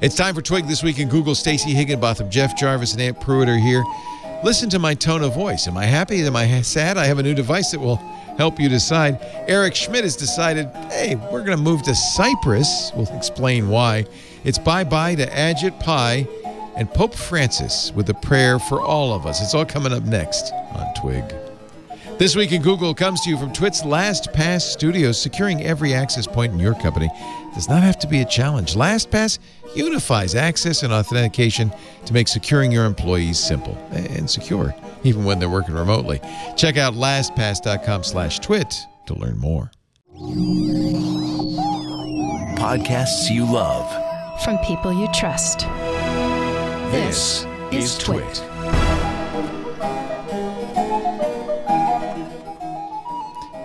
It's time for Twig This Week in Google. Stacey, Higginbotham, Jeff, Jarvis, and Aunt Pruitt are here. Listen to my tone of voice. Am I happy? Am I sad? I have a new device that will help you decide. Eric Schmitt has decided, hey, we're going to move to Cyprus. We'll explain why. It's bye-bye to Ajit Pai and Pope Francis with a prayer for all of us. It's all coming up next on Twig. This Week in Google comes to you from Twit's LastPass Studios. Securing every access point in your company does not have to be a challenge. LastPass unifies access and authentication to make securing your employees simple and secure, even when they're working remotely. Check out lastpass.com/twit to learn more. Podcasts you love. From people you trust. This is Twit.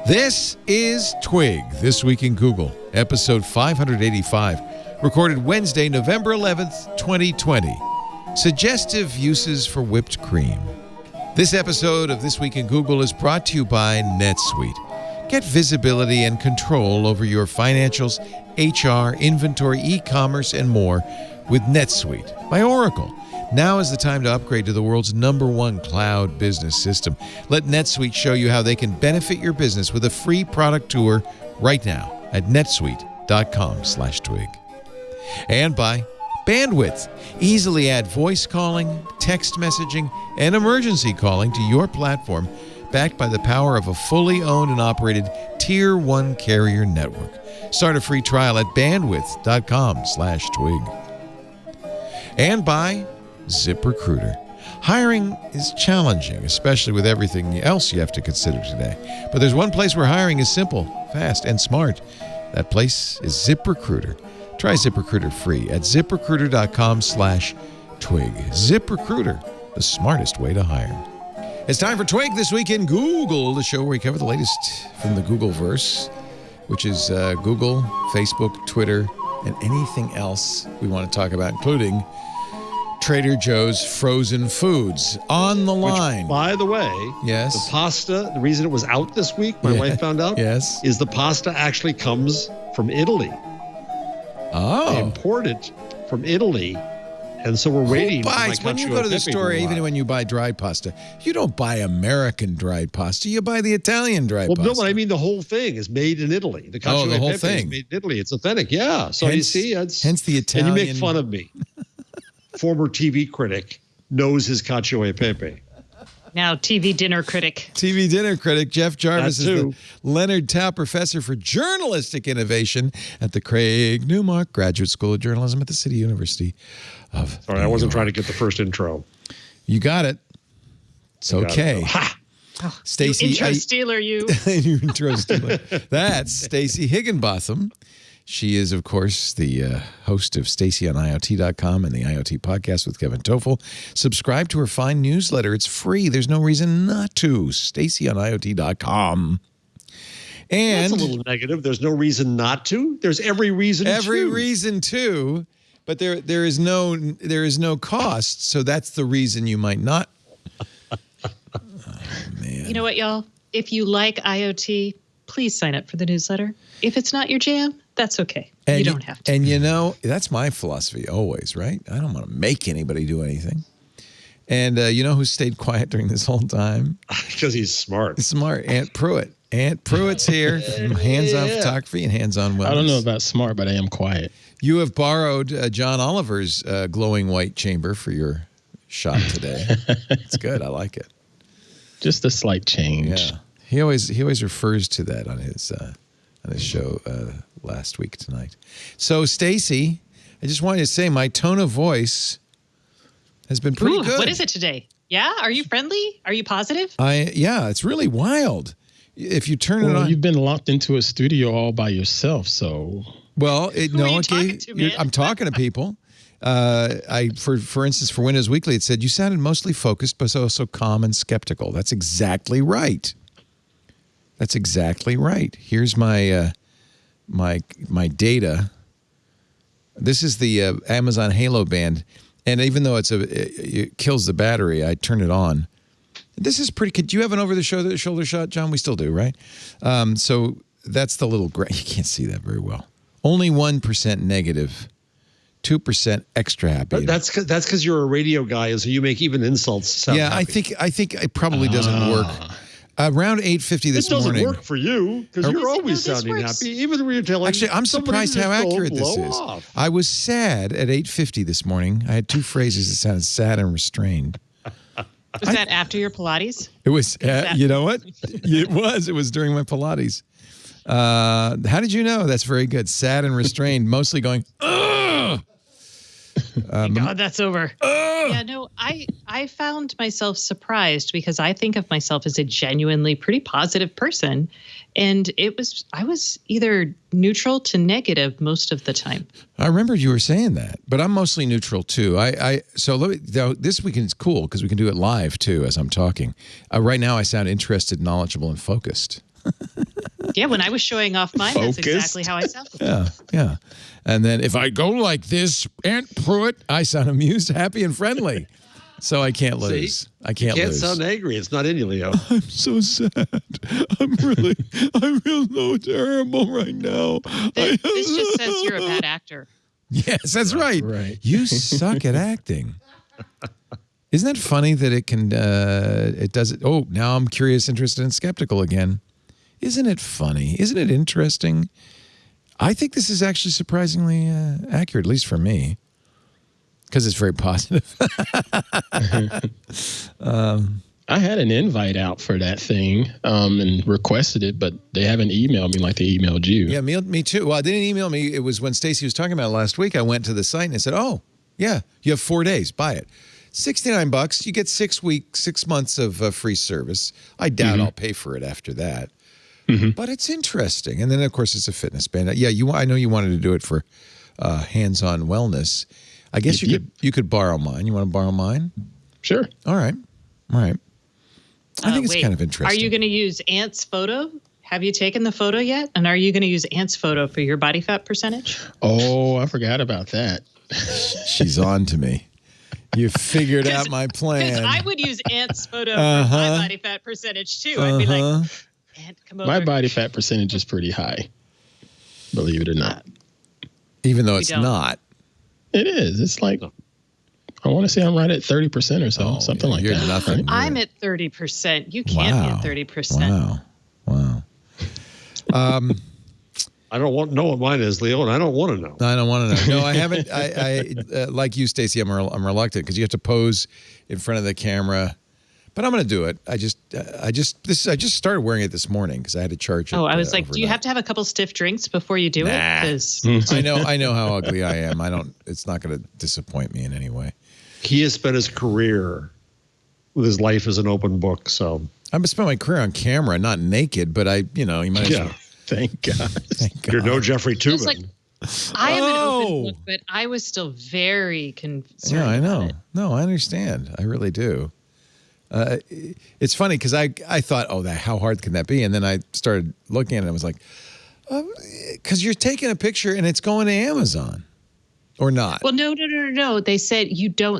This is Twig, This Week in Google, episode 585, recorded Wednesday, November 11th, 2020. Suggestive uses for whipped cream. This episode of This Week in Google is brought to you by NetSuite. Get visibility and control over your financials, HR, inventory, e-commerce, and more with NetSuite by Oracle. Now is the time to upgrade to the world's #1 cloud business system. Let NetSuite show you how they can benefit your business with a free product tour right now at netsuite.com/twig. And by Bandwidth. Easily add voice calling, text messaging, and emergency calling to your platform, backed by the power of a fully owned and operated Tier 1 carrier network. Start a free trial at bandwidth.com/twig. And by ZipRecruiter. Hiring is challenging, especially with everything else you have to consider today. But there's one place where hiring is simple, fast, and smart. That place is ZipRecruiter. Try ZipRecruiter free at ziprecruiter.com/twig. ZipRecruiter, the smartest way to hire. It's time for Twig This Week in Google, the show where we cover the latest from the Googleverse, which is Google, Facebook, Twitter, and anything else we want to talk about, including Trader Joe's frozen foods. On the line. Which, by the way, yes, the pasta, the reason it was out this week, my wife found out, yes, is the pasta actually comes from Italy. Oh. They import it from Italy. And so we're waiting. When you go to the store, even when you buy dried pasta, you don't buy American dried pasta. You buy the Italian dried pasta. Well, no, I mean the whole thing is made in Italy. The cacio the whole e pepe thing is made in Italy. It's authentic. Yeah. So hence, you see, hence the Italian. And you make fun of me. Former TV critic knows his cacio e pepe. Now TV dinner critic. TV dinner critic Jeff Jarvis is the Leonard Tao Professor for Journalistic Innovation at the Craig Newmark Graduate School of Journalism at the City University of Sorry, I wasn't trying to get the first intro. You got it. It's okay. Ha! Oh, Stacey, you intro stealer, you. You intro stealer. That's Stacey Higginbotham. She is, of course, the host of Stacey on IoT.com and the IoT podcast with Kevin Toffel. Subscribe to her fine newsletter. It's free. There's no reason not to. Stacey on IoT.com. And that's a little negative. There's no reason not to. There's every reason to. Every reason to. But there is no cost. So that's the reason you might not. Oh, man. You know what, y'all? If you like IoT, please sign up for the newsletter. If it's not your jam, that's okay. And you don't have to. And you know, that's my philosophy always, right? I don't want to make anybody do anything. And you know who stayed quiet during this whole time? Because he's smart. Smart. Aunt Pruitt. Aunt Pruitt's here from Hands-On Photography and Hands-On Wellness. I don't know about smart, but I am quiet. You have borrowed John Oliver's glowing white chamber for your shot today. It's good. I like it. Just a slight change. Yeah. He always refers to that on his show last week tonight. So, Stacey, I just wanted to say my tone of voice has been pretty good. What is it today? Yeah? Are you friendly? Are you positive? Yeah, it's really wild. If you turn it on. You've been locked into a studio all by yourself, so. Well, talking to, man? I'm talking to people. For instance, for Windows Weekly, it said you sounded mostly focused, but also calm and skeptical. That's exactly right. That's exactly right. Here's my my data. This is the Amazon Halo band, and even though it kills the battery, I turn it on. This is pretty. Could you have an over-the-shoulder shot, John? We still do, right? So that's the little gray. You can't see that very well. Only 1% negative 2% extra happy. That's because you're a radio guy, and so you make even insults sound Yeah, happy. I think it probably doesn't work. Around 8:50 this morning. It doesn't work for you because you're always sounding happy, even when you're telling. Actually, I'm surprised how accurate this is. I was sad at 8:50 this morning. I had two phrases that sounded sad and restrained. Was that after your Pilates? It was. You know what? It was. It was during my Pilates. How did you know? That's very good. Sad and restrained, mostly going. Ugh! God, that's over. Yeah, no, I found myself surprised because I think of myself as a genuinely pretty positive person. And I was either neutral to negative most of the time. I remember you were saying that, but I'm mostly neutral too. This weekend is cool because we can do it live too as I'm talking. Right now I sound interested, knowledgeable, and focused. Yeah, when I was showing off mine, that's exactly how I sounded. Yeah. And then if I go like this, Aunt Pruitt, I sound amused, happy, and friendly. So I can't lose. See? I can't lose. You can't sound angry. It's not in you, Leo. I'm so sad. I feel so terrible right now. This just says you're a bad actor. Yes, that's right. You suck at acting. Isn't that funny that it can, it does it? Oh, now I'm curious, interested, and skeptical again. Isn't it funny? Isn't it interesting? I think this is actually surprisingly accurate, at least for me, because it's very positive. I had an invite out for that thing and requested it, but they haven't emailed me like they emailed you. Yeah, me too. Well, they didn't email me. It was when Stacey was talking about it last week. I went to the site and I said, oh, yeah, you have 4 days. Buy it. $69. You get 6 months of free service. I doubt I'll pay for it after that. But it's interesting. And then, of course, it's a fitness band. Yeah, I know you wanted to do it for hands-on wellness. I guess you could borrow mine. You want to borrow mine? Sure. All right. I think it's kind of interesting. Are you going to use Ant's photo? Have you taken the photo yet? And are you going to use Ant's photo for your body fat percentage? Oh, I forgot about that. She's on to me. You figured out my plan. I would use Ant's photo for my body fat percentage, too. I'd be like, Ant, come over. My body fat percentage is pretty high, believe it or not. Even though it's not. It is. It's like, I want to say I'm right at 30% or so, something like that. Nothing. Right? I'm at 30%. You can't be at 30%. Wow. I don't want to know what mine is, Leo, and I don't want to know. I don't want to know. No, I haven't. I like you, Stacey, I'm reluctant because you have to pose in front of the camera. But I'm going to do it. I just started wearing it this morning because I had to charge it. Oh, I was like, overnight. do you have to have a couple stiff drinks before you do it? 'Cause I know how ugly I am. It's not going to disappoint me in any way. He has spent his career with his life as an open book. So I've spent my career on camera, not naked, but you might as well. Thank God. You're no Jeffrey Tubin. Like, I am an open book, but I was still very concerned. Yeah, I know. About it. No, I understand. I really do. It's funny because I thought, how hard can that be? And then I started looking at it and I was like, because you're taking a picture and it's going to Amazon or not. Well, no. They said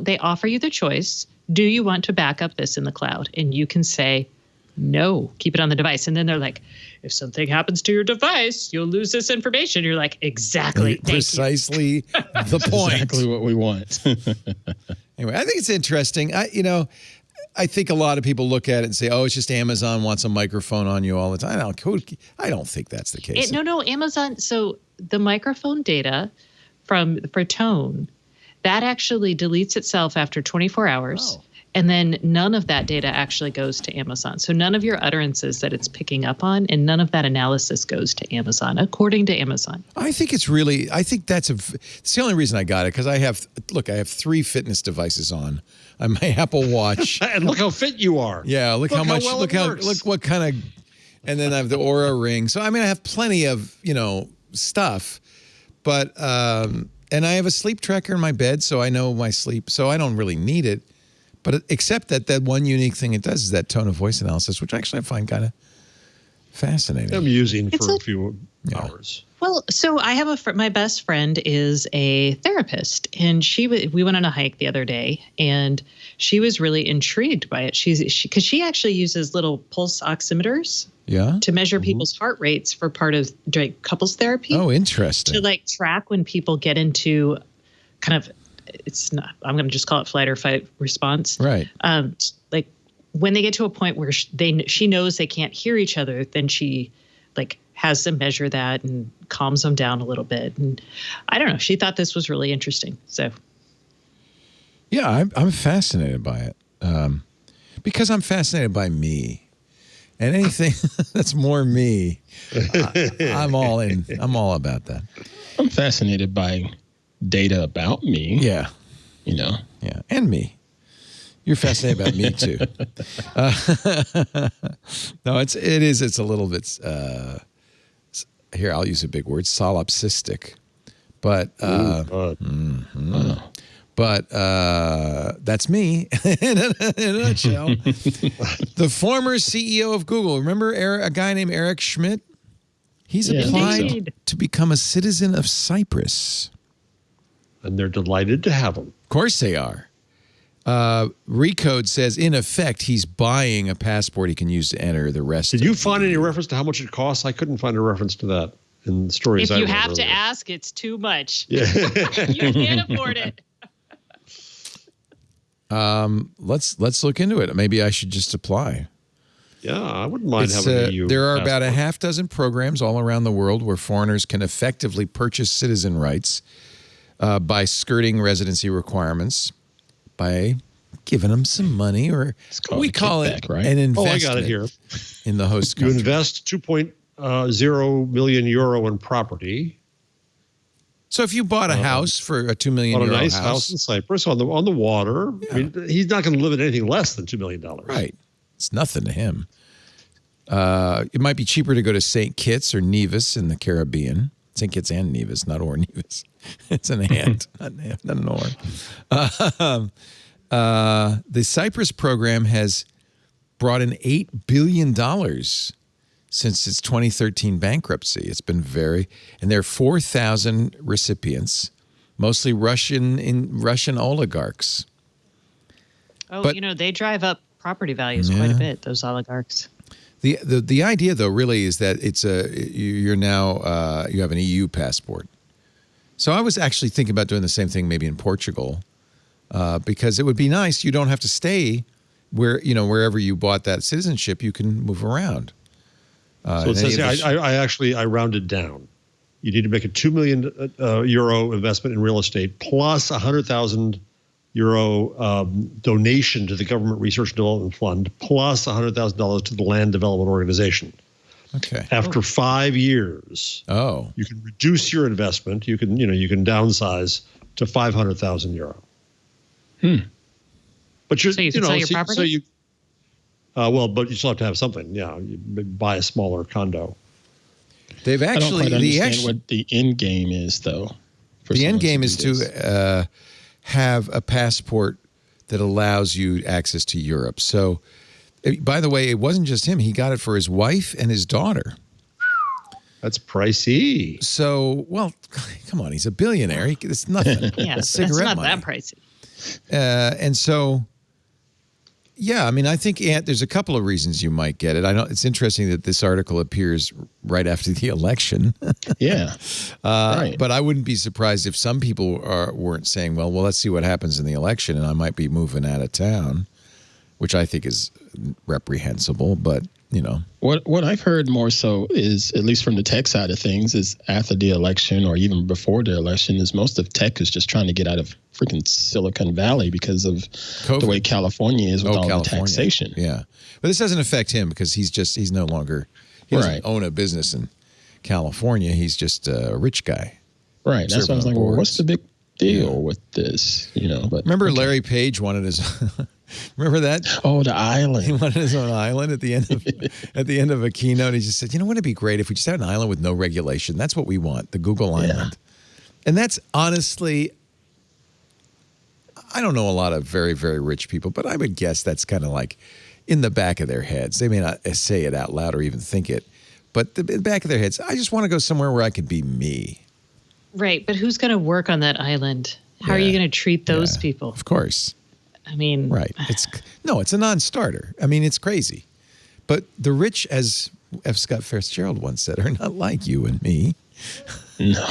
they offer you the choice. Do you want to back up this in the cloud? And you can say, no, keep it on the device. And then they're like, if something happens to your device, you'll lose this information. You're like, exactly. Precisely the point. Exactly what we want. Anyway, I think it's interesting. I think a lot of people look at it and say, oh, it's just Amazon wants a microphone on you all the time. I don't think that's the case. No, Amazon. So the microphone data for tone, that actually deletes itself after 24 hours. Oh. And then none of that data actually goes to Amazon. So none of your utterances that it's picking up on and none of that analysis goes to Amazon, according to Amazon. I think that's it's the only reason I got it because I have 3 fitness devices on. I have my Apple Watch. And look how fit you are. Yeah, look what kind of, and then I have the Oura ring. So, I have plenty of, stuff, but, and I have a sleep tracker in my bed, so I know my sleep, so I don't really need it. But except that one unique thing it does is that tone of voice analysis, which actually I find kind of fascinating. I'm using for a few hours. Well, so I have my best friend is a therapist, and we went on a hike the other day, and she was really intrigued by it. Because she actually uses little pulse oximeters to measure people's heart rates for part of couples therapy. Oh, interesting. To track when people get into kind of, it's not, I'm going to just call it flight or fight response. Right. Like when they get to a point where she knows they can't hear each other, then she like has them measure that and calms them down a little bit. And I don't know, she thought this was really interesting. So. Yeah, I'm fascinated by it because I'm fascinated by me, and anything that's more me, I'm all in. I'm all about that. I'm fascinated by data about me. Yeah, Yeah, and me. You're fascinated about me too. No, it's a little bit. Here, I'll use a big word: solipsistic, but. But that's me in a nutshell. The former CEO of Google, remember a guy named Eric Schmitt? He's applied to become a citizen of Cyprus. And they're delighted to have him. Of course they are. Recode says, in effect, he's buying a passport he can use to enter the rest. Did you find any reference to how much it costs? I couldn't find a reference to that in the stories. If you have to ask, it's too much. Yeah. You can't afford it. Let's look into it. Maybe I should just apply. Yeah, I wouldn't mind having an EU There are passport. about a half dozen programs all around the world where foreigners can effectively purchase citizen rights by skirting residency requirements, by giving them some money, or we call it an investment. Oh, I got it here. In the host You country. invest 2.0 million euro in property. So if you bought a house for a $2 million on a nice house in Cyprus on the water, yeah. I mean, he's not going to live in anything less than $2 million. Right. It's nothing to him. It might be cheaper to go to St. Kitts or Nevis in the Caribbean. St. Kitts and Nevis, not or Nevis. It's an and, not an or. The Cyprus program has brought in $8 billion since its 2013 bankruptcy. It's been and there are 4,000 recipients, mostly Russian oligarchs. Oh, but, they drive up property values quite a bit, those oligarchs. The idea, though, really is that you're now you have an EU passport. So I was actually thinking about doing the same thing maybe in Portugal, because it would be nice. You don't have to stay wherever you bought that citizenship. You can move around. So it says I rounded down. You need to make a 2 million euro investment in real estate plus 100,000 euro donation to the Government Research and Development Fund plus $100,000 to the Land Development Organization. Okay. After 5 years, you can reduce your investment. You can downsize to 500,000 euro. But you sell your property. So you. But you still have to have something. Yeah, you buy a smaller condo. They've actually I don't quite understand what the end game is, though. The end game is to have a passport that allows you access to Europe. So, by the way, it wasn't just him. He got it for his wife and his daughter. That's pricey. So, well, come on. He's a billionaire. It's nothing. Yeah, it's that's not money. that pricey. And so... Yeah, I mean, I think there's a couple of reasons you might get it. I know it's interesting that this article appears right after the election. Yeah, right. But I wouldn't be surprised if some people weren't saying, well, let's see what happens in the election, and I might be moving out of town, which I think is reprehensible. But what I've heard more so is, at least from the tech side of things, is after the election or even before the election, is most of tech is just trying to get out of freaking Silicon Valley because of COVID. The way California is with all the taxation. Yeah, but this doesn't affect him because he's no longer, he doesn't own a business in California. He's just a rich guy. Right. That's why I was like, well, what's the big deal with this? But remember Larry Page wanted his remember that? Oh, the island. He wanted his own island at the end of a keynote. He just said, wouldn't it be great if we just had an island with no regulation? That's what we want, the Google Island. And that's honestly, I don't know a lot of very, very rich people, but I would guess that's kind of like in the back of their heads. They may not say it out loud or even think it, but in the back of their heads, I just want to go somewhere where I can be me. Right, but who's going to work on that island? How are you going to treat those people? Of course. I mean, right. It's a non-starter. I mean, it's crazy. But the rich, as F. Scott Fitzgerald once said, are not like you and me. No,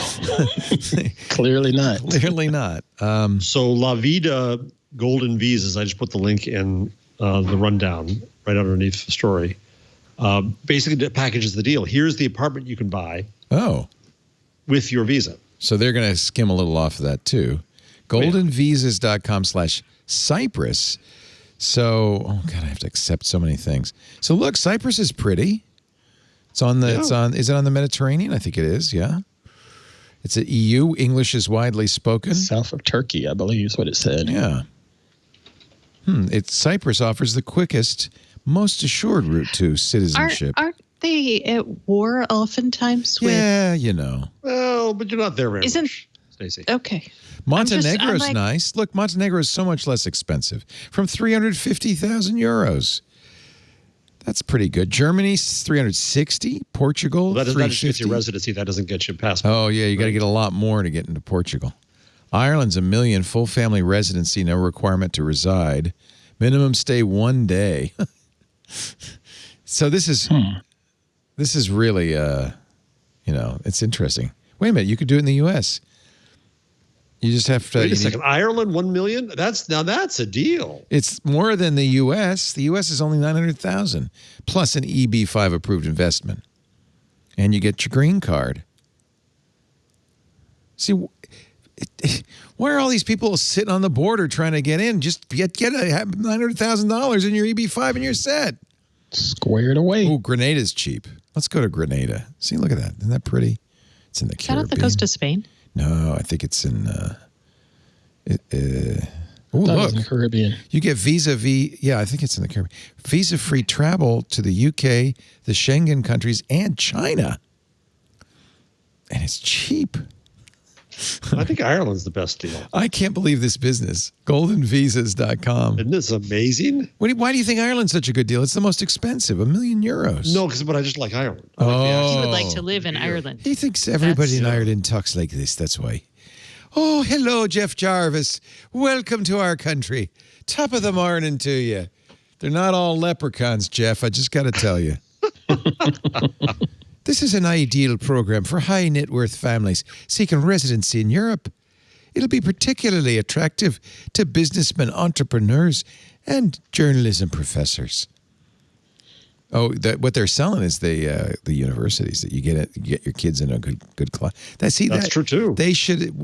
clearly not. Clearly not. So La Vida Golden Visas, I just put the link in the rundown right underneath the story. Basically, it packages the deal. Here's the apartment you can buy. Oh. With your visa. So they're going to skim a little off of that too. goldenvisas.com/Cyprus. So, oh God, I have to accept so many things. So look, Cyprus is pretty. It's on the, is it on the Mediterranean? I think it is, yeah. It's an EU. English is widely spoken. South of Turkey, I believe is what it said. Yeah. Cyprus offers the quickest, most assured route to citizenship. Aren't they at war oftentimes with... Yeah, you know. Well, but you're not there very much, Stacey. Okay. Montenegro's nice. Look, Montenegro is so much less expensive. From 350,000 euros. That's pretty good. Germany's 360. Portugal, well, that just gets 350. you residency. That doesn't get you passport. Oh, yeah. You got to get a lot more to get into Portugal. Ireland's $1 million. Full family residency. No requirement to reside. Minimum stay 1 day. So this is really, it's interesting. Wait a minute. You could do it in the U.S. You just have to. Wait a second. Ireland, 1 million? That's a deal. It's more than the U.S. The U.S. is only 900,000 plus an EB-5 approved investment, and you get your green card. See, why are all these people sitting on the border trying to get in? Just get $900,000 in your EB-5 and you're set. Squared away. Oh, Grenada's cheap. Let's go to Grenada. See, look at that. Isn't that pretty? It's in the Caribbean. Is that off the coast of Spain? No, I think it's in. In the Caribbean. You get yeah, I think it's in the Caribbean. Visa-free travel to the UK, the Schengen countries, and China. And it's cheap. I think Ireland's the best deal. I can't believe this business. Goldenvisas.com. Isn't this amazing? Why do you think Ireland's such a good deal? It's the most expensive, €1 million. No, but I just like Ireland. He would like to live in Ireland. He thinks everybody in Ireland talks like this. That's why. Oh, hello, Jeff Jarvis. Welcome to our country. Top of the morning to you. They're not all leprechauns, Jeff. I just got to tell you. This is an ideal program for high net worth families seeking residency in Europe. It'll be particularly attractive to businessmen, entrepreneurs, and journalism professors. Oh, what they're selling is the universities that you get your kids in a good class. That's true too. They should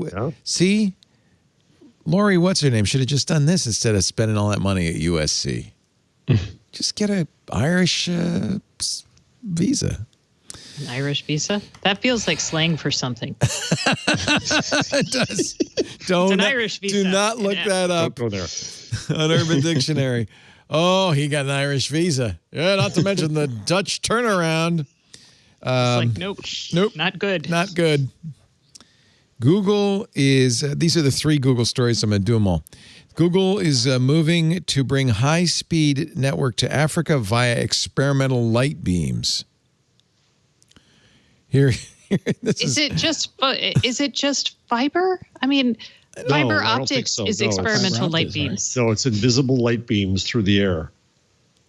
see. Lori, what's her name? Should have just done this instead of spending all that money at USC. Just get an Irish visa. An Irish visa? That feels like slang for something. It does. It's an Irish visa. Do not look that up. Don't go there. On Urban Dictionary. Oh, he got an Irish visa. Yeah, not to mention the Dutch turnaround. Nope. Not good. Not good. Google is, these are the 3 Google stories. I'm going to do them all. Google is moving to bring high-speed network to Africa via experimental light beams. Is it just fiber? I mean, fiber optics is experimental light beams. No, it's invisible light beams through the air.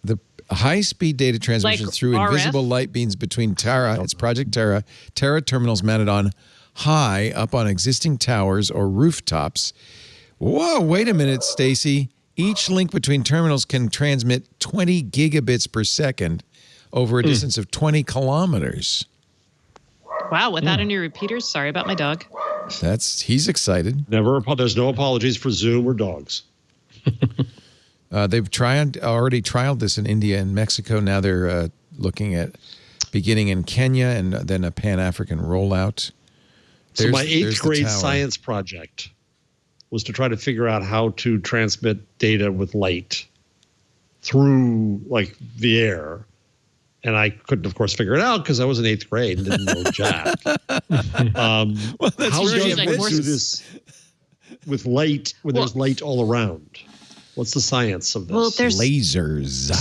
The high-speed data transmission through RF? invisible light beams between Terra, it's Project Terra terminals mounted on high up on existing towers or rooftops. Whoa, wait a minute, Stacey. Each link between terminals can transmit 20 gigabits per second over a distance of 20 kilometers. Wow, without any repeaters? Sorry about my dog. He's excited. There's no apologies for Zoom or dogs. They've already trialed this in India and Mexico. Now they're looking at beginning in Kenya and then a Pan-African rollout. So my 8th grade science project was to try to figure out how to transmit data with light through the air. And I couldn't, of course, figure it out because I was in 8th grade and didn't know jack. How do you do this with light when there's light all around? What's the science of this? Well, there's lasers.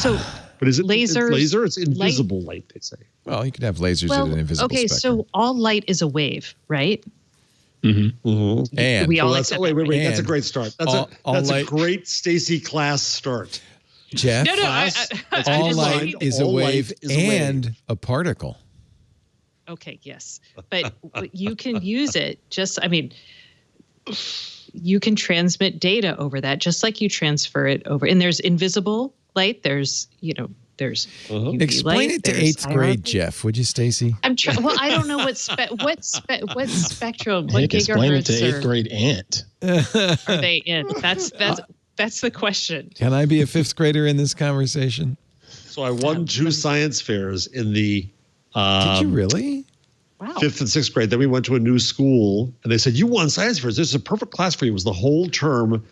But is it lasers? Laser? It's invisible light, they say. Well, you could have lasers at an invisible spectrum. So all light is a wave, right? Mm-hmm. Mm-hmm. And we all wait. That's a great start. That's a great Stacey class start. Jeff, no. all light is a wave and a particle. Okay, yes. But you can use it you can transmit data over that just like you transfer it over. And there's invisible light. There's, there's UV Explain light, it to there's 8th grade, Jeff, would you, Stacey? I'm trying. Well, I don't know what spectrum, what Heck, explain it to gigahertz 8th grade aunt. are they in? That's the question. Can I be a 5th grader in this conversation? So I won 2 science fairs in the Did you really? Wow. 5th and 6th grade. Then we went to a new school, and they said, "You won science fairs. This is a perfect class for you." It was the whole term,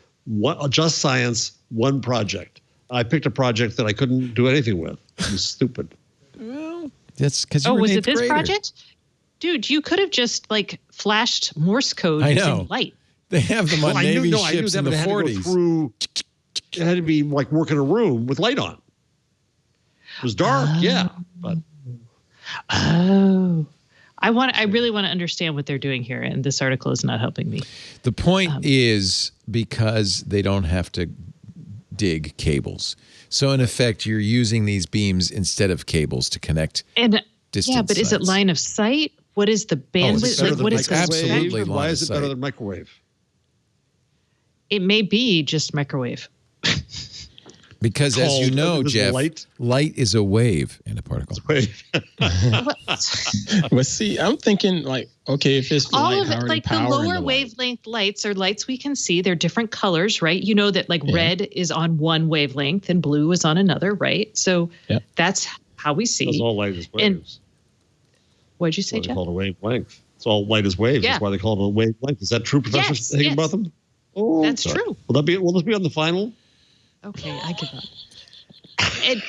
just science, one project. I picked a project that I couldn't do anything with. It was stupid. Well, that's because you were was an it this 8th grader. project? Dude, you could have just flashed Morse code using light. They have them on Navy ships in the 40s. It had to be like work in a room with light on. It was dark, yeah, but I really want to understand what they're doing here, and this article is not helping me. The point is because they don't have to dig cables. So in effect, you're using these beams instead of cables to connect distant but is it sites. line of sight? What is the bandwidth? What is the absolutely spectrum? why is it better sight. than microwave? It may be just microwave. Because as you know, invisible Jeff, light is a wave in a particle. Well, see, I'm thinking okay, if it's All light, of how it, are like they the powering lower the light? wavelength lights are lights we can see. They're different colors, right? You know that red is on one wavelength and blue is on another, right? So that's how we see. That's all light is waves. And what'd you say, That's why Jeff? they call it a wavelength. It's all light is waves. Yeah. That's why they call it a wavelength. Is that true, Professor Higginbotham? Yes. Oh, That's sorry. true. Will this be on the final? Okay, I give up.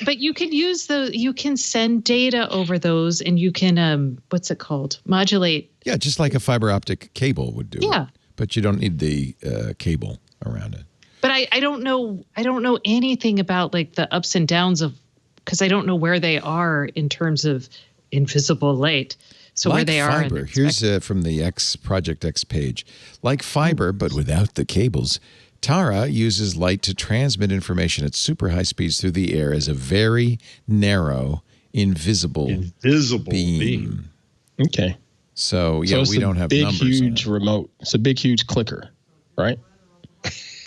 But you can use you can send data over those, and you can what's it called? Modulate. Yeah, just like a fiber optic cable would do. Yeah. But you don't need the cable around it. But I don't know anything about the ups and downs of, because I don't know where they are in terms of invisible light. So where they fiber. are. Here's from the Project X page. Like fiber, but without the cables, Tara uses light to transmit information at super high speeds through the air as a very narrow, invisible beam. Okay. So, So we don't have numbers. Big, huge remote. It's a big, huge clicker, right?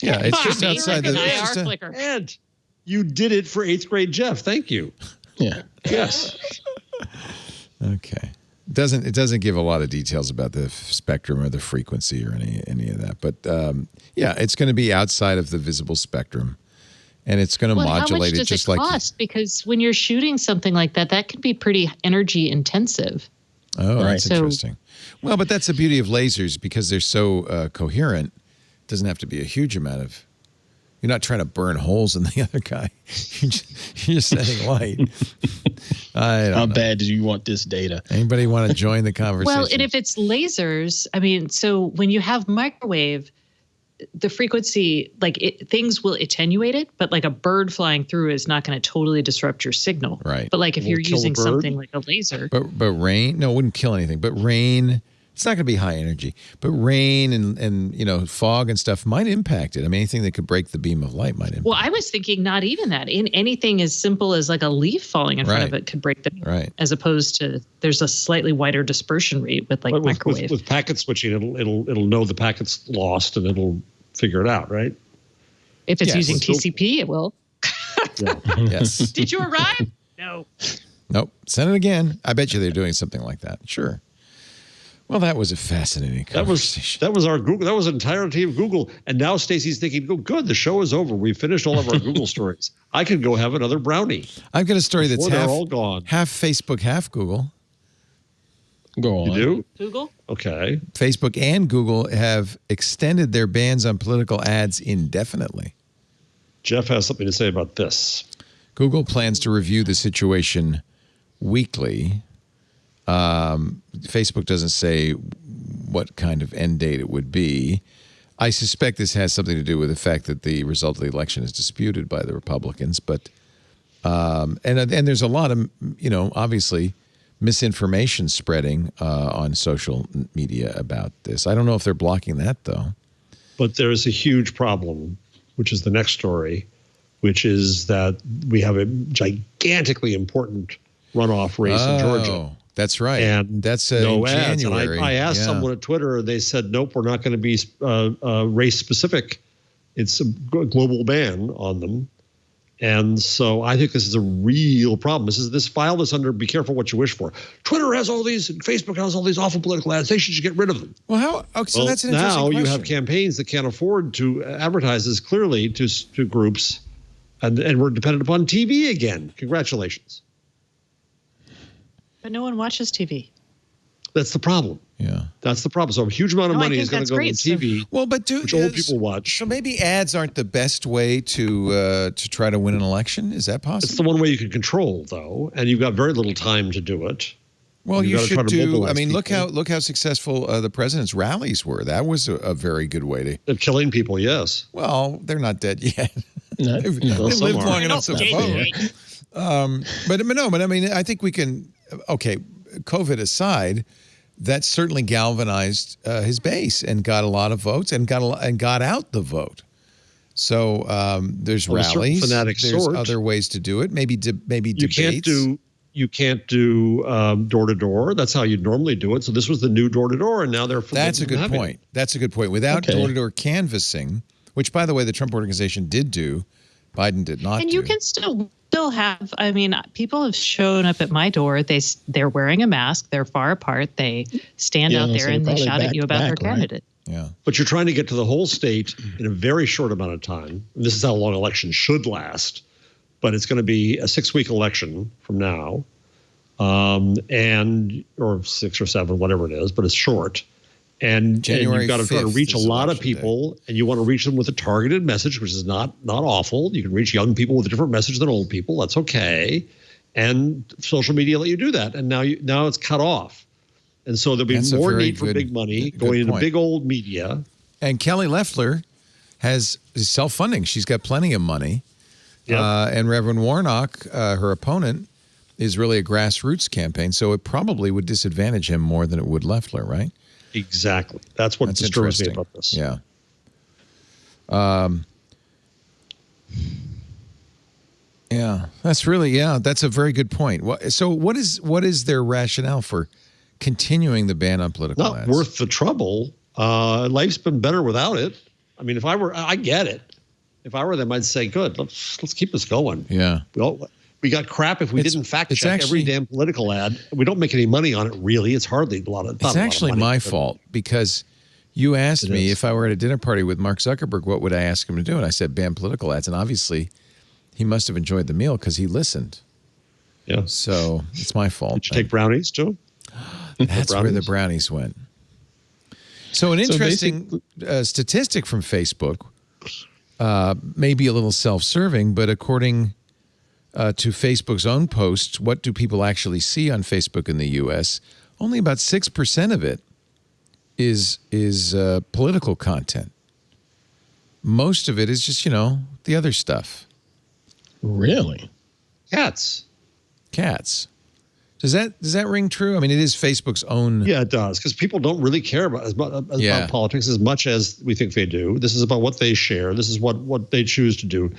Yeah, it's just Like outside an the. It's IR just flicker. And you did it for 8th grade Jeff. Thank you. Yeah. Yes. Okay. It doesn't give a lot of details about the spectrum or the frequency or any of that. But it's going to be outside of the visible spectrum, and it's going to modulate it just like. How much does it cost? Because when you're shooting something like that, that can be pretty energy intensive. Oh, Right. that's interesting. Well, but that's the beauty of lasers because they're so coherent. It doesn't have to be a huge amount of. You're not trying to burn holes in the other guy. You're just sending light. I don't How know. bad do you want this data? Anybody want to join the conversation? Well, and if it's lasers, so when you have microwave, the frequency, things will attenuate it, but a bird flying through is not going to totally disrupt your signal. Right. But if you're kill a using bird? something like a laser. But rain, no, it wouldn't kill anything. But rain, it's not going to be high energy. But rain and fog and stuff might impact it. Anything that could break the beam of light might impact. Well, I was thinking not even that. Anything as simple as a leaf falling in front of it could break the beam. Right. As opposed to there's a slightly wider dispersion rate with microwave. With packet switching, it'll know the packet's lost and it'll figure it out, right? If it's Yes. using TCP, it will. Yes. Did you arrive? No. Nope. Send it again. I bet you they're doing something like that. Sure. Well, that was a fascinating conversation. That was our Google. That was the entirety of Google. And now Stacey's thinking, "Oh, good, the show is over. We've finished all of our Google stories. I can go have another brownie." I've got a story that's They're all gone. half Facebook, half Google. Go on. You do? Google? Okay. Facebook and Google have extended their bans on political ads indefinitely. Jeff has something to say about this. Google plans to review the situation weekly. Facebook doesn't say what kind of end date it would be. I suspect this has something to do with the fact that the result of the election is disputed by the Republicans. But and there's a lot of, obviously misinformation spreading on social media about this. I don't know if they're blocking that, though. But there is a huge problem, which is the next story, which is that we have a gigantically important runoff race in Georgia. That's right. And that's no in ads. January. And I asked someone at Twitter, and they said, nope, we're not going to be race specific. It's a global ban on them. And so I think this is a real problem. This file that's under be careful what you wish for. Twitter has all these, and Facebook has all these awful political ads. They should get rid of them. Well, so that's an interesting question. Now you have campaigns that can't afford to advertise this clearly to groups, and we're dependent upon TV again. Congratulations. But no one watches TV. That's the problem. Yeah, that's the problem. So a huge amount of money is going to go to TV. Well, but which old people watch. So maybe ads aren't the best way to try to win an election. Is that possible? It's the one way you can control, though, and you've got very little time to do it. Well, you should do. I mean, look how successful the president's rallies were. That was a very good way to. They're killing people. Yes. Well, they're not dead yet. They've lived long enough to vote. But I mean, I think we can. Okay, COVID aside, that certainly galvanized his base and got a lot of votes and got out the vote. So there's rallies. There's other ways to do it. Maybe debates. You can't do door to door. That's how you'd normally do it. So this was the new door to door, and now they're. That's a good point. That's a good point. Without door to door canvassing, which by the way the Trump organization did do, Biden did not. And you can still have. I mean, people have shown up at my door. They're wearing a mask. They're far apart. They stand out there and they shout at you about their candidate. Yeah. But you're trying to get to the whole state in a very short amount of time. And this is how long elections should last. But it's going to be a 6-week election from now, or 6 or 7, whatever it is. But it's short. And you've got to try to reach a lot of people, and you want to reach them with a targeted message, which is not awful. You can reach young people with a different message than old people. That's okay. And social media let you do that. And now it's cut off. And so there'll be more need for big money going into big old media. And Kelly Loeffler is self-funding. She's got plenty of money. Yep. And Reverend Warnock, her opponent, is really a grassroots campaign. So it probably would disadvantage him more than it would Loeffler, right? Exactly. That's what disturbs me about this. Yeah. Yeah, that's a very good point. So what is their rationale for continuing the ban on political ads? Not worth the trouble. Life's been better without it. I mean, I get it. If I were them, I'd say, good, let's keep this going. Yeah. We got crap if we didn't fact check every damn political ad. We don't make any money on it, really. It's hardly a lot of. It's actually my fault because you asked me if I were at a dinner party with Mark Zuckerberg, what would I ask him to do? And I said ban political ads, and obviously, he must have enjoyed the meal because he listened. Yeah. So it's my fault. Did you take brownies too? That's where the brownies went. So an interesting statistic from Facebook, maybe a little self-serving, but according to Facebook's own posts, what do people actually see on Facebook in the U.S.? Only about 6% of it is political content. Most of it is just, the other stuff. Really? Cats. Does that ring true? I mean, it is Facebook's own. Yeah, it does, because people don't really care about politics as much as we think they do. This is about what they share. This is what they choose to do.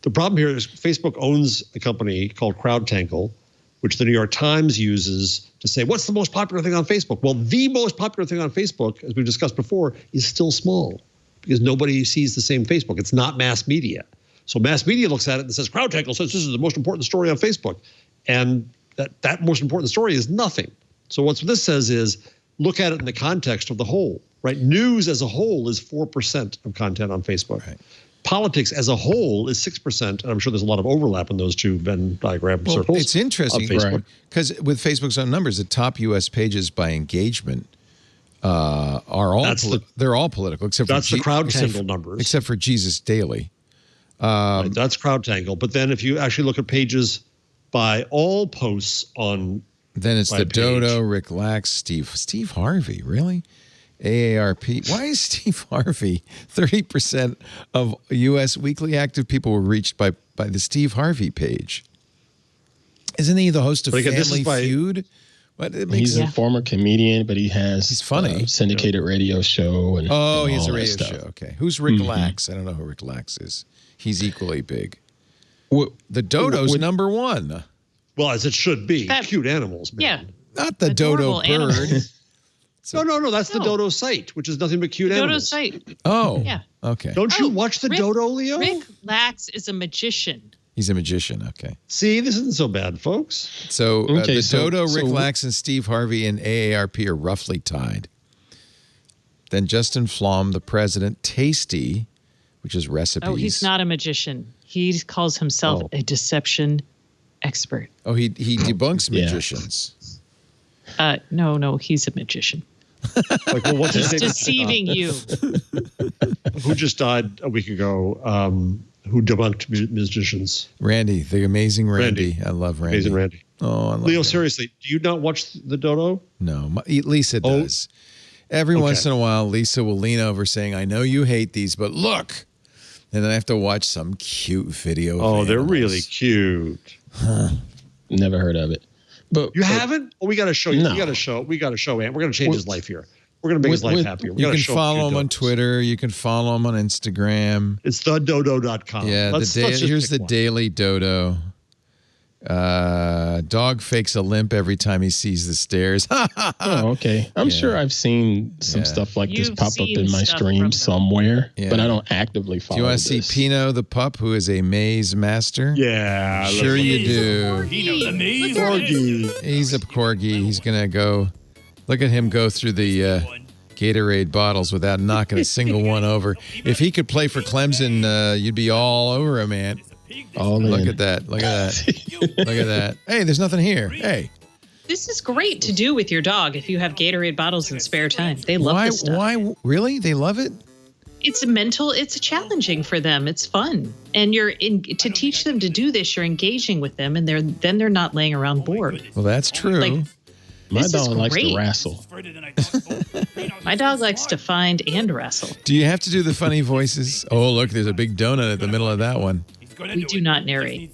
The problem here is Facebook owns a company called CrowdTangle, which the New York Times uses to say, what's the most popular thing on Facebook? Well, the most popular thing on Facebook, as we've discussed before, is still small because nobody sees the same Facebook. It's not mass media. So mass media looks at it and says, CrowdTangle says this is the most important story on Facebook. And that most important story is nothing. So what this says is look at it in the context of the whole, right? News as a whole is 4% of content on Facebook. Right. Politics as a whole is 6%. And I'm sure there's a lot of overlap in those two Venn diagram circles. It's interesting because with Facebook's own numbers, the top U.S. pages by engagement are all they're all political except for the CrowdTangle numbers, except for Jesus Daily. Right, that's CrowdTangle. But then if you actually look at pages by all posts on, then it's the Dodo, Rick Lax, Steve Harvey, really? AARP. Why is Steve Harvey 30% of U.S. weekly active people were reached by the Steve Harvey page? Isn't he the host of Family Feud? He's a former comedian, but he's funny. Syndicated radio show and he has a radio show. Okay, who's Rick Lax? I don't know who Rick Lax is. He's equally big. The Dodo's number one. Well, as it should be. Cute animals, man. Not the dodo Adorable animals. bird. No. That's the dodo site, which is nothing but cute Dodo animals. site. Oh. Yeah. Okay. Don't you watch the dodo, Leo? Rick Lax is a magician. He's a magician. Okay. See, this isn't so bad, folks. So the dodo, Rick so- Lax, and Steve Harvey and AARP are roughly tied. Then Justin Flom, the president, Tasty, which is recipes. Oh, he's not a magician. He calls himself a deception expert. Oh, he debunks magicians. No, he's a magician. Like, well, what's his He's name? deceiving you. Who just died a week ago? Who debunked magicians? Randy, the amazing Randy. I love Randy. Amazing Randy. Oh, I love Leo, Randy. seriously, do you not watch the dodo? No, Lisa does. Every once in a while, Lisa will lean over saying, I know you hate these, but look. And then I have to watch some cute video of Oh, they're animals. really cute. Never heard of it. But You haven't? Oh, we got to show you. No. We got to show. Ant. We're going to change his life here. We're going to make his life happier. We You gotta can show follow him on dodos. Twitter. You can follow him on Instagram. It's thedodo.com. Yeah, Let's just here's pick the one. Daily Dodo. Dog fakes a limp every time he sees the stairs. Oh, okay. I'm sure I've seen some stuff like this You've pop up seen in my stuff stream from them. somewhere, Yeah. but I don't actively follow. Do you want to see this. Pino the pup, who is a maze master? Yeah. Sure you do. Corgi. He's a corgi. He's going to go. Look at him go through the Gatorade bottles without knocking a single one over. If he could play for Clemson, you'd be all over him, man. All in. Look at that. Look at that. Look at that. Hey, there's nothing here. Hey. This is great to do with your dog if you have Gatorade bottles in spare time. They love this stuff. Why? Really? They love it? It's challenging for them. It's fun. And to teach them to do this, you're engaging with them, and they're not laying around bored. Well, that's true. Like, My this is dog likes to great. wrestle. My dog likes to find and wrestle. Do you have to do the funny voices? Oh, look, there's a big donut at the middle of that one. We do not narrate.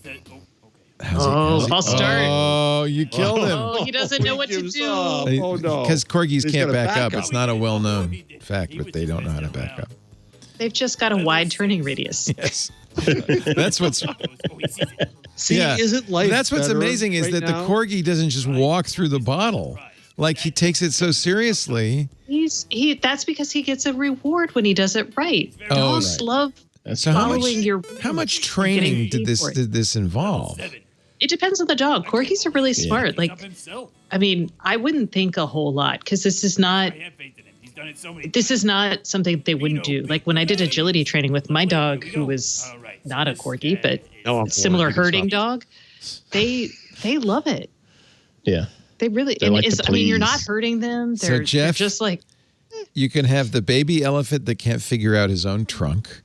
How's he- I'll start. Oh, you killed him. Oh, he doesn't know what to Gives do. up. Oh, no. Because corgis He's can't got a back up. backup. It's not a well-known fact, but they don't know how to back up. They've just got a wide turning radius. Yes. That's what's... See, isn't life That's what's better amazing is right that now? the corgi doesn't just walk through the bottle. Like, he takes it so seriously. That's because he gets a reward when he does it right. Oh, Dogs love So how much, following your how much getting training paid did for it. this involve? It depends on the dog. Corgis are really smart. Like, I mean, I wouldn't think a whole lot because this is not something they wouldn't do. Like when I did agility training with my dog, who was not a corgi, but similar herding dog, they love it. Yeah. They really. They like to I mean, you're not please. hurting them. So, They're Jeff, just like. You can have the baby elephant that can't figure out his own trunk,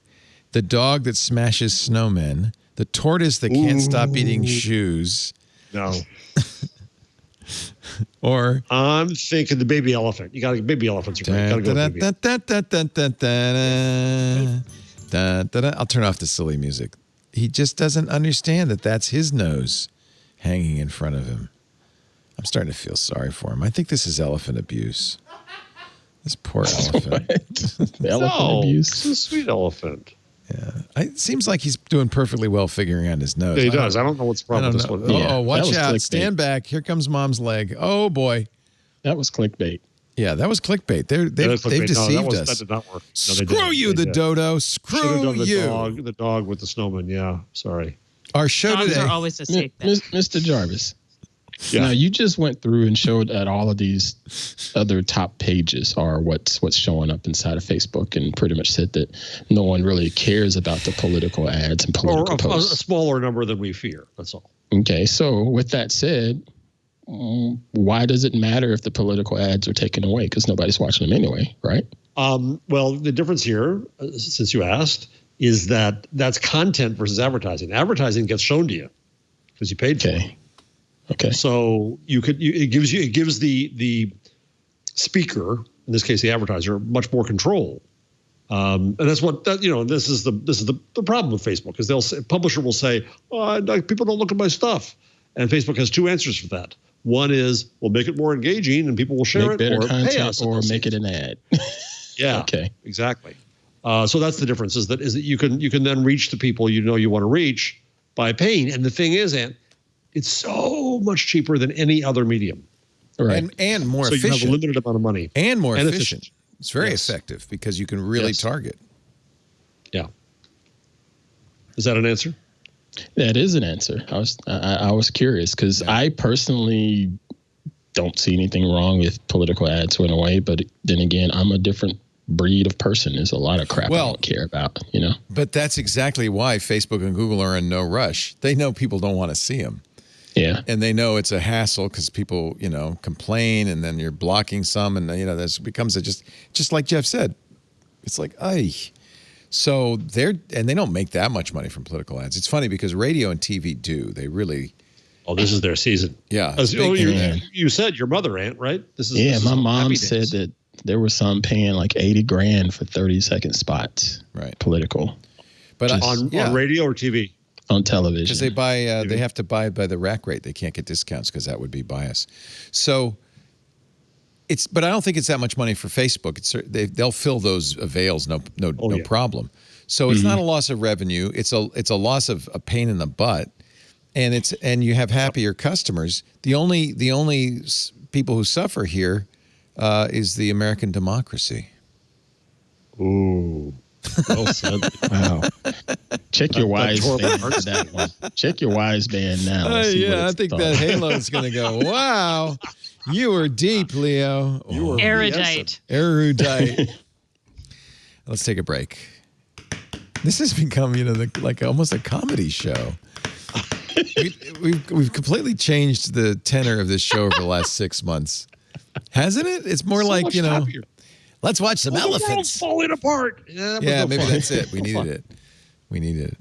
the dog that smashes snowmen, the tortoise that can't stop eating shoes, No. or I'm thinking the baby elephant. You got to baby elephants are great. Got to go with baby. I'll turn off the silly music. He just doesn't understand that that's his nose hanging in front of him. I'm starting to feel sorry for him. I think this is elephant abuse. This poor elephant. The elephant abuse. It's a sweet elephant. It seems like he's doing perfectly well figuring out his nose. Yeah, he does. I don't know what's the problem with this one. Yeah, Oh, watch that was out. clickbait. Stand back. Here comes mom's leg. Oh, boy. That was clickbait. Yeah, that was clickbait. They've deceived us. That did not work. No, they Screw didn't. you, They the did. dodo. Should have Screw done you. the dog with the snowman. Yeah, sorry. Our show Dogs today. are always a safe bet. Mr. Jarvis. Yeah. Now you just went through and showed that all of these other top pages are what's showing up inside of Facebook, and pretty much said that no one really cares about the political ads and Or political a posts. smaller number than we fear. That's all. Okay, so with that said, why does it matter if the political ads are taken away? Because nobody's watching them anyway, right? Well, the difference here, since you asked, is that that's content versus advertising. Advertising gets shown to you because you paid for it. Okay. So it gives the speaker, in this case the advertiser, much more control. And that's this is the problem with Facebook, is publisher will say, people don't look at my stuff, and Facebook has two answers for that. One is, we'll make it more engaging and people will share Make it, better or pay content, us, or make it an ad. Yeah. Okay. Exactly. So that's the difference. Is that you can then reach the people you want to reach by paying. And the thing is, Ant, it's so much cheaper than any other medium. Right. And more so efficient. you have a limited amount of money. And more efficient. It's very effective because you can really target. Yeah. Is that an answer? That is an answer. I was curious because I personally don't see anything wrong with political ads in a way, but then again, I'm a different breed of person. There's a lot of crap I don't care about, you know. But that's exactly why Facebook and Google are in no rush. They know people don't want to see them. Yeah. And they know it's a hassle because people, you know, complain, and then you're blocking some, and you know, this becomes just like Jeff said. It's like, ay. So they don't make that much money from political ads. It's funny because radio and TV do. They really. Oh, this is their season. Yeah. You said your mother, Aunt, right? This is my mom said that there were some paying like $80,000 for 30-second spots. Right. Political. But on radio or TV? On television. Because they have to buy by the rack rate. They can't get discounts because that would be bias. So but I don't think it's that much money for Facebook. They'll fill those avails, no problem. So it's not a loss of revenue. It's a loss of a pain in the butt, and you have happier customers. The only people who suffer here is the American democracy. Ooh. Well said. Wow. Check your wise band for that one. Check your wise band now. I think that halo is going to go, wow, you were deep, Leo. You were erudite. Let's take a break. This has become, like almost a comedy show. We've completely changed the tenor of this show over the last 6 months. Hasn't it? It's more like, happier. Let's watch some elephants. The world's falling apart. Yeah, maybe that's it. We needed it.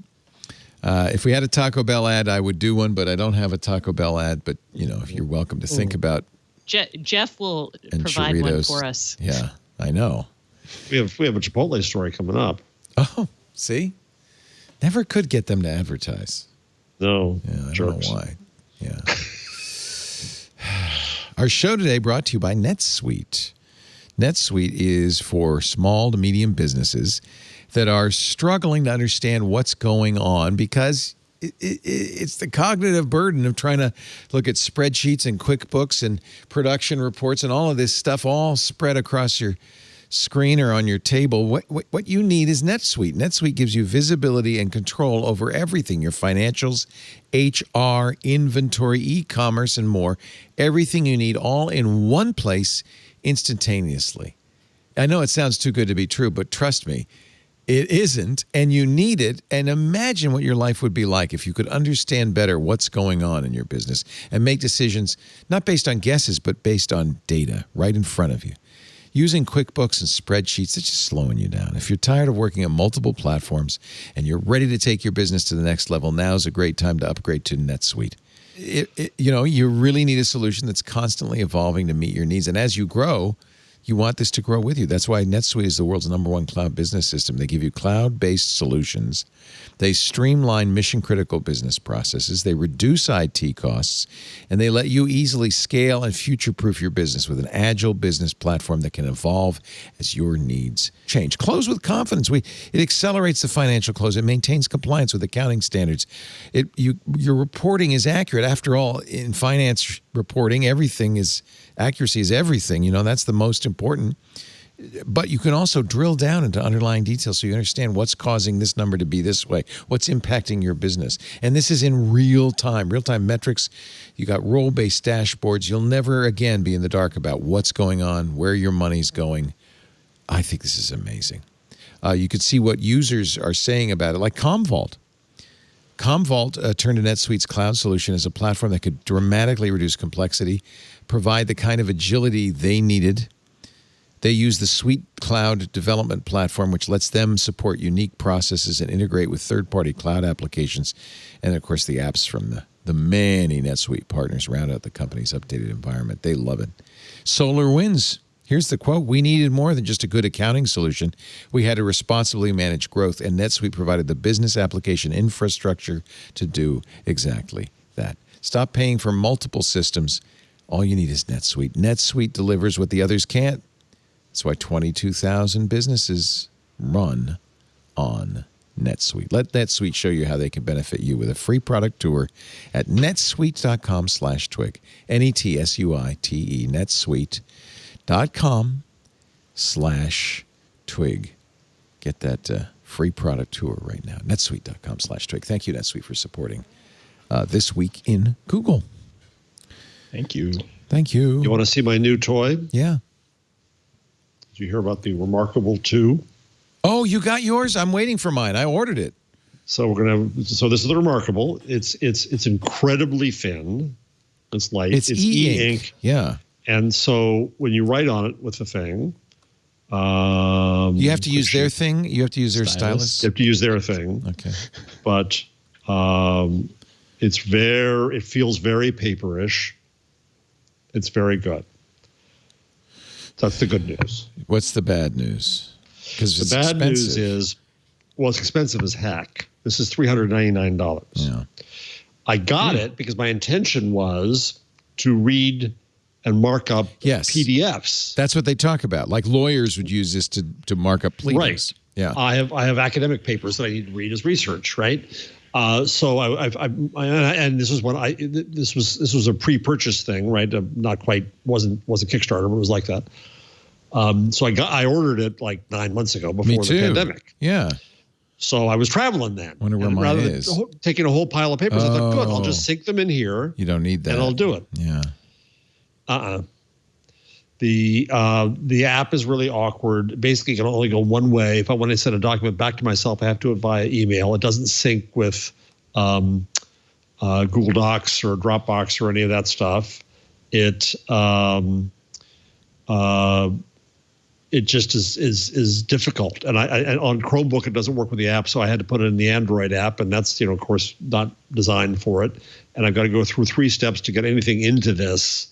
If we had a Taco Bell ad, I would do one, but I don't have a Taco Bell ad. But, if you're welcome to think about. Jeff will provide Churritos. one for us. Yeah, I know. We have a Chipotle story coming up. Oh, see? Never could get them to advertise. No. Yeah, I don't know why. Yeah. Our show today brought to you by NetSuite. NetSuite is for small to medium businesses that are struggling to understand what's going on because it's the cognitive burden of trying to look at spreadsheets and QuickBooks and production reports and all of this stuff all spread across your screen or on your table. What you need is NetSuite. NetSuite gives you visibility and control over everything, your financials, HR, inventory, e-commerce, and more. Everything you need all in one place instantaneously. I know it sounds too good to be true, but trust me, it isn't, and you need it. And imagine what your life would be like if you could understand better what's going on in your business and make decisions not based on guesses, but based on data right in front of you. Using QuickBooks and spreadsheets, it's just slowing you down. If you're tired of working on multiple platforms and you're ready to take your business to the next level, now's a great time to upgrade to NetSuite. You really need a solution that's constantly evolving to meet your needs. And as you grow, you want this to grow with you. That's why NetSuite is the world's #1 cloud business system. They give you cloud-based solutions. They streamline mission-critical business processes. They reduce IT costs, and they let you easily scale and future-proof your business with an agile business platform that can evolve as your needs change. Close with confidence. It accelerates the financial close. It maintains compliance with accounting standards. Your reporting is accurate. After all, in finance reporting, accuracy is everything. That's the most important. But you can also drill down into underlying details so you understand what's causing this number to be this way, what's impacting your business. And this is in real-time metrics. You got role-based dashboards. You'll never again be in the dark about what's going on, where your money's going. I think this is amazing. You could see what users are saying about it, like Commvault. Commvault turned to NetSuite's cloud solution as a platform that could dramatically reduce complexity, provide the kind of agility they needed. They use the Suite Cloud development platform, which lets them support unique processes and integrate with third-party cloud applications. And, of course, the apps from the many NetSuite partners round out the company's updated environment. They love it. SolarWinds. Here's the quote. We needed more than just a good accounting solution. We had to responsibly manage growth, and NetSuite provided the business application infrastructure to do exactly that. Stop paying for multiple systems. All you need is NetSuite. NetSuite delivers what the others can't. That's why 22,000 businesses run on NetSuite. Let NetSuite show you how they can benefit you with a free product tour at netsuite.com/twig. NETSUITE, netsuite.com/twig. Get that free product tour right now. netsuite.com/twig. Thank you, NetSuite, for supporting This Week in Google. Thank you. Thank you. You want to see my new toy? Yeah. Did you hear about the Remarkable 2? Oh, you got yours? I'm waiting for mine. I ordered it. So we're gonna. So this is the Remarkable. It's incredibly thin. It's light. It's e-ink. Yeah. And so when you write on it with the thing, you have to use their thing. You have to use their stylus. You have to use their thing. Okay. But it feels very paperish. It's very good. That's the good news. What's the bad news? Because the bad news is, well, it's expensive as heck. This is $399. Yeah. I got it because my intention was to read and mark up PDFs. That's what they talk about. Like lawyers would use this to mark up pleadings. Right. Yeah. I have academic papers that I need to read as research, right? So and this was when this was a pre-purchase thing, right? Not quite wasn't Kickstarter, but it was like that. So I ordered it like 9 months ago before the pandemic. Yeah. So I was traveling then. Wonder where mine is. Rather than taking a whole pile of papers, I thought, good, I'll just sync them in here. You don't need that. And I'll do it. Yeah. The app is really awkward. Basically, it can only go one way. If I want to send a document back to myself, I have to do it via email. It doesn't sync with Google Docs or Dropbox or any of that stuff. It just is difficult. And I on Chromebook, it doesn't work with the app, so I had to put it in the Android app, and that's, of course, not designed for it. And I've got to go through 3 steps to get anything into this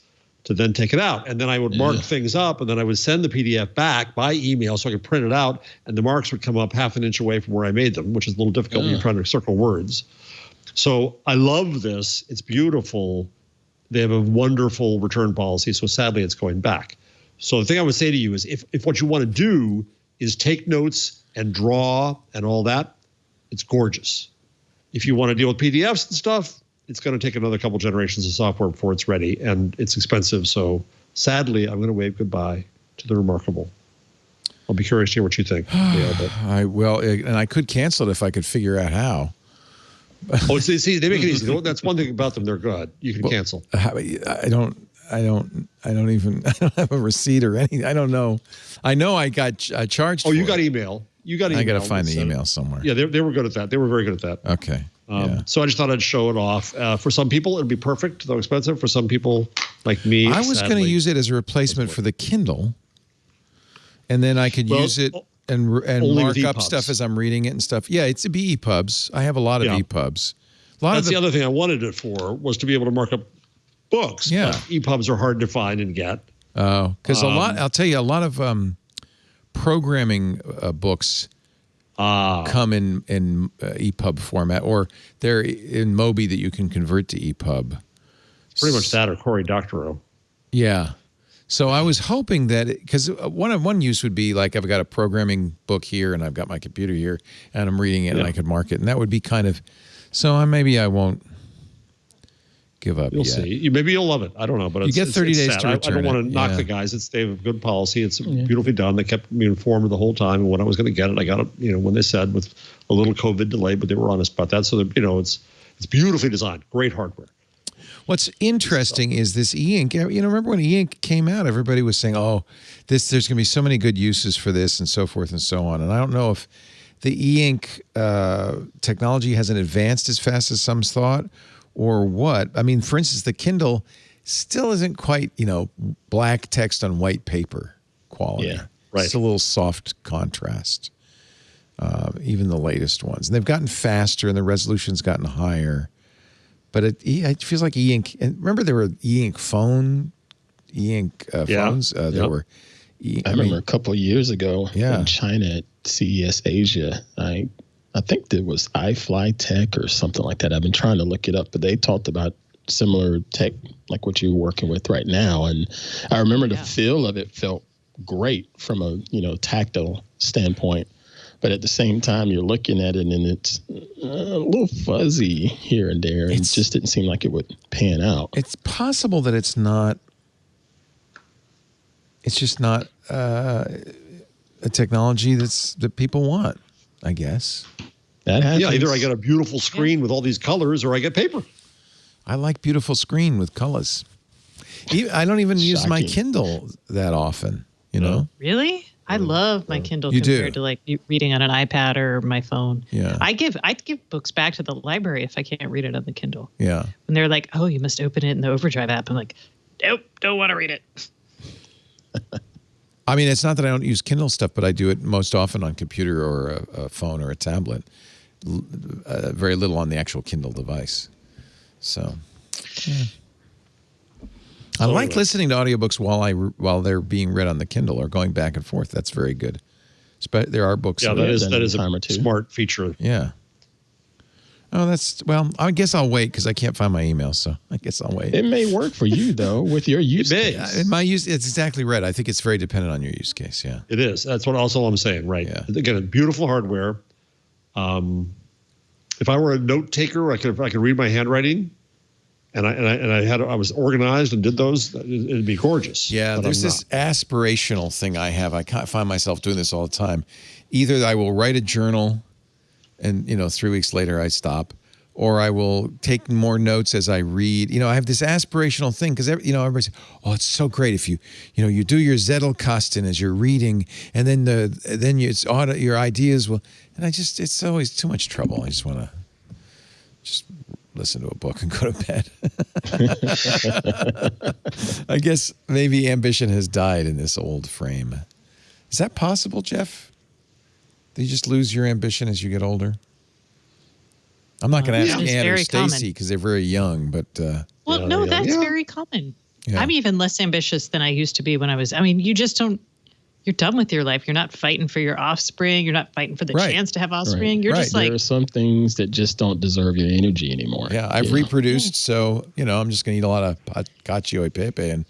to then take it out. And then I would mark things up, and then I would send the PDF back by email so I could print it out, and the marks would come up half an inch away from where I made them, which is a little difficult when you're trying to circle words. So I love this. It's beautiful. They have a wonderful return policy, so sadly it's going back. So the thing I would say to you is if what you want to do is take notes and draw and all that, it's gorgeous. If you want to deal with PDFs and stuff, it's going to take another couple generations of software before it's ready, and it's expensive. So sadly, I'm going to wave goodbye to the Remarkable. I'll be curious to hear what you think. I will, and I could cancel it if I could figure out how. See, they make it easy. That's one thing about them; they're good. You can cancel. I don't have a receipt or anything. I don't know. I know I got charged. Oh, you got email. You got email. I got to find the email somewhere. Yeah, they were good at that. They were very good at that. Okay. So I just thought I'd show it off. For some people, it'd be perfect, though expensive. For some people, like me, I was going to use it as a replacement for the Kindle, and then I could use it and mark up stuff as I'm reading it and stuff. Yeah, it'd be EPUBs. I have a lot of EPUBs. That's the other thing I wanted it for, was to be able to mark up books. Yeah. But EPUBs are hard to find and get. Oh, because I'll tell you, a lot of programming books come in EPUB format, or they're in Mobi that you can convert to EPUB. Pretty much that, or Cory Doctorow. Yeah. So I was hoping that, because one use would be like, I've got a programming book here and I've got my computer here and I'm reading it and I could mark it, and that would be kind of, so maybe I won't give up. You'll see. Maybe you'll love it. I don't know, but you get 30 days to return. I don't want to knock the guys. They have a good policy. It's beautifully done. They kept me informed the whole time, and when I was going to get it, I got it. When they said, with a little COVID delay, but they were honest about that. So it's beautifully designed. Great hardware. What's interesting is this e-ink. Remember when e-ink came out, everybody was saying, "Oh, there's going to be so many good uses for this, and so forth and so on." And I don't know if the e-ink technology hasn't advanced as fast as some thought, or what. I mean, for instance, the Kindle still isn't quite, black text on white paper quality. Yeah, right. It's a little soft contrast, even the latest ones. And they've gotten faster and the resolution's gotten higher. But it feels like e-ink. And remember, there were e-ink phones. There were. I remember a couple of years ago in China at CES Asia. I think there was iFly Tech or something like that. I've been trying to look it up, but they talked about similar tech like what you're working with right now. And I remember the feel of it felt great from a tactile standpoint. But at the same time, you're looking at it and it's a little fuzzy here and there. And it just didn't seem like it would pan out. It's possible that it's just not a technology that people want, I guess. That happens. Yeah, either I get a beautiful screen with all these colors or I get paper. I like beautiful screen with colors. I don't even use my Kindle that often, you know? Really? I love my Kindle You compared do? to like reading on an iPad or my phone. Yeah. I'd give books back to the library if I can't read it on the Kindle. Yeah. When they're like, oh, you must open it in the Overdrive app. I'm like, nope, don't want to read it. I mean, it's not that I don't use Kindle stuff, but I do it most often on computer or a phone or a tablet. Very little on the actual Kindle device. So, yeah. I like listening to audiobooks while they're being read on the Kindle or going back and forth. That's very good. There are books. Yeah, that is a smart feature. Yeah. Oh, I guess I'll wait because I can't find my email, so I guess I'll wait. It may work for you, though, with your use case. It's exactly right. I think it's very dependent on your use case, yeah. It is. That's what also I'm saying, right? Yeah. Again, beautiful hardware. If I were a note taker, I could read my handwriting, and I was organized and did those. It'd be gorgeous. Yeah, there's this aspirational thing I have. I find myself doing this all the time. Either I will write a journal, and 3 weeks later I stop, or I will take more notes as I read. I have this aspirational thing because everybody says, "Oh, it's so great if you do your Zettelkasten as you're reading, and then your ideas will." And it's always too much trouble. I just want to listen to a book and go to bed. I guess maybe ambition has died in this old frame. Is that possible, Jeff? Do you just lose your ambition as you get older? I'm not going to ask Ann or Stacey because they're very young, but... that's very common. Yeah. I'm even less ambitious than I used to be when I was... I mean, you just don't... You're done with your life. You're not fighting for your offspring. You're not fighting for the chance to have offspring. Right. You're just like... There are some things that just don't deserve your energy anymore. Yeah, I've reproduced, so, I'm just going to eat a lot of cacio e pepe and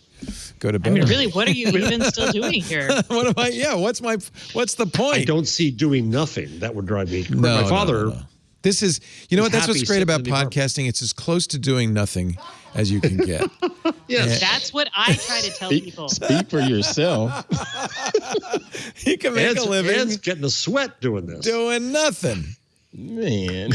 go to bed. I mean, really, what are you even still doing here? What am I... Yeah, what's the point? I don't see doing nothing. That would drive me... No, my father... No. This is... That's what's great about podcasting. It's as close to doing nothing as you can get. Yes. That's what I try to tell people. Speak for yourself. You can make a living. Ed's getting a sweat doing this. Doing nothing. Man.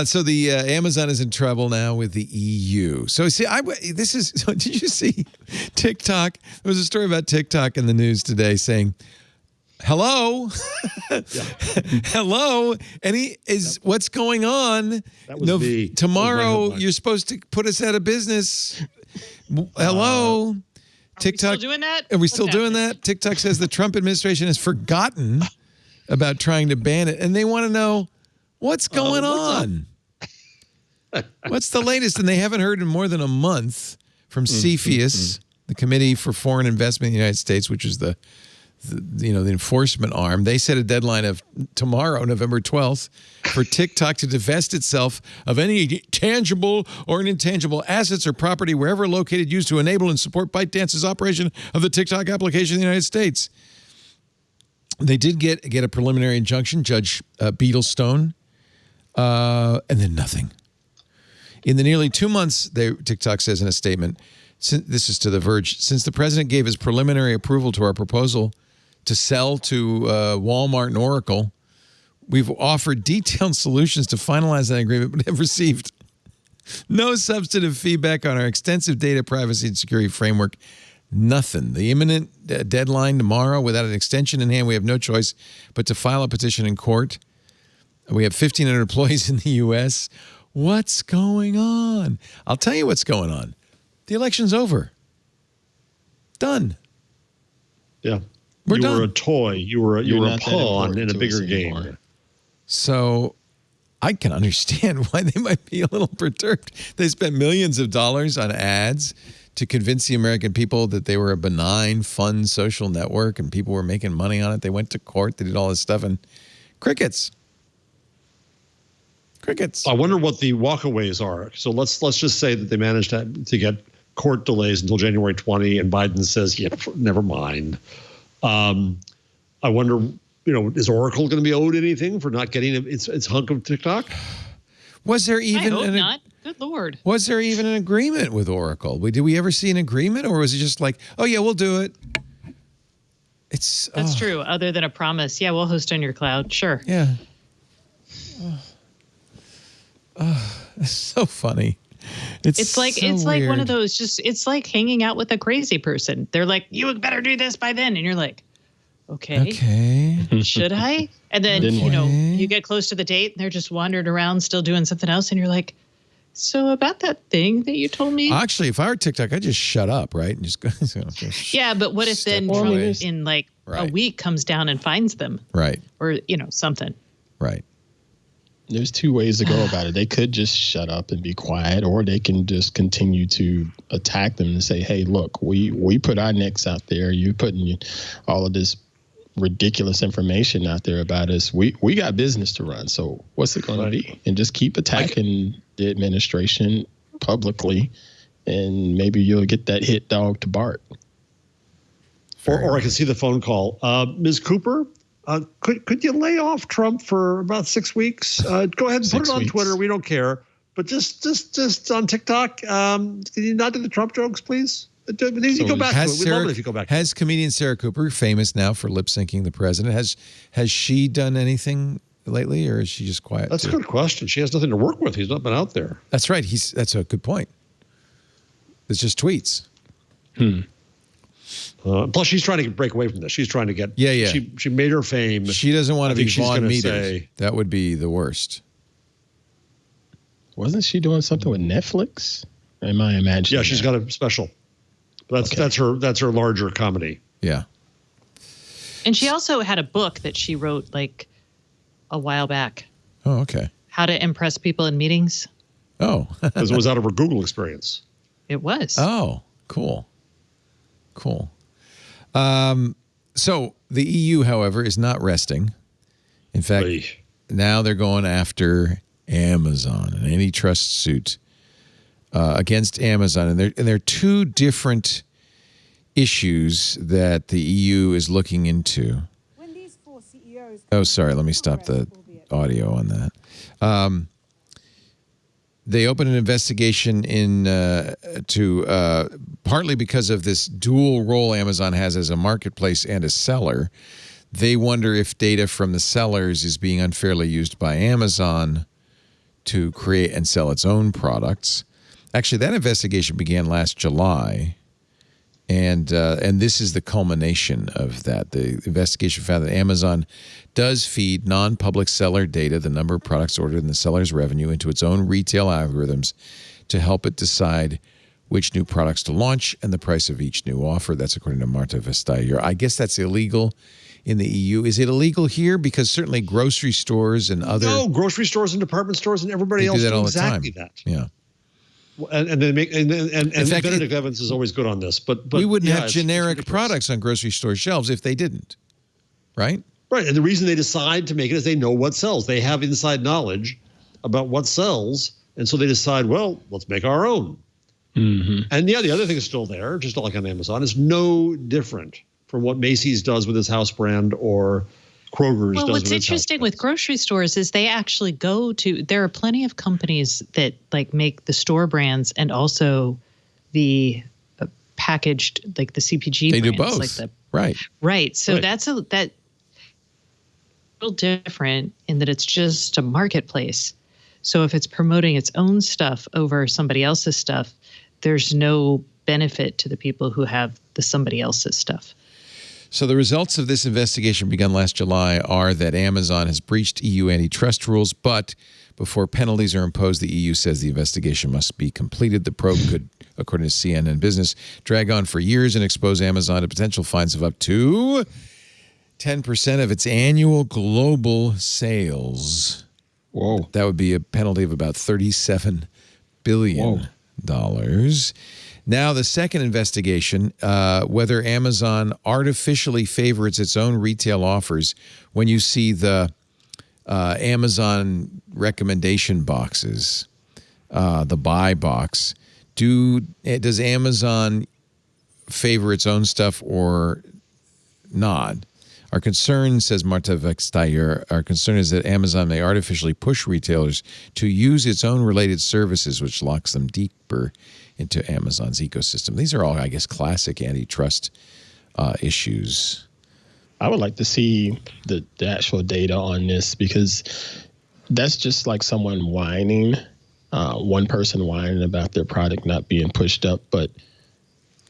So the Amazon is in trouble now with the EU. So see, did you see TikTok? There was a story about TikTok in the news today saying, hello, hello. And what's going on? That was tomorrow you're supposed to put us out of business. Hello. TikTok. Are we still doing that? Are we still doing that? TikTok says the Trump administration has forgotten about trying to ban it. And they want to know what's going on. What's the latest? And they haven't heard in more than a month from CFIUS, the Committee for Foreign Investment in the United States, which is the enforcement arm. They set a deadline of tomorrow, November 12th, for TikTok to divest itself of any tangible or intangible assets or property wherever located used to enable and support ByteDance's operation of the TikTok application in the United States. They did get a preliminary injunction, Judge Beetlestone, and then nothing. In the nearly 2 months, TikTok says in a statement, this is to The Verge, since the president gave his preliminary approval to our proposal to sell to Walmart and Oracle, we've offered detailed solutions to finalize that agreement, but have received no substantive feedback on our extensive data privacy and security framework. Nothing. The imminent deadline tomorrow, without an extension in hand, we have no choice but to file a petition in court. We have 1,500 employees in the U.S. What's going on? I'll tell you what's going on. The election's over. Done. Yeah. We're you done. were a toy. You were a pawn in a bigger game. So I can understand why they might be a little perturbed. They spent millions of dollars on ads to convince the American people that they were a benign, fun social network and people were making money on it. They went to court. They did all this stuff and crickets. Crickets. I wonder what the walkaways are. So let's just say that they managed to get court delays until January 20 and Biden says, yeah, never mind. I wonder, is Oracle going to be owed anything for not getting its hunk of TikTok? Was there even I hope not. Good Lord. Was there even an agreement with Oracle? Did we ever see an agreement, or was it just like, oh yeah, we'll do it? That's true. Other than a promise, yeah, we'll host on your cloud. Sure. Yeah. It's so funny. It's like so it's like weird. one of those. It's like hanging out with a crazy person. They're like, you better do this by then, and you're like, okay. Should I? And then you get close to the date, and they're just wandering around, still doing something else, and you're like, so about that thing that you told me. Actually, if I were TikTok, I'd just shut up, right, and just go. Yeah, but what if then Trump in like a week comes down and finds them, right, or something, right? There's two ways to go about it. They could just shut up and be quiet, or they can just continue to attack them and say, hey, look, we put our necks out there. You're putting all of this ridiculous information out there about us. We got business to run. So what's it going to be? And just keep attacking the administration publicly, and maybe you'll get that hit dog to bark. Or I can see the phone call. Ms. Cooper, could you lay off Trump for about 6 weeks? Go ahead and put it on Twitter. We don't care. But just on TikTok, can you not do the Trump jokes, please? You go back to it. We'd love it if you go back to it. Has comedian Sarah Cooper, famous now for lip syncing the president, has she done anything lately, or is she just quiet? That's a good question. She has nothing to work with. He's not been out there. That's right. That's a good point. It's just tweets. Plus, she's trying to break away from this. She's trying to get. Yeah. She made her fame. She doesn't want to be Vaughn Meaders. Say, that would be the worst. Wasn't she doing something with Netflix? Am I imagining? Yeah, she's got a special. That's her larger comedy. Yeah. And she also had a book that she wrote like a while back. Oh, okay. How to impress people in meetings. Oh. Because it was out of her Google experience. It was. Oh, cool. So the EU, however, is not resting. In fact, now they're going after Amazon, an antitrust suit against Amazon. And there are two different issues that the EU is looking into. When these four CEOs Oh, sorry. Let me stop the audio on that. They opened an investigation partly because of this dual role Amazon has as a marketplace and a seller. They wonder if data from the sellers is being unfairly used by Amazon to create and sell its own products. Actually, that investigation began last July, and this is the culmination of that. The investigation found that Amazon does feed non-public seller data, the number of products ordered and the seller's revenue, into its own retail algorithms to help it decide which new products to launch and the price of each new offer. That's according to Marta Vestager. I guess that's illegal in the EU. Is it illegal here? Because certainly grocery stores and other... No, grocery stores and department stores and everybody else do exactly that. Yeah. And they make and fact, Benedict Evans is always good on this, but we wouldn't have generic products on grocery store shelves if they didn't, right? Right, and the reason they decide to make it is they know what sells. They have inside knowledge about what sells, and so they decide, well, let's make our own. Mm-hmm. And yeah, the other thing is still there, just like on Amazon. It's no different from what Macy's does with its house brand or Kroger's does with its house brand. Well, what's interesting with grocery stores is they actually go to – there are plenty of companies that like make the store brands and also the packaged – like the CPG brands. They do both. Like Right. So that's a little different in that it's just a marketplace. So if it's promoting its own stuff over somebody else's stuff, there's no benefit to the people who have the somebody else's stuff. So the results of this investigation begun last July are that Amazon has breached EU antitrust rules, but before penalties are imposed, the EU says the investigation must be completed. The probe could, according to CNN Business, drag on for years and expose Amazon to potential fines of up to 10% of its annual global sales. Whoa. That would be a penalty of about $37 billion. Now, the second investigation, whether Amazon artificially favors its own retail offers. When you see the Amazon recommendation boxes, the buy box, does Amazon favor its own stuff or nod. Our concern, says Marta Vextayer, our concern is that Amazon may artificially push retailers to use its own related services, which locks them deeper into Amazon's ecosystem. These are all, I guess, classic antitrust issues. I would like to see the actual data on this, because that's just like someone whining, one person whining about their product not being pushed up. But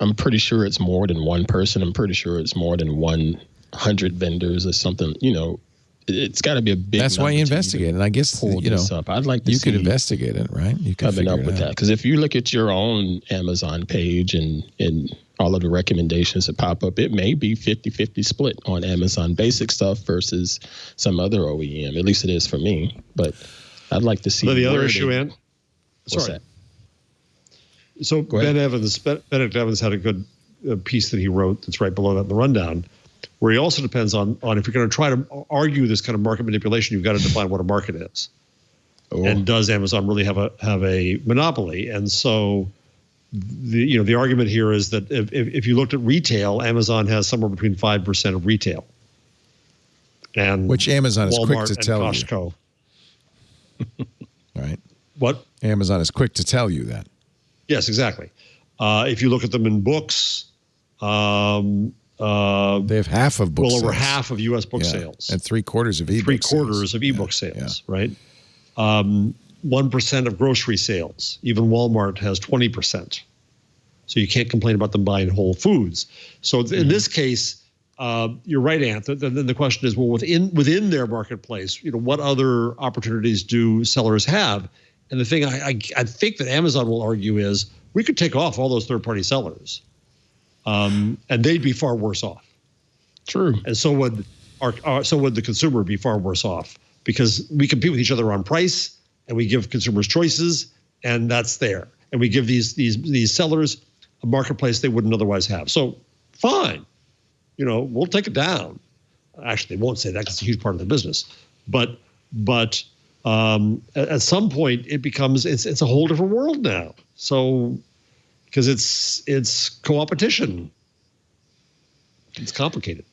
I'm pretty sure it's more than one person. I'm pretty sure it's more than 100 vendors or something. You know, it's got to be a big. That's why you investigate, and I guess I'd like to. You see could investigate it, right? You could coming up with that, because if you look at your own Amazon page and all of the recommendations that pop up, it may be 50-50 split on Amazon basic stuff versus some other OEM. At least it is for me. But I'd like to see. But the other issue, Ant. What's that? So Benedict Evans had a good piece that he wrote that's right below that in the rundown, where he also depends on if you're going to try to argue this kind of market manipulation, you've got to define what a market is. Oh. And does Amazon really have a monopoly? And so the argument here is that if you looked at retail, Amazon has somewhere between 5% of retail. And which Amazon is Walmart quick to tell Costco. You. Right? What? Amazon is quick to tell you that. Yes, exactly. If you look at them in books, they have half of book sales. Over half of U.S. book sales. And 3/4 of ebook sales. Of ebook sales, right? 1% of grocery sales. Even Walmart has 20%. So you can't complain about them buying Whole Foods. So in this case, you're right, Ant. Then the question is, well, within their marketplace, what other opportunities do sellers have? And the thing I think that Amazon will argue is we could take off all those third-party sellers, and they'd be far worse off. True. And so would the consumer be far worse off, because we compete with each other on price, and we give consumers choices, and that's there. And we give these sellers a marketplace they wouldn't otherwise have. So fine, we'll take it down. Actually, they won't say that because it's a huge part of the business. But at some point it becomes it's a whole different world now. So because it's co-opetition, it's complicated.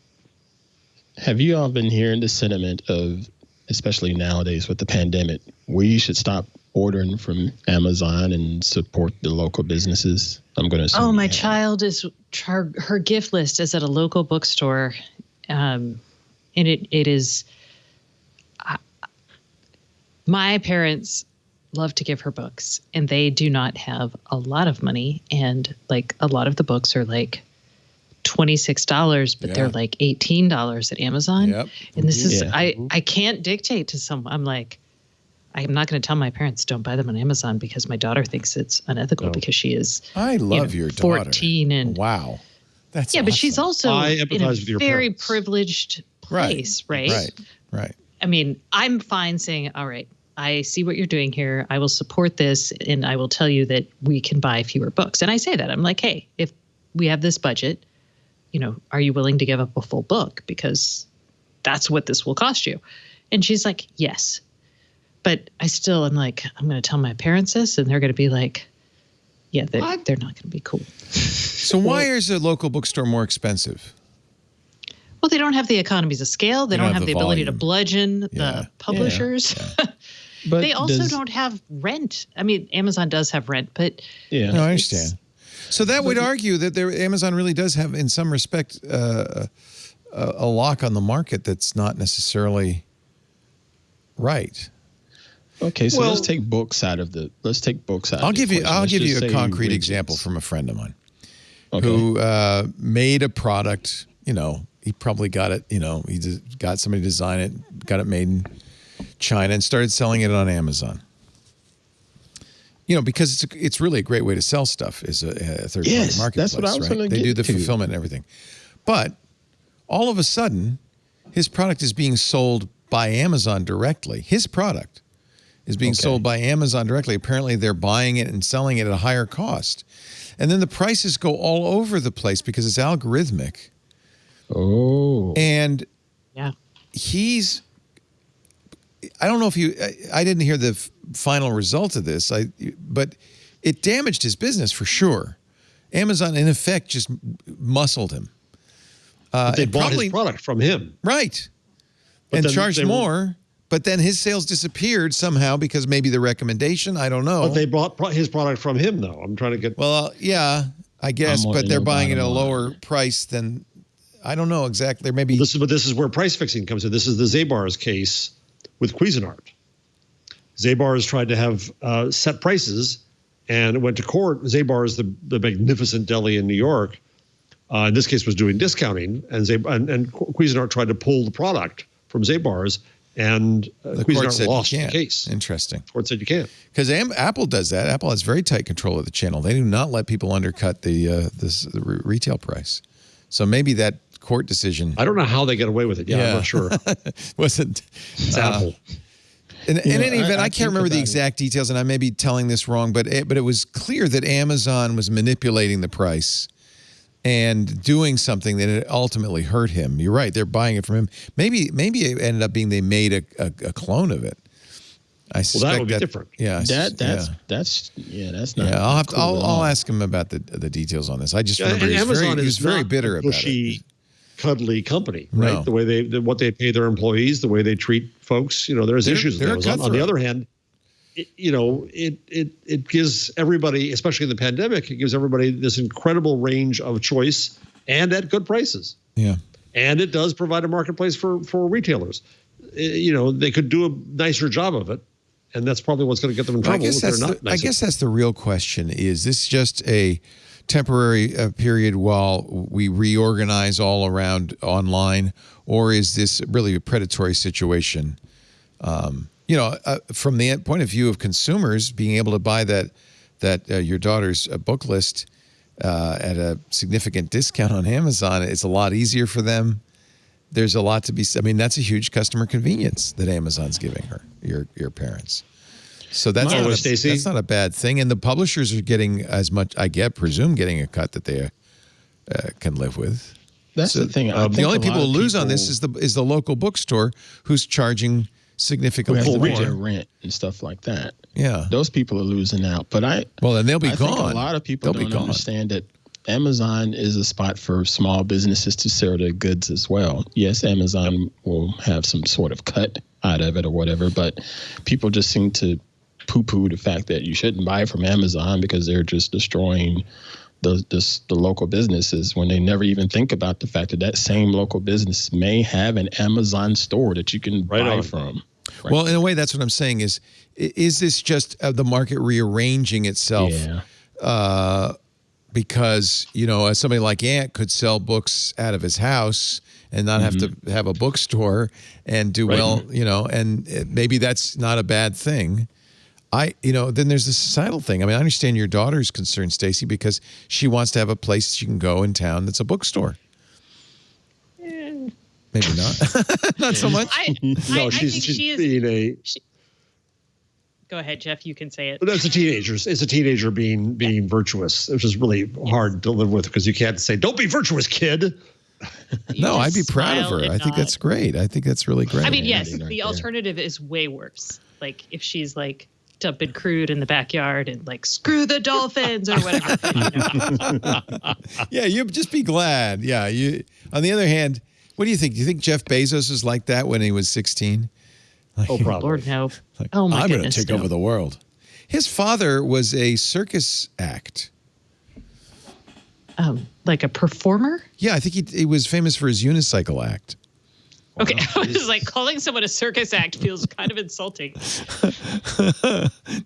Have you all been hearing the sentiment of, especially nowadays with the pandemic, we should stop ordering from Amazon and support the local businesses? I'm going to assume. Oh, my child her gift list is at a local bookstore, and it is. My parents love to give her books, and they do not have a lot of money, and like a lot of the books are like $26, but they're like $18 at Amazon. Yep. And this is I can't dictate to someone. I'm like, I'm not going to tell my parents don't buy them on Amazon because my daughter thinks it's unethical because she is. I love your daughter. 14 and wow, that's awesome. But she's also in a very parents. Privileged place, right? Right. I mean, I'm fine saying, all right, I see what you're doing here. I will support this, and I will tell you that we can buy fewer books. And I say that. I'm like, hey, if we have this budget, are you willing to give up a full book? Because that's what this will cost you. And she's like, yes. But I'm like, I'm going to tell my parents this, and they're going to be like, yeah, they're not going to be cool. So why is a local bookstore more expensive? Well, they don't have the economies of scale. They don't have the ability to bludgeon the publishers. Yeah. But they also don't have rent. I mean, Amazon does have rent, but no, I understand. So that would argue that Amazon really does have, in some respect, a lock on the market that's not necessarily right. Okay, so let's take books out of the. I'll give you a concrete example from a friend of mine who made a product. He probably got it. He just got somebody to design it, got it made in China, and started selling it on Amazon. Because it's really a great way to sell stuff is a third-party marketplace. That's what I was going to get to. They do the fulfillment and everything. But all of a sudden, his product is being sold by Amazon directly. His product is being sold by Amazon directly. Apparently, they're buying it and selling it at a higher cost. And then the prices go all over the place because it's algorithmic. Oh. And yeah, I don't know if I didn't hear the final result of this, but it damaged his business for sure. Amazon, in effect, just muscled him. But they bought his product from him. Right. But and charged more. But then his sales disappeared somehow because maybe the recommendation, I don't know. But they bought his product from him, though. I'm trying to get... Well, yeah, I guess, but they're buying it at a lower price than... I don't know exactly. There may be... But this is where price fixing comes in. This is the Zabar's case with Cuisinart. Zabar's tried to have set prices, and it went to court. Zabar's, the magnificent deli in New York, in this case was doing discounting, and Cuisinart tried to pull the product from Zabar's, and Cuisinart lost the case. Interesting. The court said you can't. Because Apple does that. Apple has very tight control of the channel. They do not let people undercut the retail price. So maybe that court decision... I don't know how they get away with it. Yeah. I'm not sure. Wasn't... It's Apple. In any event, I can't remember the exact details, and I may be telling this wrong, but it was clear that Amazon was manipulating the price and doing something that it ultimately hurt him. You're right; they're buying it from him. Maybe it ended up being they made a clone of it. I suspect that would be different. Yeah, that's not. Yeah, cool I'll ask him about the details on this. I just remember he was very bitter about it. Cuddly company, right? No. The way what they pay their employees, the way they treat folks. There's issues with Amazon. On the other hand, it gives everybody, especially in the pandemic, it gives everybody this incredible range of choice and at good prices. Yeah, and it does provide a marketplace for retailers. They could do a nicer job of it, and that's probably what's going to get them in trouble. I guess that's the real question: is this just a temporary period while we reorganize all around online, or is this really a predatory situation? From the point of view of consumers, being able to buy that your daughter's book list at a significant discount on Amazon, it's a lot easier for them. There's a lot to be said. I mean, that's a huge customer convenience that Amazon's giving her, your parents. So that's not a bad thing. And the publishers are getting as much, presume getting a cut that they can live with. That's the thing. The only people who lose on this is the local bookstore who's charging significantly more. Their rent and stuff like that. Yeah. Those people are losing out. But then they'll be gone. Think a lot of people don't understand that Amazon is a spot for small businesses to sell their goods as well. Yes, Amazon will have some sort of cut out of it or whatever, but people just seem to poo-poo the fact that you shouldn't buy from Amazon because they're just destroying the local businesses, when they never even think about the fact that same local business may have an Amazon store that you can buy from. Right. Well, in a way, that's what I'm saying is this just the market rearranging itself? Yeah. Because, somebody like Ant could sell books out of his house and not have to have a bookstore and do well, and maybe that's not a bad thing. Then there's the societal thing. I mean, I understand your daughter's concerned, Stacey, because she wants to have a place she can go in town that's a bookstore. Maybe not. Not so much. She's being a... Go ahead, Jeff. You can say it. But that's a teenager. It's a teenager being virtuous, which is really hard to live with because you can't say, "Don't be virtuous, kid." No, I'd be proud of her. I think that's great. I think that's really great. I mean, yes, the alternative is way worse. Like if she's like dumping crude in the backyard and like screw the dolphins or whatever. Yeah, you just be glad. Yeah, you. On the other hand, what do you think? Do you think Jeff Bezos was like that when he was 16? Probably. Lord, no. Like, oh, my I'm goodness. I'm going to take over the world. His father was a circus act. Like a performer? Yeah, I think he was famous for his unicycle act. Okay, I was like, calling someone a circus act feels kind of insulting.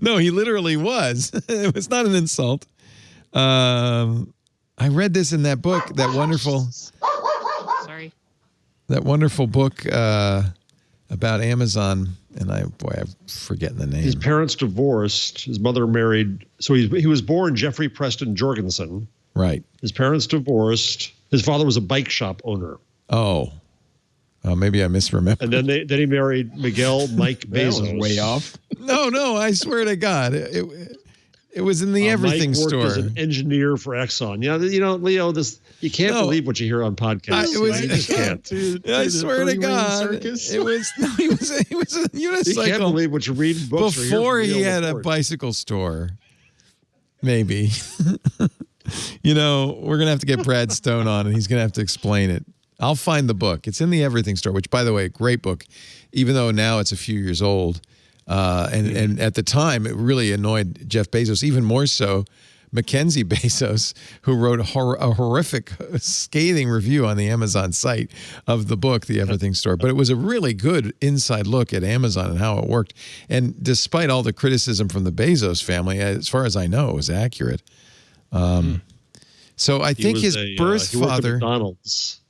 No, he literally was. It was not an insult. I read this in that book, that wonderful book about Amazon, and I'm forgetting the name. His parents divorced. His mother married. So he was born Jeffrey Preston Jorgensen. Right. His parents divorced. His father was a bike shop owner. Oh, maybe I misremembered. And then he married Miguel Mike Bezos. That was way off. No, I swear to God, it was in the everything Mike worked store. As an engineer for Exxon. Yeah, Leo, you can't believe what you hear on podcasts. You just can't. Dude, I swear to God, he was a unicycle. You can't believe what you read in books. Before he had a bicycle store, maybe. We're gonna have to get Brad Stone on, and he's gonna have to explain it. I'll find the book. It's in the Everything Store, which, by the way, great book, even though now it's a few years old. And at the time, it really annoyed Jeff Bezos, even more so Mackenzie Bezos, who wrote a horrific, scathing review on the Amazon site of the book, The Everything Store. But it was a really good inside look at Amazon and how it worked. And despite all the criticism from the Bezos family, as far as I know, it was accurate. So I think his birth father... He worked at McDonald's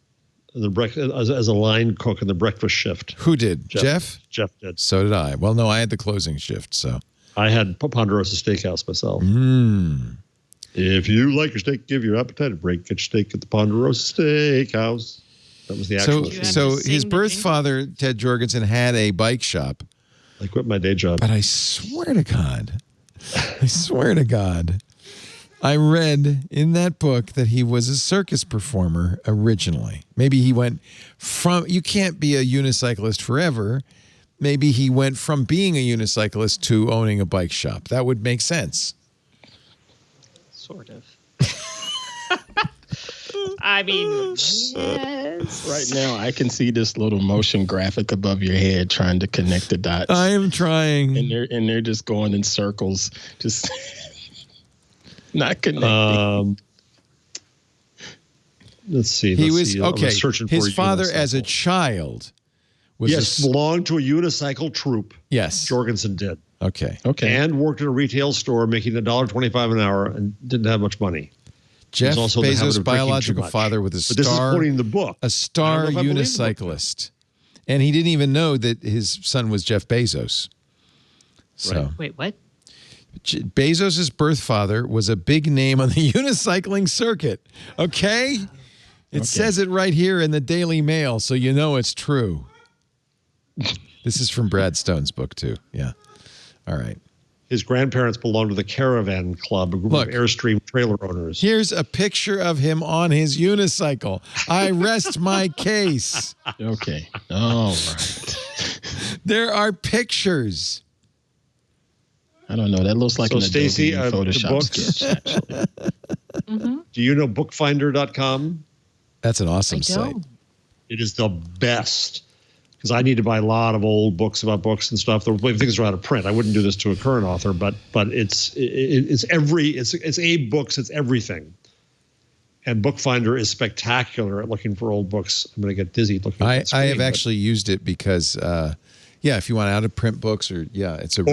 as a line cook in the breakfast shift. Who did? Jeff? Jeff did. So did I. Well, no, I had the closing shift, so... I had Ponderosa Steakhouse myself. If you like your steak, give your appetite a break. Get your steak at the Ponderosa Steakhouse. That was the actual. So his birth father, Ted Jorgensen, had a bike shop. I quit my day job. But I swear to God, I read in that book that he was a circus performer originally. Maybe he went from, you can't be a unicyclist forever. Maybe he went from being a unicyclist to owning a bike shop. That would make sense. Sort of. I mean, yes. Right now, I can see this little motion graphic above your head trying to connect the dots. I am trying. And they're just going in circles, just not connecting. Let's see. He was okay. His father, as a child, was belonged to a unicycle troupe. Yes, Jorgensen did. Okay. And worked in a retail store making $1.25 an hour and didn't have much money. Jeff Bezos' biological father with a star. But this is quoting the book. A star unicyclist. And he didn't even know that his son was Jeff Bezos. So. Right. Wait, what? Bezos' birth father was a big name on the unicycling circuit. Okay? It says it right here in the Daily Mail, so you know it's true. This is from Brad Stone's book, too. Yeah. All right. His grandparents belonged to the Caravan Club, a group of Airstream trailer owners. Here's a picture of him on his unicycle. I rest my case. Okay. All right. There are pictures. I don't know. That looks like an Stacey, Adobe Photoshop sketch, actually. Do you know bookfinder.com? That's an awesome site. It is the best. Because I need to buy a lot of old books about books and stuff. The things are out of print. I wouldn't do this to a current author, but it's Abe Books. It's everything. And Bookfinder is spectacular at looking for old books. I'm going to get dizzy looking. At I have actually used it because, if you want out of print books it's a.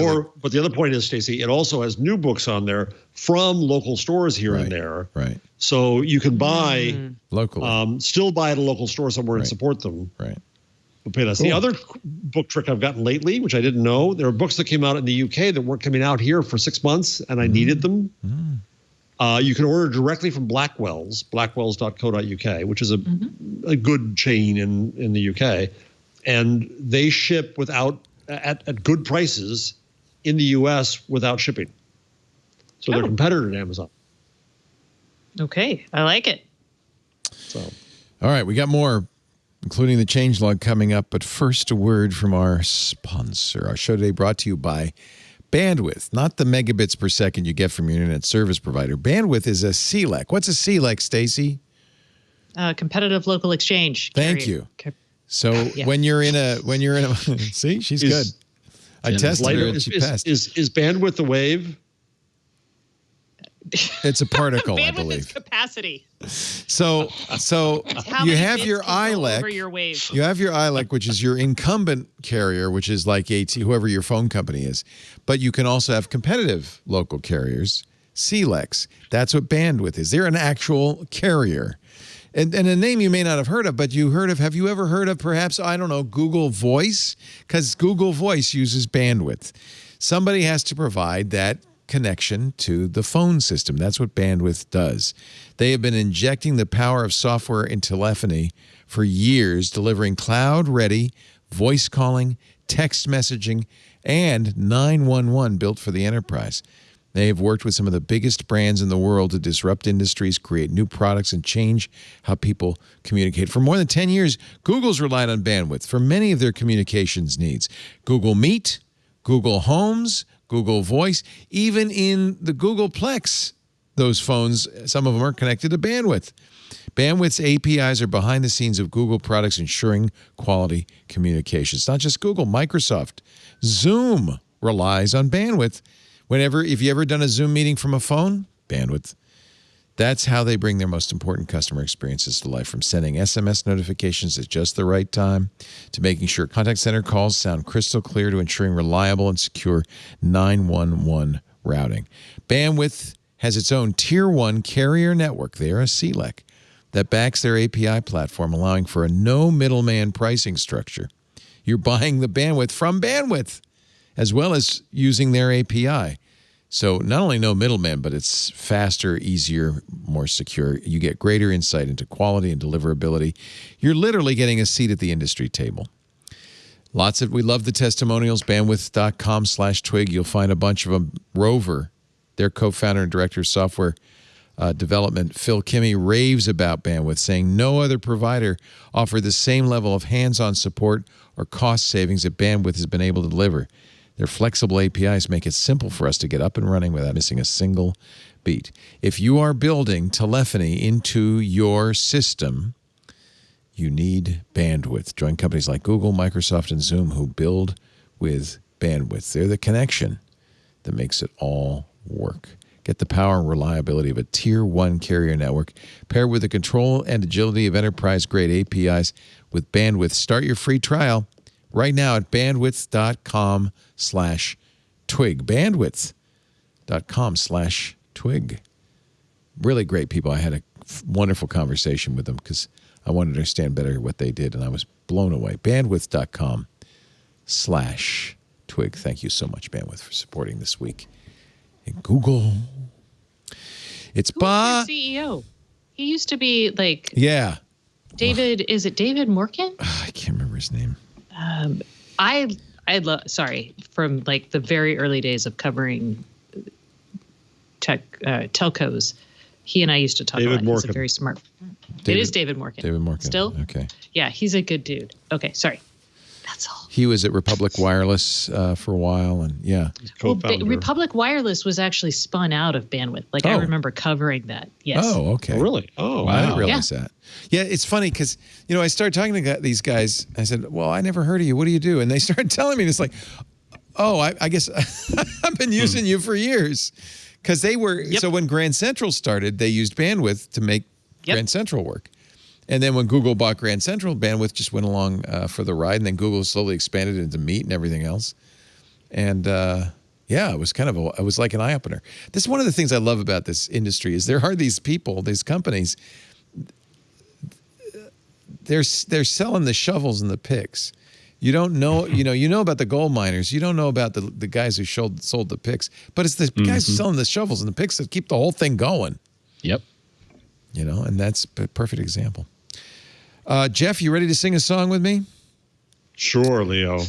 But the other point is, Stacey, it also has new books on there from local stores here and there. Right. So you can buy locally. Still buy at a local store somewhere and support them. Right. That's the other book trick I've gotten lately, which I didn't know. There are books that came out in the UK that weren't coming out here for 6 months, and I needed them. You can order directly from Blackwell's, blackwells.co.uk, which is a good chain in the UK. And they ship at good prices in the US without shipping. So they're a competitor to Amazon. Okay, I like it. So, all right, we got more, including the changelog coming up. But first, a word from our sponsor. Our show today brought to you by Bandwidth, not the megabits per second you get from your internet service provider. Bandwidth is a CLEC. What's a CLEC, Stacey? Competitive local exchange. Thank you. So when you're in a, see, she's good. I tested her and she passed. Is bandwidth a wave? It's a particle, I believe. Bandwidth is capacity. So you have your ILEC. You have your ILEC, which is your incumbent carrier, which is like AT, whoever your phone company is. But you can also have competitive local carriers, CLECs. That's what Bandwidth is. They're an actual carrier. And a name you may not have heard of, but have you ever heard of perhaps, I don't know, Google Voice? Because Google Voice uses Bandwidth. Somebody has to provide that connection to the phone system. That's what Bandwidth does. They have been injecting the power of software in telephony for years, delivering cloud-ready voice calling, text messaging, and 911 built for the enterprise. They have worked with some of the biggest brands in the world to disrupt industries, create new products, and change how people communicate. For more than 10 years, Google's relied on Bandwidth for many of their communications needs. Google Meet, Google Homes, Google Voice, even in the Googleplex those phones, some of them are connected to Bandwidth. Bandwidth's APIs are behind the scenes of Google products ensuring quality communication. It's not just Google, Microsoft. Zoom relies on Bandwidth. If you ever done a Zoom meeting from a phone, Bandwidth. That's how they bring their most important customer experiences to life, from sending SMS notifications at just the right time to making sure contact center calls sound crystal clear to ensuring reliable and secure 911 routing. Bandwidth has its own Tier 1 carrier network. They are a CLEC that backs their API platform, allowing for a no middleman pricing structure. You're buying the bandwidth from Bandwidth, as well as using their API. So not only no middleman, but it's faster, easier, more secure. You get greater insight into quality and deliverability. You're literally getting a seat at the industry table. We love the testimonials, bandwidth.com/twig. You'll find a bunch of them. Rover, their co-founder and director of software development, Phil Kimmey, raves about Bandwidth, saying no other provider offered the same level of hands-on support or cost savings that Bandwidth has been able to deliver. Their flexible APIs make it simple for us to get up and running without missing a single beat. If you are building telephony into your system, you need Bandwidth. Join companies like Google, Microsoft, and Zoom who build with Bandwidth. They're the connection that makes it all work. Get the power and reliability of a Tier 1 carrier network paired with the control and agility of enterprise-grade APIs with Bandwidth. Start your free trial right now at bandwidth.com/twig. Bandwidth.com/twig. Really great people. I had a wonderful conversation with them because I wanted to understand better what they did, and I was blown away. Bandwidth.com/twig. Thank you so much, Bandwidth, for supporting this week in Google. It's Who's their CEO? He used to be like David. Is it David Morgan? I can't remember his name. I love. Sorry, from like the very early days of covering telcos, he and I used to talk David a lot. Morgan. He's a very smart. It is David Morgan. David Morgan. Still? Okay. Yeah, he's a good dude. Okay, sorry. That's all. He was at Republic Wireless for a while, and Republic Wireless was actually spun out of Bandwidth. Like I remember covering that. Yes. Oh, okay. Oh, really? Oh, wow. I didn't realize that. Yeah, it's funny because, I started talking to these guys. I said, well, I never heard of you. What do you do? And they started telling me, and it's like, oh, I guess I've been using you for years. Because they were, so when Grand Central started, they used Bandwidth to make Grand Central work. And then when Google bought Grand Central, Bandwidth just went along for the ride. And then Google slowly expanded into Meet and everything else. And it was it was like an eye-opener. This is one of the things I love about this industry is there are these people, these companies, they're selling the shovels and the picks. You don't know, you know about the gold miners. You don't know about the guys who sold the picks. But it's the guys selling the shovels and the picks that keep the whole thing going. Yep. And that's a perfect example. Jeff, you ready to sing a song with me? Sure, Leo.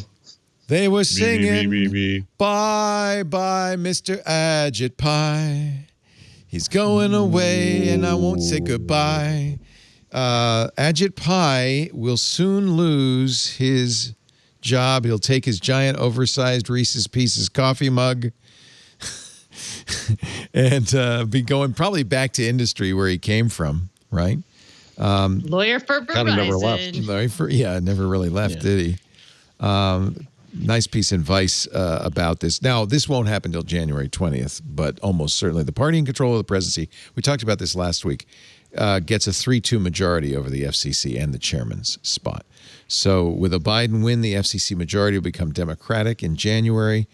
They were singing, me. Bye, bye, Mr. Ajit Pai. He's going away, and I won't say goodbye. Ajit Pai will soon lose his job. He'll take his giant, oversized Reese's Pieces coffee mug and be going probably back to industry where he came from, right? Lawyer for Verizon. Kind of never left. Never really left, did he? Nice piece in Vice about this. Now, this won't happen until January 20th, but almost certainly. The party in control of the presidency, we talked about this last week, gets a 3-2 majority over the FCC and the chairman's spot. So with a Biden win, the FCC majority will become Democratic in January,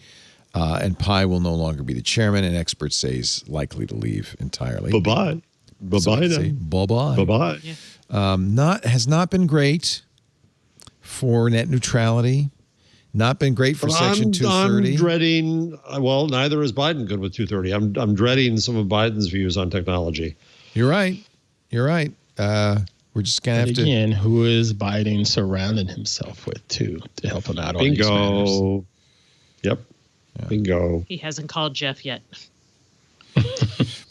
and Pai will no longer be the chairman, and experts say he's likely to leave entirely. Bye-bye. Bye-bye now. Bye-bye. Bye-bye. Yeah. Has not been great for net neutrality. Not been great for Section 230. I'm dreading, well, neither is Biden good with 230. I'm dreading some of Biden's views on technology. You're right. We're just going to have to. Again, who is Biden surrounding himself with, too, to help him out on these matters? Bingo. Yep. Yeah. Bingo. He hasn't called Jeff yet.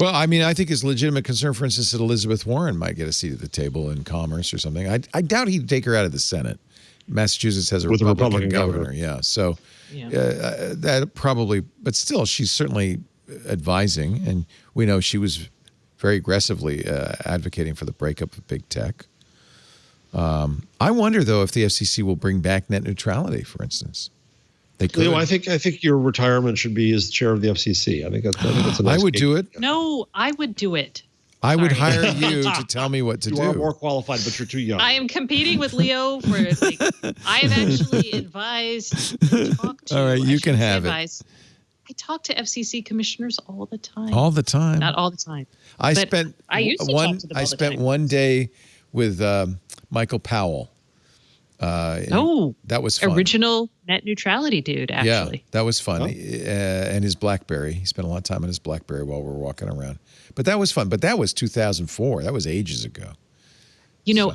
Well, I mean, I think his legitimate concern, for instance, that Elizabeth Warren might get a seat at the table in commerce or something. I doubt he'd take her out of the Senate. Massachusetts has a Republican governor. Yeah. So that probably, but still, she's certainly advising, and we know she was very aggressively advocating for the breakup of big tech. I wonder, though, if the FCC will bring back net neutrality, for instance. They could. I think your retirement should be as chair of the FCC. I think that's a nice I would do it. No, I would do it. I would hire you to tell me what to do. You are more qualified, but you're too young. I am competing with Leo for I have actually advised and talked to. All right, you can have it. I talk to FCC commissioners all the time. All the time. Not all the time. I used to talk to them all the time. One day with Michael Powell. That was fun. Original net neutrality dude, actually. Yeah, that was fun. Oh. And his BlackBerry. He spent a lot of time on his BlackBerry while we were walking around. But that was fun. But that was 2004. That was ages ago.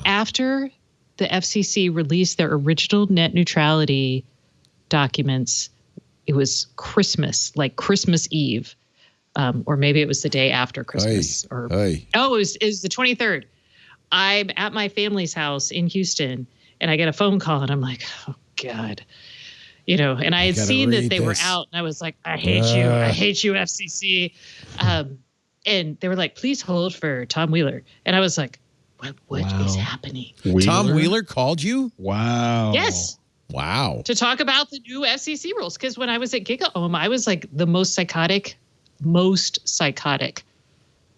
After the FCC released their original net neutrality documents, it was Christmas, like Christmas Eve. Or maybe it was the day after Christmas. It was the 23rd. I'm at my family's house in Houston, and I get a phone call, and I'm like, oh, God. And I had seen that they were out, and I was like, I hate you, FCC. And they were like, please hold for Tom Wheeler. And I was like, what is happening? Wheeler? Tom Wheeler called you? Wow. Yes. Wow. To talk about the new FCC rules. Because when I was at Gigaohm, I was like the most psychotic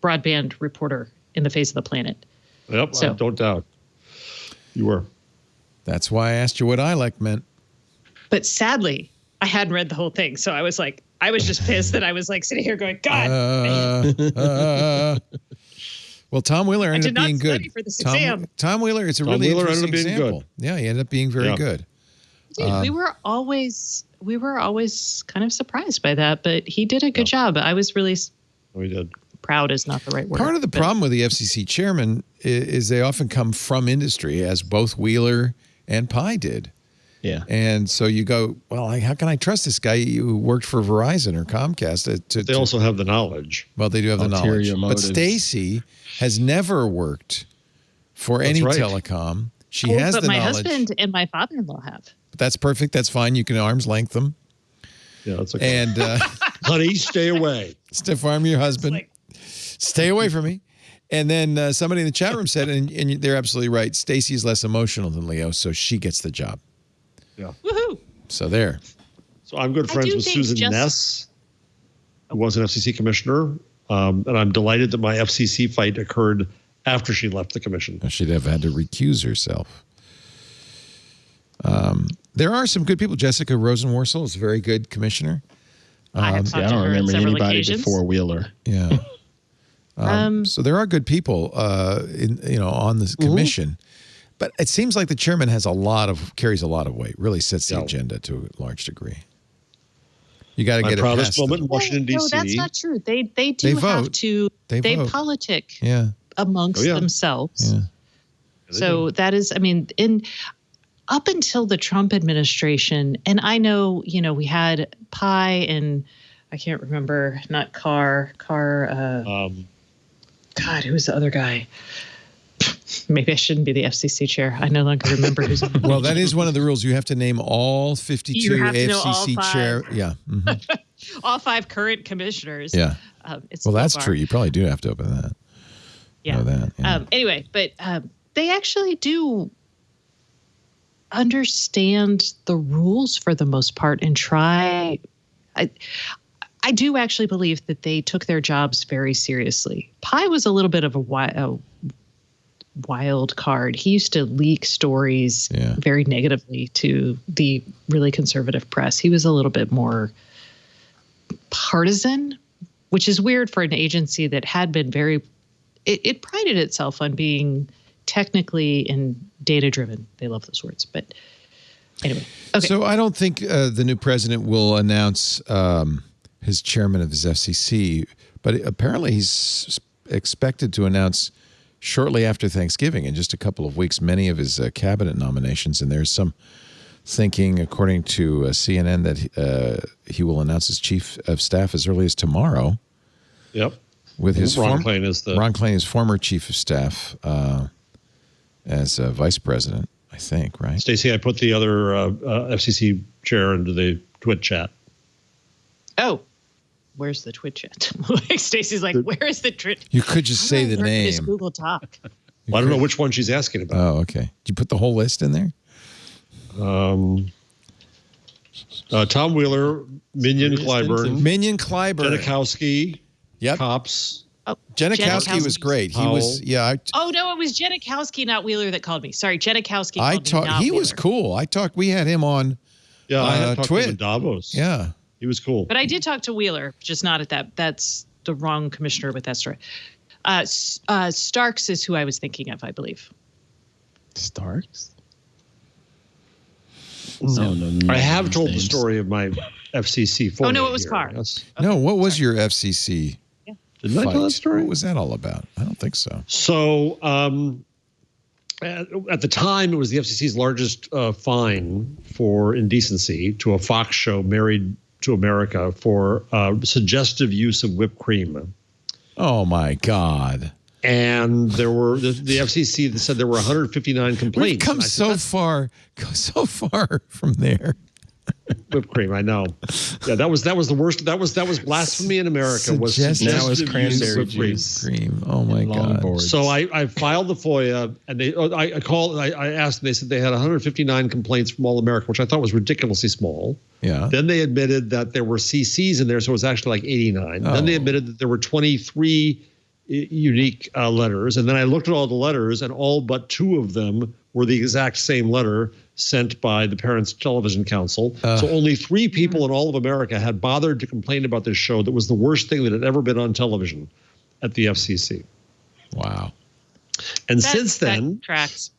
broadband reporter in the face of the planet. Yep, so, don't doubt. You were. That's why I asked you what ILEC meant. But sadly, I hadn't read the whole thing. So I was like, I was just pissed that I was like sitting here going, God. Well, Tom Wheeler ended up being good. I did not study for this exam. Tom Wheeler is a really interesting example. Good. Yeah, he ended up being very good. Dude, we were always kind of surprised by that, but he did a good job. I was really proud is not the right word. Part of the problem with the FCC chairman is they often come from industry, as both Wheeler and Pai did. Yeah. And so you go, well, how can I trust this guy who worked for Verizon or Comcast? They also have the knowledge. Well, they do have the knowledge. But Stacey has never worked for any telecom. She has the knowledge. But my husband and my father-in-law have. But that's perfect. That's fine. You can arm's length them. Yeah, that's okay. And honey, stay away. Stiff arm your husband. Stay away from me. And then somebody in the chat room said, and they're absolutely right, Stacey is less emotional than Leo, so she gets the job. Yeah. Woohoo. So there. So I'm good friends with Susan Ness, who was an FCC commissioner, and I'm delighted that my FCC fight occurred after she left the commission. She'd have had to recuse herself. There are some good people. Jessica Rosenworcel is a very good commissioner. I don't remember anybody before Wheeler. Yeah. So there are good people, on this commission, but it seems like the chairman carries a lot of weight. Really sets the agenda to a large degree. You got to get it past. Proudest moment in Washington D.C. No, that's not true. They do have to. They politic amongst themselves. Yeah. So that is, up until the Trump administration, and I know, we had Pai and I can't remember, not Carr. God, who was the other guy? Maybe I shouldn't be the FCC chair. I no longer remember who's on the Well, that is one of the rules. You have to name all 52 FCC chair. Yeah. Mm-hmm. All 5 current commissioners. Yeah. Well, that's true. You probably do have to open that. Yeah. Know that. Yeah. Anyway, but they actually do understand the rules for the most part and try. I do actually believe that they took their jobs very seriously. Pai was a little bit of a wild card. He used to leak stories very negatively to the really conservative press. He was a little bit more partisan, which is weird for an agency that had been it prided itself on being technically and data-driven. They love those words. But anyway. Okay. So I don't think the new president will announce his chairman of his FCC, but apparently he's expected to announce shortly after Thanksgiving, in just a couple of weeks, many of his cabinet nominations. And there's some thinking, according to CNN, that he will announce his chief of staff as early as tomorrow. Yep. With his Ron Klain is former chief of staff as vice president, I think, right? Stacey, I put the other FCC chair into the Twitch chat. Oh, where's the Twitch at? Like Stacey's like, where is the Twitch? You could just say the name. This Google Talk. Well, I don't know which one she's asking about. Oh, okay. Did you put the whole list in there? Tom Wheeler, Minion Clyburn, Janikowski. Yep. Cops. Oh, Janikowski was great. He was, yeah. Oh no, it was Janikowski, not Wheeler, that called me. Sorry, Janikowski called me. He was cool. We had him on. Yeah, I had talked to him in Davos. Yeah, he was cool. But I did talk to Wheeler, just not at that. That's the wrong commissioner with that story. Starks is who I was thinking of, I believe. Starks? No. I have told the story of my FCC. Oh no, it was Carr. Yes. Okay. No, what was your FCC? Yeah. Didn't I tell that story? What was that all about? I don't think so. So at the time, it was the FCC's largest fine for indecency to a Fox show, Married to America, for suggestive use of whipped cream. Oh my God! And there were the FCC said there were 159 complaints. We've come so far from there. Whipped cream, I know. Yeah, that was the worst. That was blasphemy in America. Was now it's cranberry juice cream. Oh my God! So I filed the FOIA, and I asked, and they said they had 159 complaints from all America, which I thought was ridiculously small. Yeah. Then they admitted that there were CCs in there, so it was actually like 89. Then they admitted that there were 23 unique letters, and then I looked at all the letters, and all but 2 of them were the exact same letter sent by the Parents Television Council. So only 3 people in all of America had bothered to complain about this show that was the worst thing that had ever been on television at the FCC. Wow. And since then, that tracks.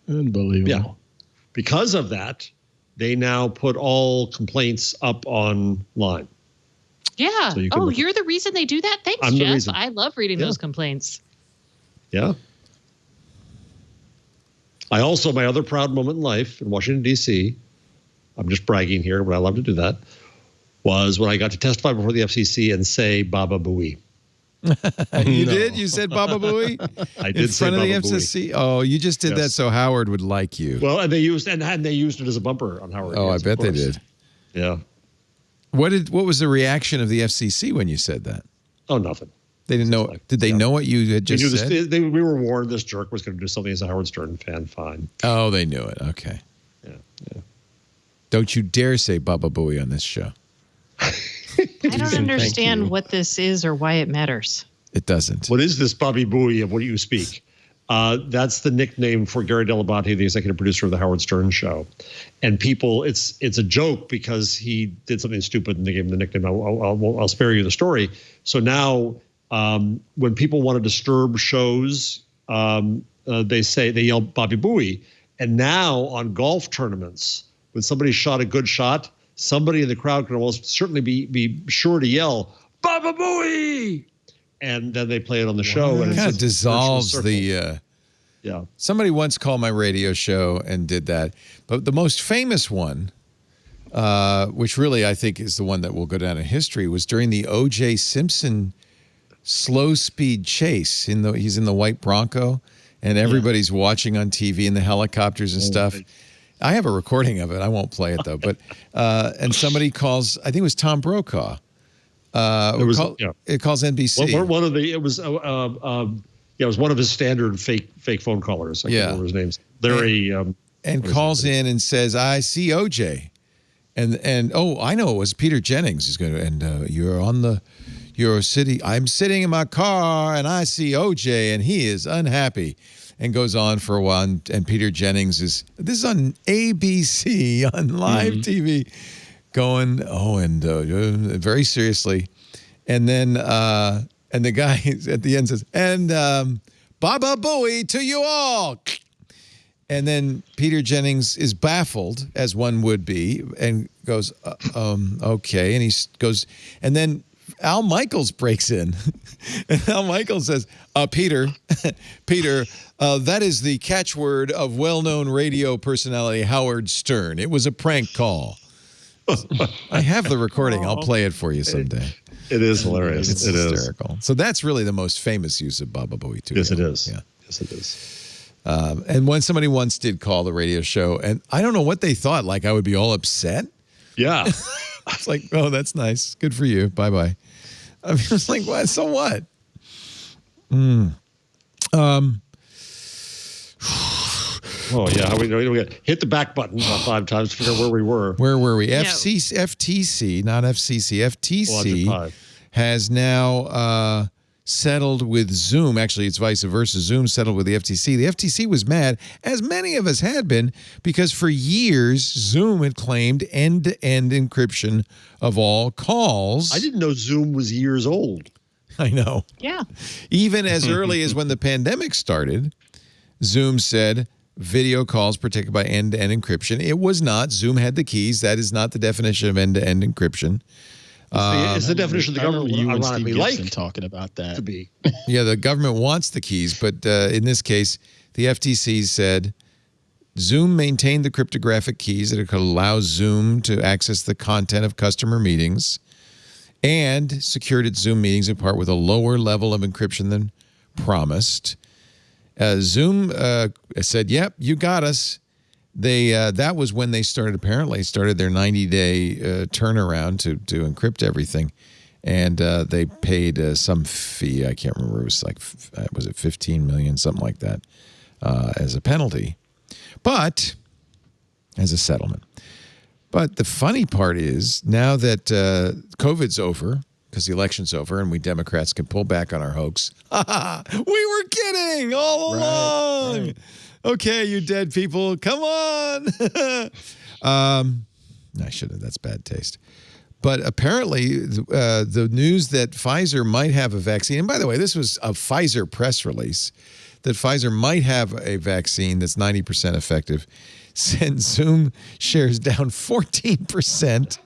Unbelievable. Yeah, because of that, they now put all complaints up online. Yeah. So you're the reason they do that? Thanks, I'm the Jeff. reason. I love reading those complaints. Yeah. I also, my other proud moment in life in Washington, D.C., I'm just bragging here, but I love to do that, was when I got to testify before the FCC and say Baba Booey. You did? You said Baba Booey? I did say in front of the Baba FCC? Oh, you just did that so Howard would like you. Well, and they used it as a bumper on Howard. Oh, yes, I bet they did. Yeah. What was the reaction of the FCC when you said that? Oh, nothing. They didn't know. Did they know what you had just said? We were warned this jerk was going to do something as a Howard Stern fan. Fine. Oh, they knew it. Okay. Yeah. Don't you dare say Baba Booey on this show. I don't understand what this is or why it matters. It doesn't. What is this Bobby Booey of what do you speak? That's the nickname for Gary Dell'Abate, the executive producer of the Howard Stern show. And people, it's a joke because he did something stupid and they gave him the nickname. I'll spare you the story. So now when people want to disturb shows, they yell Bobby Booey. And now on golf tournaments, when somebody shot a good shot, somebody in the crowd can almost certainly be sure to yell Baba Booey. And then they play it on the show, and it kind of dissolves the. Yeah. Somebody once called my radio show and did that, but the most famous one, which really I think is the one that will go down in history, was during the O.J. Simpson slow speed chase. He's in the white Bronco, and everybody's watching on TV in the helicopters and stuff. I have a recording of it. I won't play it though. But and somebody calls. I think it was Tom Brokaw. It calls NBC. It was one of his standard fake phone callers. I can't remember his name. Larry. And calls in and says, "I see OJ," and I know it was Peter Jennings. He's going to, and you're sitting. I'm sitting in my car and I see OJ and he is unhappy, and goes on for a while. And Peter Jennings is on ABC on live TV. Going, very seriously. And then and the guy at the end says, and Baba Booey to you all. And then Peter Jennings is baffled, as one would be, and goes, okay. And he goes, and then Al Michaels breaks in. And Al Michaels says, Peter, that is the catchword of well-known radio personality Howard Stern. It was a prank call. I have the recording. I'll play it for you someday. It is hilarious. It's hysterical. So that's really the most famous use of Baba Booey too. Yes, it is. Yeah. Yes, it is. And when somebody once did call the radio show, and I don't know what they thought, like I would be all upset. Yeah. It's like, oh, that's nice. Good for you. Bye-bye. I mean, it's like, what? So what? Oh, yeah. We hit the back button about 5 times to figure out where we were. Where were we? Yeah. FTC, not FCC. FTC Well, has now settled with Zoom. Actually, it's vice versa. Zoom settled with the FTC. The FTC was mad, as many of us had been, because for years, Zoom had claimed end-to-end encryption of all calls. I didn't know Zoom was years old. I know. Yeah. Even as early as when the pandemic started, Zoom said video calls protected by end-to-end encryption. It was not. Zoom had the keys. That is not the definition of end-to-end encryption. It's the definition the government would ironically like talking about that to be. Yeah, the government wants the keys, but in this case, the FTC said Zoom maintained the cryptographic keys that could allow Zoom to access the content of customer meetings and secured its Zoom meetings in part with a lower level of encryption than promised. Zoom said, "Yep, you got us." That was when they started their 90-day turnaround to encrypt everything, and they paid some fee. I can't remember. It was like, was it $15 million, something like that, as a penalty, but as a settlement. But the funny part is now that COVID's over, because the election's over and we Democrats can pull back on our hoax. We were kidding all along. Right. Okay, you dead people, come on. I shouldn't. That's bad taste. But apparently, the news that Pfizer might have a vaccine, and by the way, this was a Pfizer press release, that Pfizer might have a vaccine that's 90% effective, sent Zoom shares down 14%.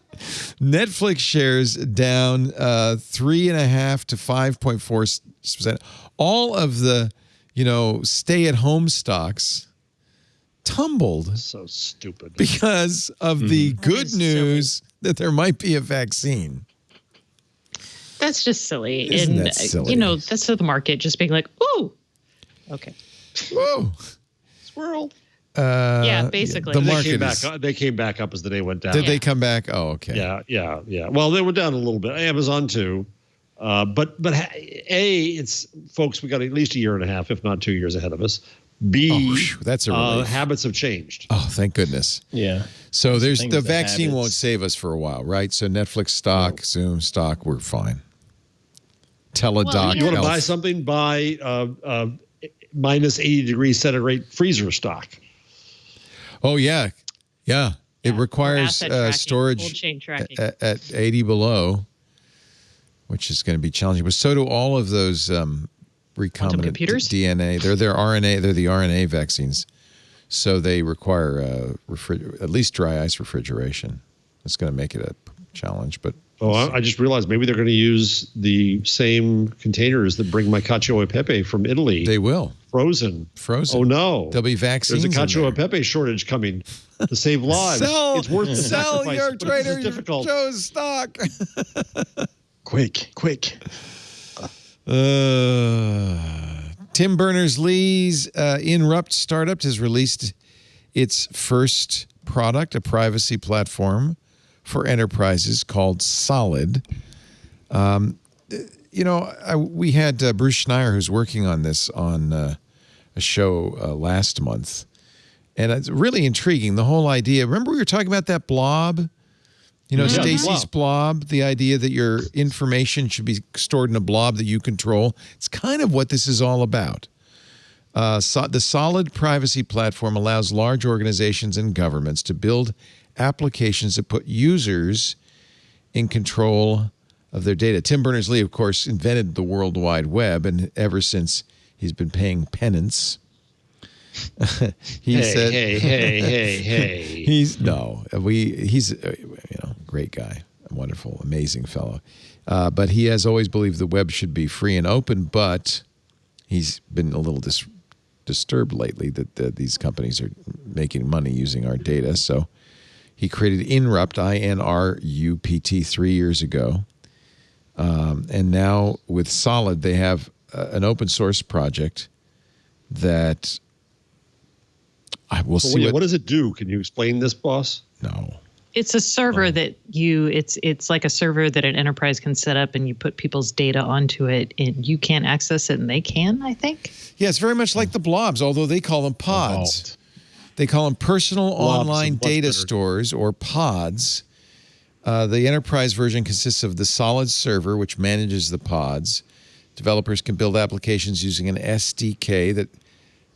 Netflix shares down 3.5% to 5.4%. All of the, stay-at-home stocks tumbled. So stupid. Because of the good news that there might be a vaccine. That's just silly. Isn't that silly? That's the market just being like, ooh, okay. Whoa. Squirrel. Yeah, basically. The market they came back up as the day went down. Did they come back? Oh, okay. Yeah. Well, they were down a little bit. Amazon too. But it's folks, we got at least a year and a half, if not 2 years ahead of us. B, that's a relief. Habits have changed. Oh, thank goodness. Yeah. So the vaccine won't save us for a while, right? So Netflix stock, Zoom stock, we're fine. Teledoc. You want to buy something? Buy minus 80 degrees centigrade freezer stock. Oh, yeah. Yeah. It requires storage at 80 below, which is going to be challenging. But so do all of those recombinant DNA. They're RNA. They're the RNA vaccines. So they require at least dry ice refrigeration. It's going to make it a challenge. But I just realized maybe they're going to use the same containers that bring my cacio e pepe from Italy. They will. Frozen. Oh, no. There'll be vaccines. There's a cacio e pepe shortage coming to save lives. It's worth the sell sacrifice, your Trader Joe's stock. Quick. Tim Berners-Lee's Inrupt startup has released its first product, a privacy platform for enterprises called Solid. We had Bruce Schneier, who's working on this on a show last month. And it's really intriguing, the whole idea. Remember we were talking about that blob? Stacey's blob, the idea that your information should be stored in a blob that you control. It's kind of what this is all about. The Solid privacy platform allows large organizations and governments to build applications that put users in control of their data. Tim Berners-Lee, of course, invented the World Wide Web, and ever since he's been paying penance. He's a great guy, a wonderful, amazing fellow. But he has always believed the web should be free and open, but he's been a little disturbed lately that these companies are making money using our data. So he created Inrupt, INRUPT, 3 years ago. And now with Solid, they have an open source project that I will see. What does it do? Can you explain this, boss? No. It's a server that it's like a server that an enterprise can set up, and you put people's data onto it, and you can't access it, and they can, I think. Yeah, it's very much like the blobs, although they call them pods. They call them personal online data stores, or pods. The enterprise version consists of the solid server, which manages the pods. Developers can build applications using an SDK that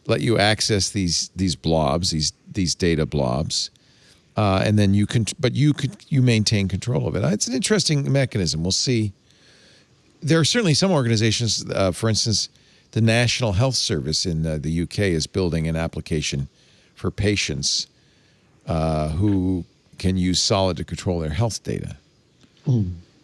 let you access these blobs, these data blobs, and then you maintain control of it. It's an interesting mechanism. We'll see. There are certainly some organizations, for instance, the National Health Service in the UK is building an application for patients who can use Solid to control their health data.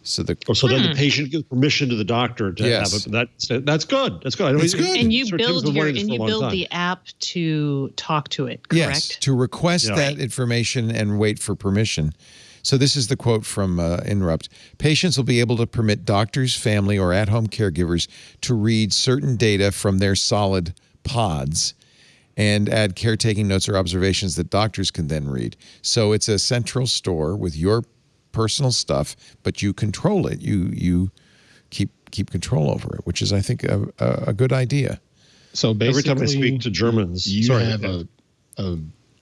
So then the patient gives permission to the doctor to have it. That's good. That's good. It's good. And you build the app to talk to it, correct? Yes, to request that information and wait for permission. So this is the quote from Inrupt. Patients will be able to permit doctors, family, or at-home caregivers to read certain data from their Solid pods and add caretaking notes or observations that doctors can then read. So it's a central store with your personal stuff, but you control it. You keep control over it, which is, I think, a good idea. So basically, every time I speak to Germans, you have a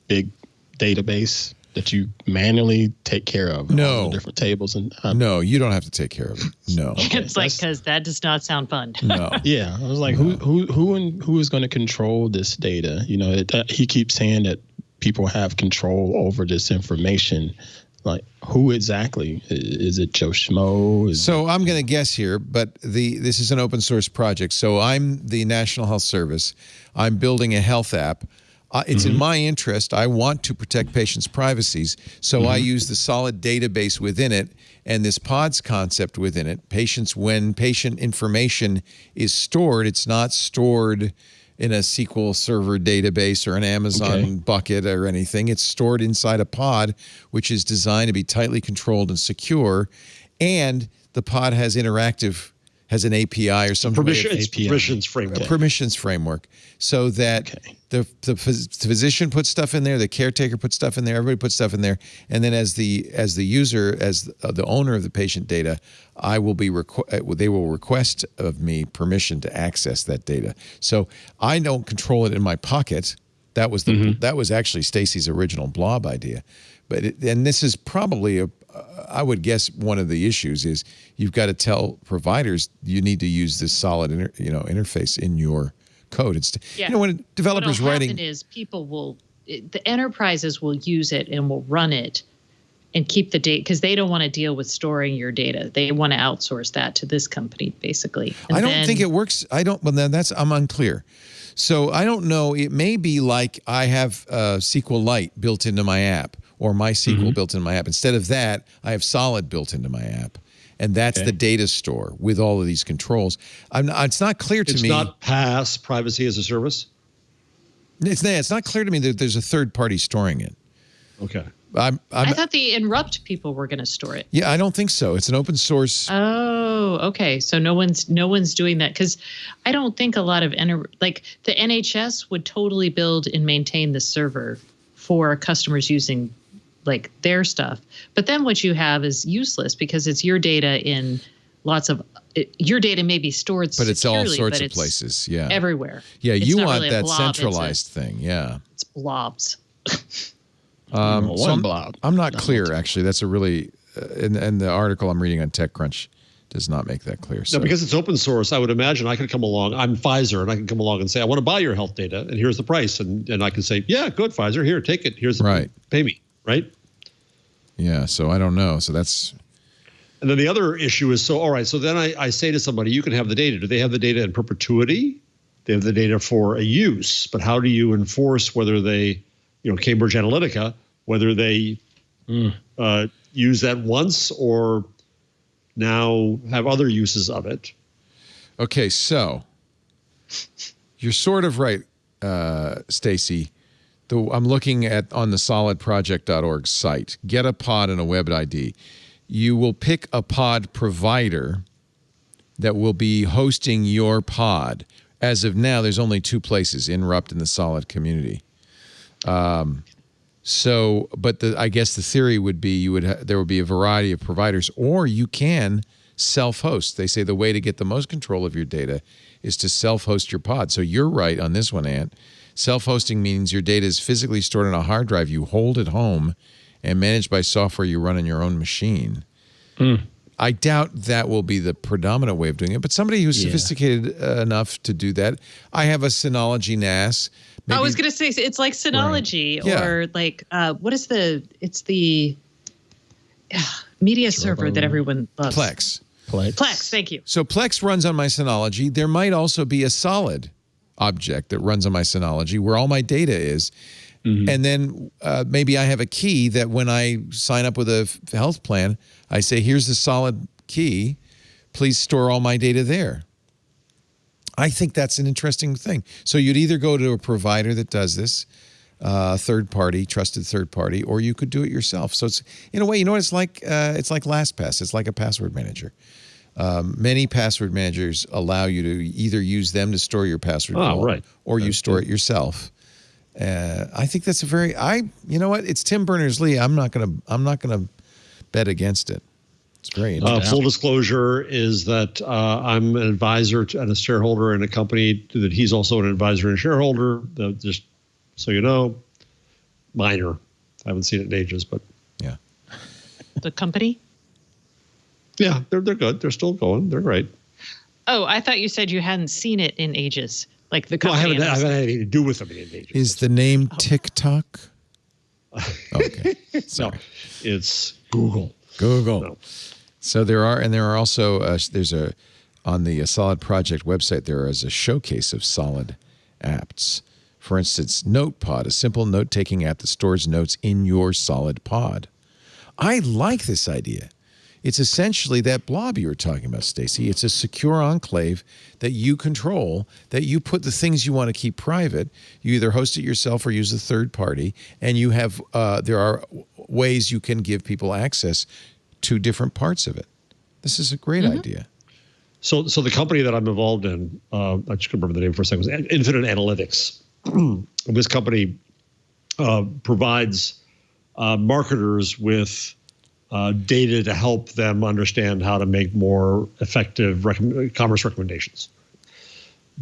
big database that you manually take care of. No. All the different tables and no, you don't have to take care of it. No. It's like, because that does not sound fun. No. Yeah, I was like, who is going to control this data? You know, he keeps saying that people have control over this information. Like, who exactly? Is it Joe Schmo? So I'm going to guess here, but this is an open source project. So I'm the National Health Service. I'm building a health app. It's in my interest. I want to protect patients' privacies. So I use the Solid database within it and this pods concept within it. When patient information is stored, it's not stored in a SQL Server database or an Amazon bucket or anything. It's stored inside a pod, which is designed to be tightly controlled and secure. And the pod has an API or some permissions framework. A permissions framework, so that the physician puts stuff in there, the caretaker puts stuff in there, everybody puts stuff in there, and then as the user, as the owner of the patient data, they will request of me permission to access that data. So I don't control it in my pocket. That was actually Stacey's original blob idea, and this is probably I would guess one of the issues is you've got to tell providers you need to use this Solid interface in your code. It's when developers writing is the enterprises will use it and will run it and keep the data, because they don't want to deal with storing your data. They want to outsource that to this company, basically. And I don't think it works. I'm unclear. So I don't know. It may be like I have SQLite built into my app, or MySQL built into my app. Instead of that, I have Solid built into my app. And that's the data store with all of these controls. It's not clear to me. It's not PaaS, privacy as a service? It's not clear to me that there's a third party storing it. Okay. I thought the Inrupt people were going to store it. Yeah, I don't think so. It's an open source. Oh, okay. So no one's doing that, because I don't think a lot of the NHS would totally build and maintain the server for customers using like their stuff. But then what you have is useless, because it's your data in lots of your data may be stored but it's securely, all sorts of places. Yeah, everywhere. Yeah, it's you not want really that blob, centralized thing. Yeah, it's blobs. Blob. I'm not clear, actually. That's a really and the article I'm reading on TechCrunch does not make that clear. So. No, because it's open source, I would imagine I could come along. I'm Pfizer, and I can come along and say, I want to buy your health data, and here's the price. And I can say, yeah, good, Pfizer, here, take it. Here's the pay me, right? Yeah, so I don't know. So that's... And then the other issue is, all right, so then I say to somebody, you can have the data. Do they have the data in perpetuity? They have the data for a use, but how do you enforce whether they, Cambridge Analytica, whether they use that once or now have other uses of it? Okay, so you're sort of right, Stacey. I'm looking on the solidproject.org site. Get a pod and a web ID. You will pick a pod provider that will be hosting your pod. As of now, there's only two places, Inrupt and the Solid community. So, but I guess the theory would be there would be a variety of providers, or you can self-host. They say the way to get the most control of your data is to self-host your pod. So you're right on this one, Ant. Self-hosting means your data is physically stored on a hard drive you hold at home and managed by software you run on your own machine. I doubt that will be the predominant way of doing it, but somebody who's sophisticated enough to do that. I have a Synology NAS. I was going to say it's like Synology or like what is it's the media server that everyone loves. Plex. Thank you. So Plex runs on my Synology. There might also be a solid object that runs on my Synology where all my data is. And then maybe I have a key that when I sign up with a health plan, I say, here's the solid key. Please store all my data there. I think that's an interesting thing. So you'd either go to a provider that does this, third party, trusted third party, or you could do it yourself. So it's, in a way, you know what it's like? It's like LastPass. It's like a password manager. Many password managers allow you to either use them to store your password or you store it yourself. I think that's you know what? It's Tim Berners-Lee. I'm not gonna bet against it. It's very interesting. Full disclosure is that I'm an advisor and a shareholder in a company that he's also an advisor and shareholder. Just so you know, minor. I haven't seen it in ages, but yeah. The company? Yeah, they're good. They're still going. They're great. Oh, I thought you said you hadn't seen it in ages. Like the company. I haven't had anything to do with them in ages. Is the name TikTok? Okay. Sorry. No, it's Google. No. So there are also on the Solid Project website, there is a showcase of Solid apps. For instance, NotePod, a simple note-taking app that stores notes in your Solid pod. I like this idea. It's essentially that blob you were talking about, Stacey. It's a secure enclave that you control, that you put the things you want to keep private. You either host it yourself or use a third party, and you have there are ways you can give people access to different parts of it. This is a great idea. So the company that I'm involved in, I just couldn't remember the name for a second, was Infinite Analytics. This company provides marketers with data to help them understand how to make more effective commerce recommendations.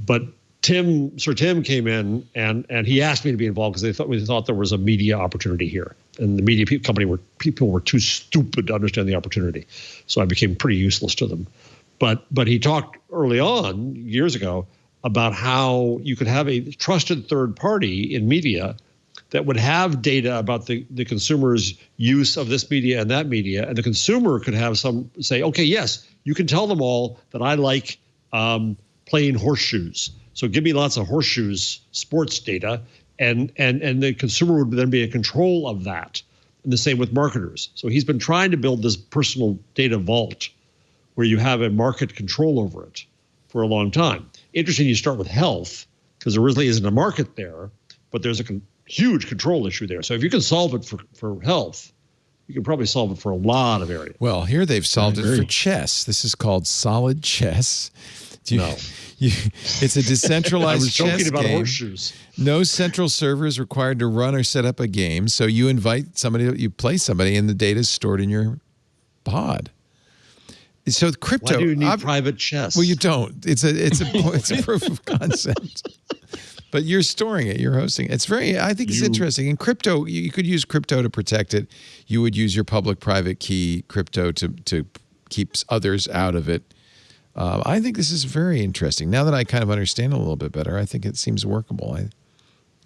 But Sir Tim came in and he asked me to be involved because we thought there was a media opportunity here, and the media people were too stupid to understand the opportunity, so I became pretty useless to them. But he talked early on years ago about how you could have a trusted third party in media that would have data about the consumer's use of this media and that media, and the consumer could have say, okay, yes, you can tell them all that I like playing horseshoes. So give me lots of horseshoes sports data, and the consumer would then be in control of that. And the same with marketers. So he's been trying to build this personal data vault where you have a market control over it for a long time. Interesting you start with health, because there really isn't a market there, but there's a huge control issue there. So if you can solve it for health, you can probably solve it for a lot of areas. Well, here they've solved it for chess. This is called Solid Chess. It's a decentralized chess game. I was joking about horseshoes. No central server is required to run or set up a game. So you invite somebody, you play somebody, and the data is stored in your pod. So crypto. Why do you need private chess? Well, you don't. It's a proof of concept. But you're storing it. You're hosting it. I think it's interesting. In crypto, you could use crypto to protect it. You would use your public-private key crypto to keep others out of it. I think this is very interesting. Now that I kind of understand it a little bit better, I think it seems workable.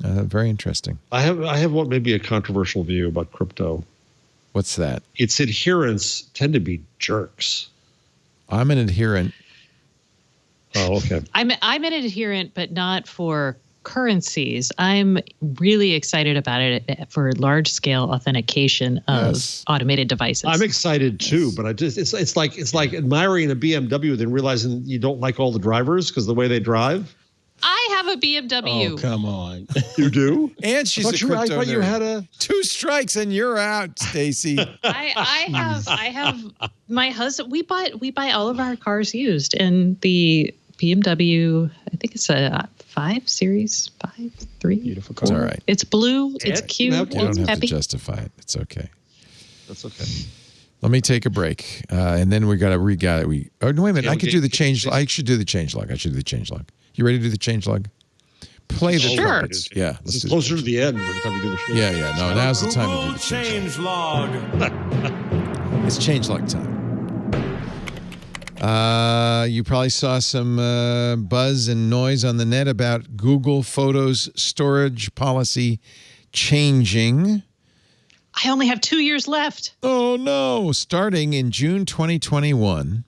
Very interesting. I have what may be a controversial view about crypto. What's that? Its adherents tend to be jerks. I'm an adherent. Oh, okay. I'm an adherent, but not for currencies. I'm really excited about it for large-scale authentication of automated devices. I'm excited too, but it's like admiring a BMW, then realizing you don't like all the drivers because the way they drive. I have a BMW. Oh, come on. You do? And she's a crypto I thought nerd. You had 2 strikes and you're out, Stacey. I have my husband. We buy all of our cars used, and the BMW. I think it's a 5 Series 3. Beautiful It's car. all right. It's blue. It's Yeah, cute. you You don't It's have to peppy. justify it. It's okay. That's okay. Let me take a break, and then we got to wait a minute. I could do the change. I should do the change log. You ready to do the change log? Play the Sure. trumpets. Yeah, This let's is do closer the to the end by the time we do the show. Yeah. No, now's the time to do the change log. It's change log time. You probably saw some buzz and noise on the net about Google Photos storage policy changing. I only have 2 years left. Oh, no. Starting in June 2021,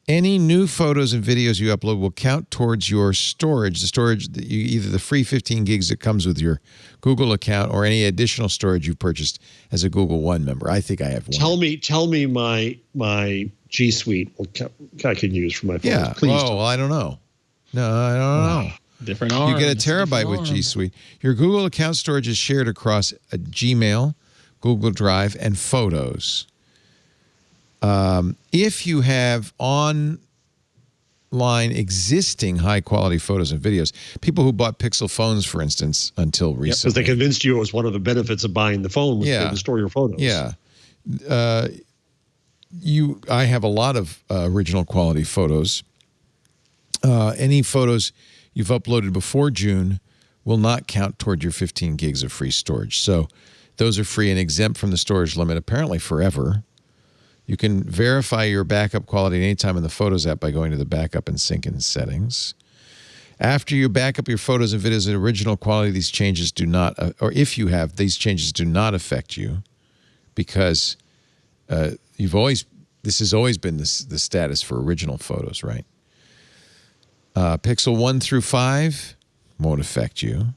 any new photos and videos you upload will count towards your storage. The storage, either the free 15 gigs that comes with your Google account or any additional storage you purchased as a Google One member. I think I have one. Tell me my G Suite I can use for my photos. Yeah. Please. Oh, well, I don't know. No, I don't know. Different arms. You get a terabyte with G Suite. Your Google account storage is shared across a Gmail, Google Drive, and Photos. If you have online existing high-quality photos and videos, people who bought Pixel phones, for instance, until Because recently. they convinced you it was one of the benefits of buying the phone was to store your photos. Yeah. I have a lot of original quality photos. Any photos you've uploaded before June will not count toward your 15 gigs of free storage. So those are free and exempt from the storage limit, apparently forever. You can verify your backup quality anytime in the Photos app by going to the backup and sync in settings. After you back up your photos and videos in original quality, these changes do not, or if you have, these changes do not affect you because this has always been the status for original photos, right? Pixel 1 through 5 won't affect you.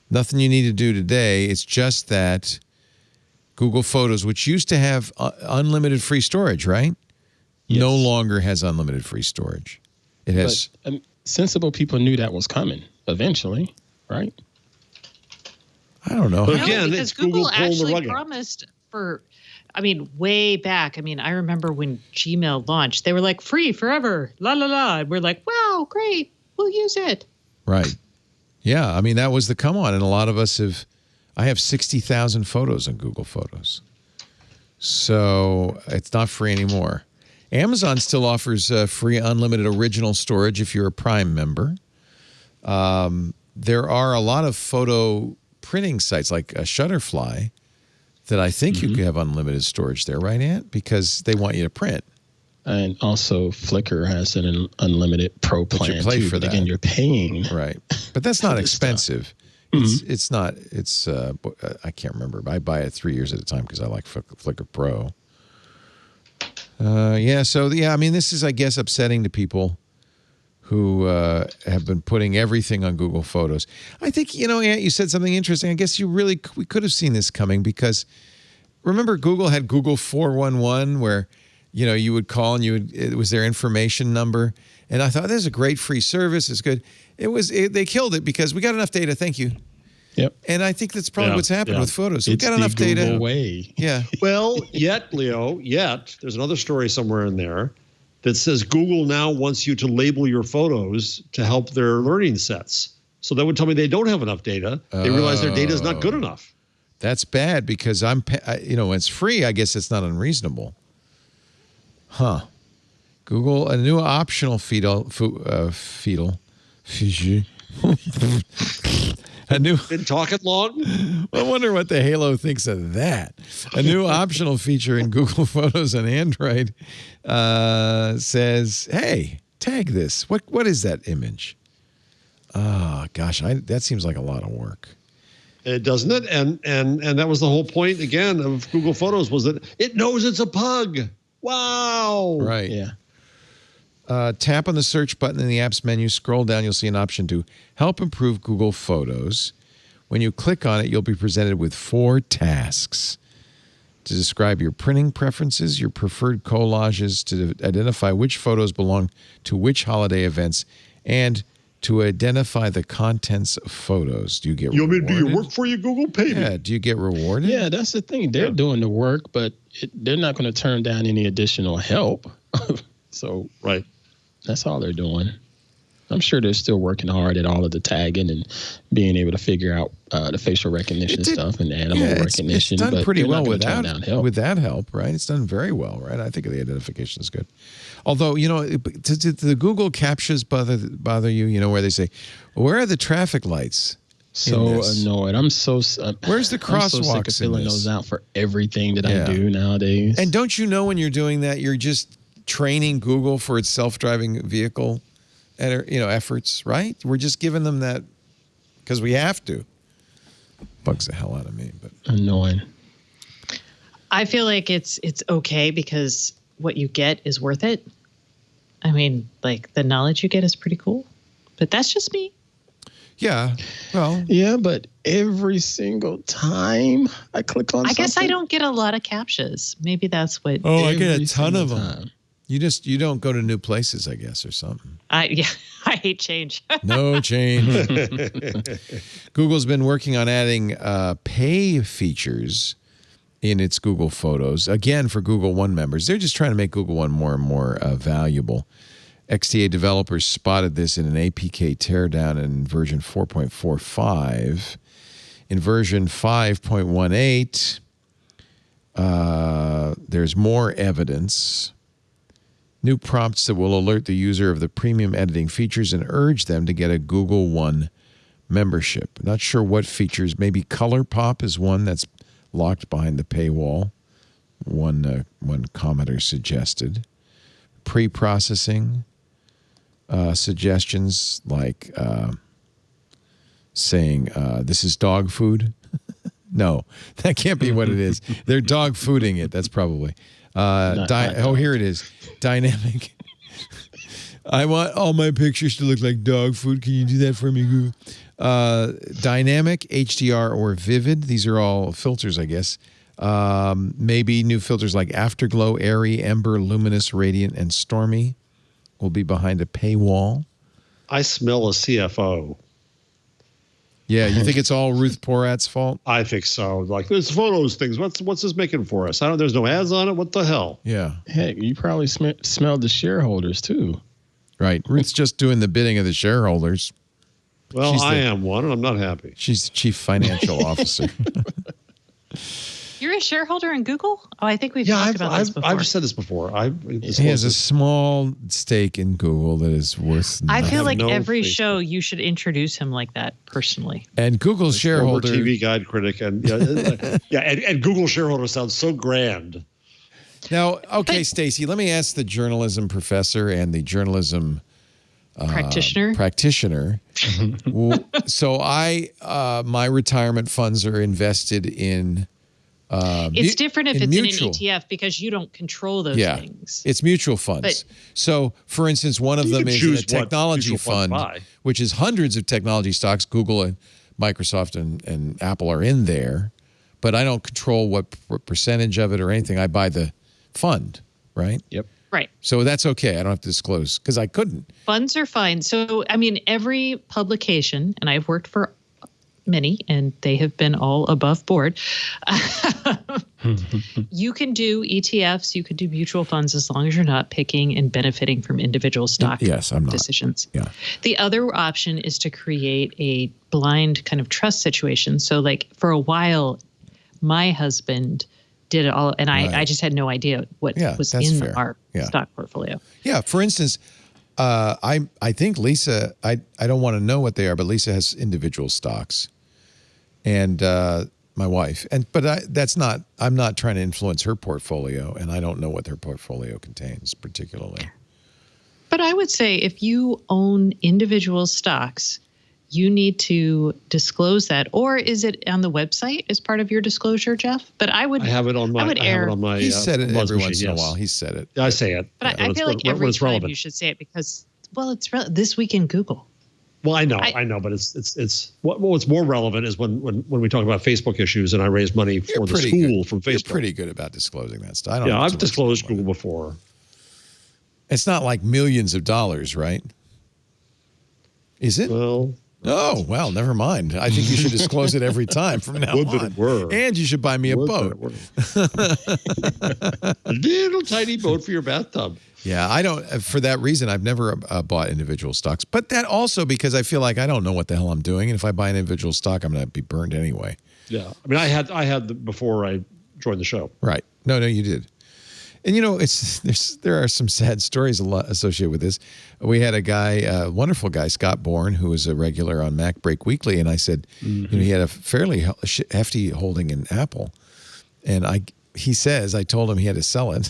Nothing you need to do today. It's just that Google Photos, which used to have unlimited free storage, right? Yes. No longer has unlimited free storage. It has. But sensible people knew that was coming eventually, right? I don't know. But No, again, because it's Google pulling the actually rug out. promised way back. I remember when Gmail launched, they were like, free forever, la, la, la. And we're like, wow, great, we'll use it. Right. Yeah, that was the come on. And a lot of us I have 60,000 photos in Google Photos. So it's not free anymore. Amazon still offers free unlimited original storage if you're a Prime member. There are a lot of photo printing sites like Shutterfly that I think you can have unlimited storage there, right, Ant? Because they want you to print. And also Flickr has an unlimited pro plan you pay too. for But that. again, you're paying. Right. But that's not for this expensive. It's not. It's I can't remember. I buy it 3 years at a time because I like Flickr Pro. This is, I guess, upsetting to people who have been putting everything on Google Photos. I think, Ant, you said something interesting. I guess we could have seen this coming because remember Google had Google 411 where, you would call and it was their information number. And I thought, this is a great free service. It's good. They killed it because we got enough data. Thank you. Yep. And I think that's probably what's happened with photos. We It's got enough the data. Google way. Yeah. Well, Leo, there's another story somewhere in there that says Google now wants you to label your photos to help their learning sets. So that would tell me they don't have enough data. They realize their data is not good enough. That's bad because when it's free, I guess it's not unreasonable. Huh. Google, a new optional a new. Been talking long? I wonder what the Halo thinks of that. A new optional feature in Google Photos on Android says, "Hey, tag this. What is that image?" Oh gosh, that seems like a lot of work. It doesn't it? And that was the whole point again of Google Photos was that it knows it's a pug. Wow. Right. Yeah. Tap on the search button in the app's menu. Scroll down. You'll see an option to help improve Google Photos. When you click on it, you'll be presented with 4 tasks to describe your printing preferences, your preferred collages, to identify which photos belong to which holiday events, and to identify the contents of photos. Do you get You want me to rewarded? do your work for you, Google? Pay me. Yeah. Do you get rewarded? Yeah, that's the thing. They're doing the work, but they're not going to turn down any additional help. So Right. That's all they're doing. I'm sure they're still working hard at all of the tagging and being able to figure out the facial recognition stuff and animal recognition. It's done pretty well without that help, right? It's done very well, right? I think the identification is good. Although, do the Google CAPTCHAs bother you? You know, where they say, where are the traffic lights? So annoyed. I'm so where's the crosswalks? I'm so sick of filling those out for everything that I do nowadays. And don't you know when you're doing that, you're just training Google for its self-driving vehicle efforts, right? We're just giving them that because we have to. Bugs the hell out of me, but annoying. I feel like it's okay because what you get is worth it. I mean, like the knowledge you get is pretty cool, but that's just me. Yeah. Well. Yeah, but every single time I click on something. I guess I don't get a lot of captchas. Maybe that's what. Oh, I get a ton of them. You don't go to new places, I guess, or something. I hate change. No change. Google's been working on adding pay features in its Google Photos. Again, for Google One members. They're just trying to make Google One more and more valuable. XDA developers spotted this in an APK teardown in version 4.45. In version 5.18, there's more evidence. New prompts that will alert the user of the premium editing features and urge them to get a Google One membership. Not sure what features. Maybe Color Pop is one that's locked behind the paywall. One commenter suggested. Pre-processing suggestions like saying, this is dog food. No, that can't be what it is. They're dog fooding it. That's probably. Here it is. Dynamic. I want all my pictures to look like dog food. Can you do that for me, Google? Dynamic, HDR, or vivid. These are all filters, I guess. Maybe new filters like Afterglow, Airy, Ember, Luminous, Radiant, and Stormy will be behind a paywall. I smell a CFO. Yeah, you think it's all Ruth Porat's fault? I think so. Like, there's photos things. What's this making for us? There's no ads on it. What the hell? Yeah. Heck, you probably smelled the shareholders too. Right. Ruth's just doing the bidding of the shareholders. Well, I am one, and I'm not happy. She's the chief financial officer. You're a shareholder in Google? Oh, I think we've talked about this before. I've said this before. He has a small stake in Google that is worth nothing. I feel like every show you should introduce him like that personally. And Google's shareholder. TV Guide critic. And and Google shareholder sounds so grand. Now, okay, Stacey, let me ask the journalism professor and the journalism practitioner. So my retirement funds are invested in. It's different if it's in an ETF because you don't control those things. It's mutual funds. So, for instance, one of them is a technology fund, which is hundreds of technology stocks. Google and Microsoft and Apple are in there, but I don't control what percentage of it or anything. I buy the fund, right? Yep. Right. So that's okay. I don't have to disclose because I couldn't. Funds are fine. So, I mean, every publication, and I've worked for many, and they have been all above board. You can do ETFs, you could do mutual funds as long as you're not picking and benefiting from individual stock decisions. Yeah. The other option is to create a blind kind of trust situation. So like for a while, my husband did it all, and I just had no idea what was in our stock portfolio. Yeah. For instance, I think Lisa, I don't want to know what they are, but Lisa has individual stocks, and my wife, I'm not trying to influence her portfolio, and I don't know what their portfolio contains particularly. But I would say if you own individual stocks, you need to disclose that, or is it on the website as part of your disclosure, Jeff? But I have it on my. He said it every once in a while. He said it. I say it, but I feel like every time relevant. You should say it because, it's this week in Google. Well, I know, but it's what's more relevant is when we talk about Facebook issues and I raise money for the school from Facebook. You're pretty good about disclosing that stuff. I've disclosed Google before. It's not like millions of dollars, right? Is it? Well, Oh, well, never mind. I think you should disclose it every time from now Would on. that it were. And you should buy me a boat. A little tiny boat for your bathtub. Yeah, I don't. For that reason, I've never bought individual stocks. But that also because I feel like I don't know what the hell I'm doing, and if I buy an individual stock, I'm going to be burned anyway. Yeah, I mean, I had before I joined the show. Right. No, you did. And there are some sad stories associated with this. We had a guy, wonderful guy, Scott Bourne, who was a regular on Mac Break Weekly, and I said, he had a fairly hefty holding in Apple, and he says I told him he had to sell it.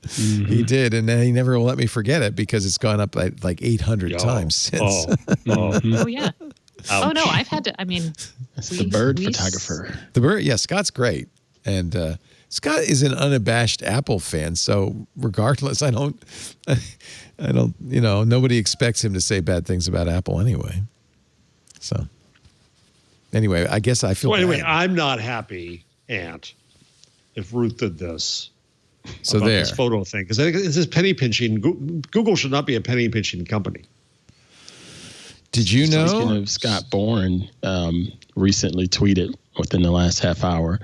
He did, and then he never will let me forget it because it's gone up like 800 times since. Oh yeah. Ouch. Oh no, I've had to. I mean, That's the bird photographer. The bird, yeah, Scott's great, and Scott is an unabashed Apple fan. So regardless, I don't, nobody expects him to say bad things about Apple anyway. So anyway, I guess I feel. Well, anyway, bad. I'm not happy, Ant, if Ruth did this. So about there. this photo thing, because I think this is penny pinching. Google should not be a penny pinching company. Did you know? Speaking of Scott Bourne, recently tweeted within the last half hour.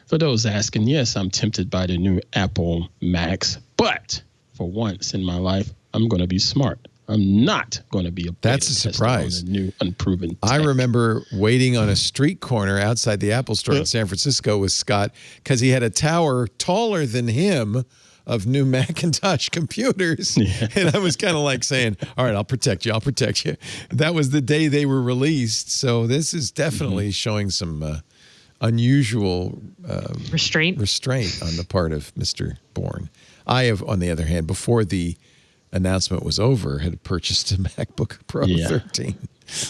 For those asking, yes, I'm tempted by the new Apple Macs, but for once in my life, I'm going to be smart. I'm not going to be a beta That's a tester surprise. on a new unproven tech. I remember waiting on a street corner outside the Apple store in San Francisco with Scott because he had a tower taller than him of new Macintosh computers. Yeah. And I was kind of like saying, all right, I'll protect you. I'll protect you. That was the day they were released. So this is definitely showing some unusual restraint on the part of Mr. Bourne. I have, on the other hand, before the announcement was over, had purchased a MacBook Pro 13.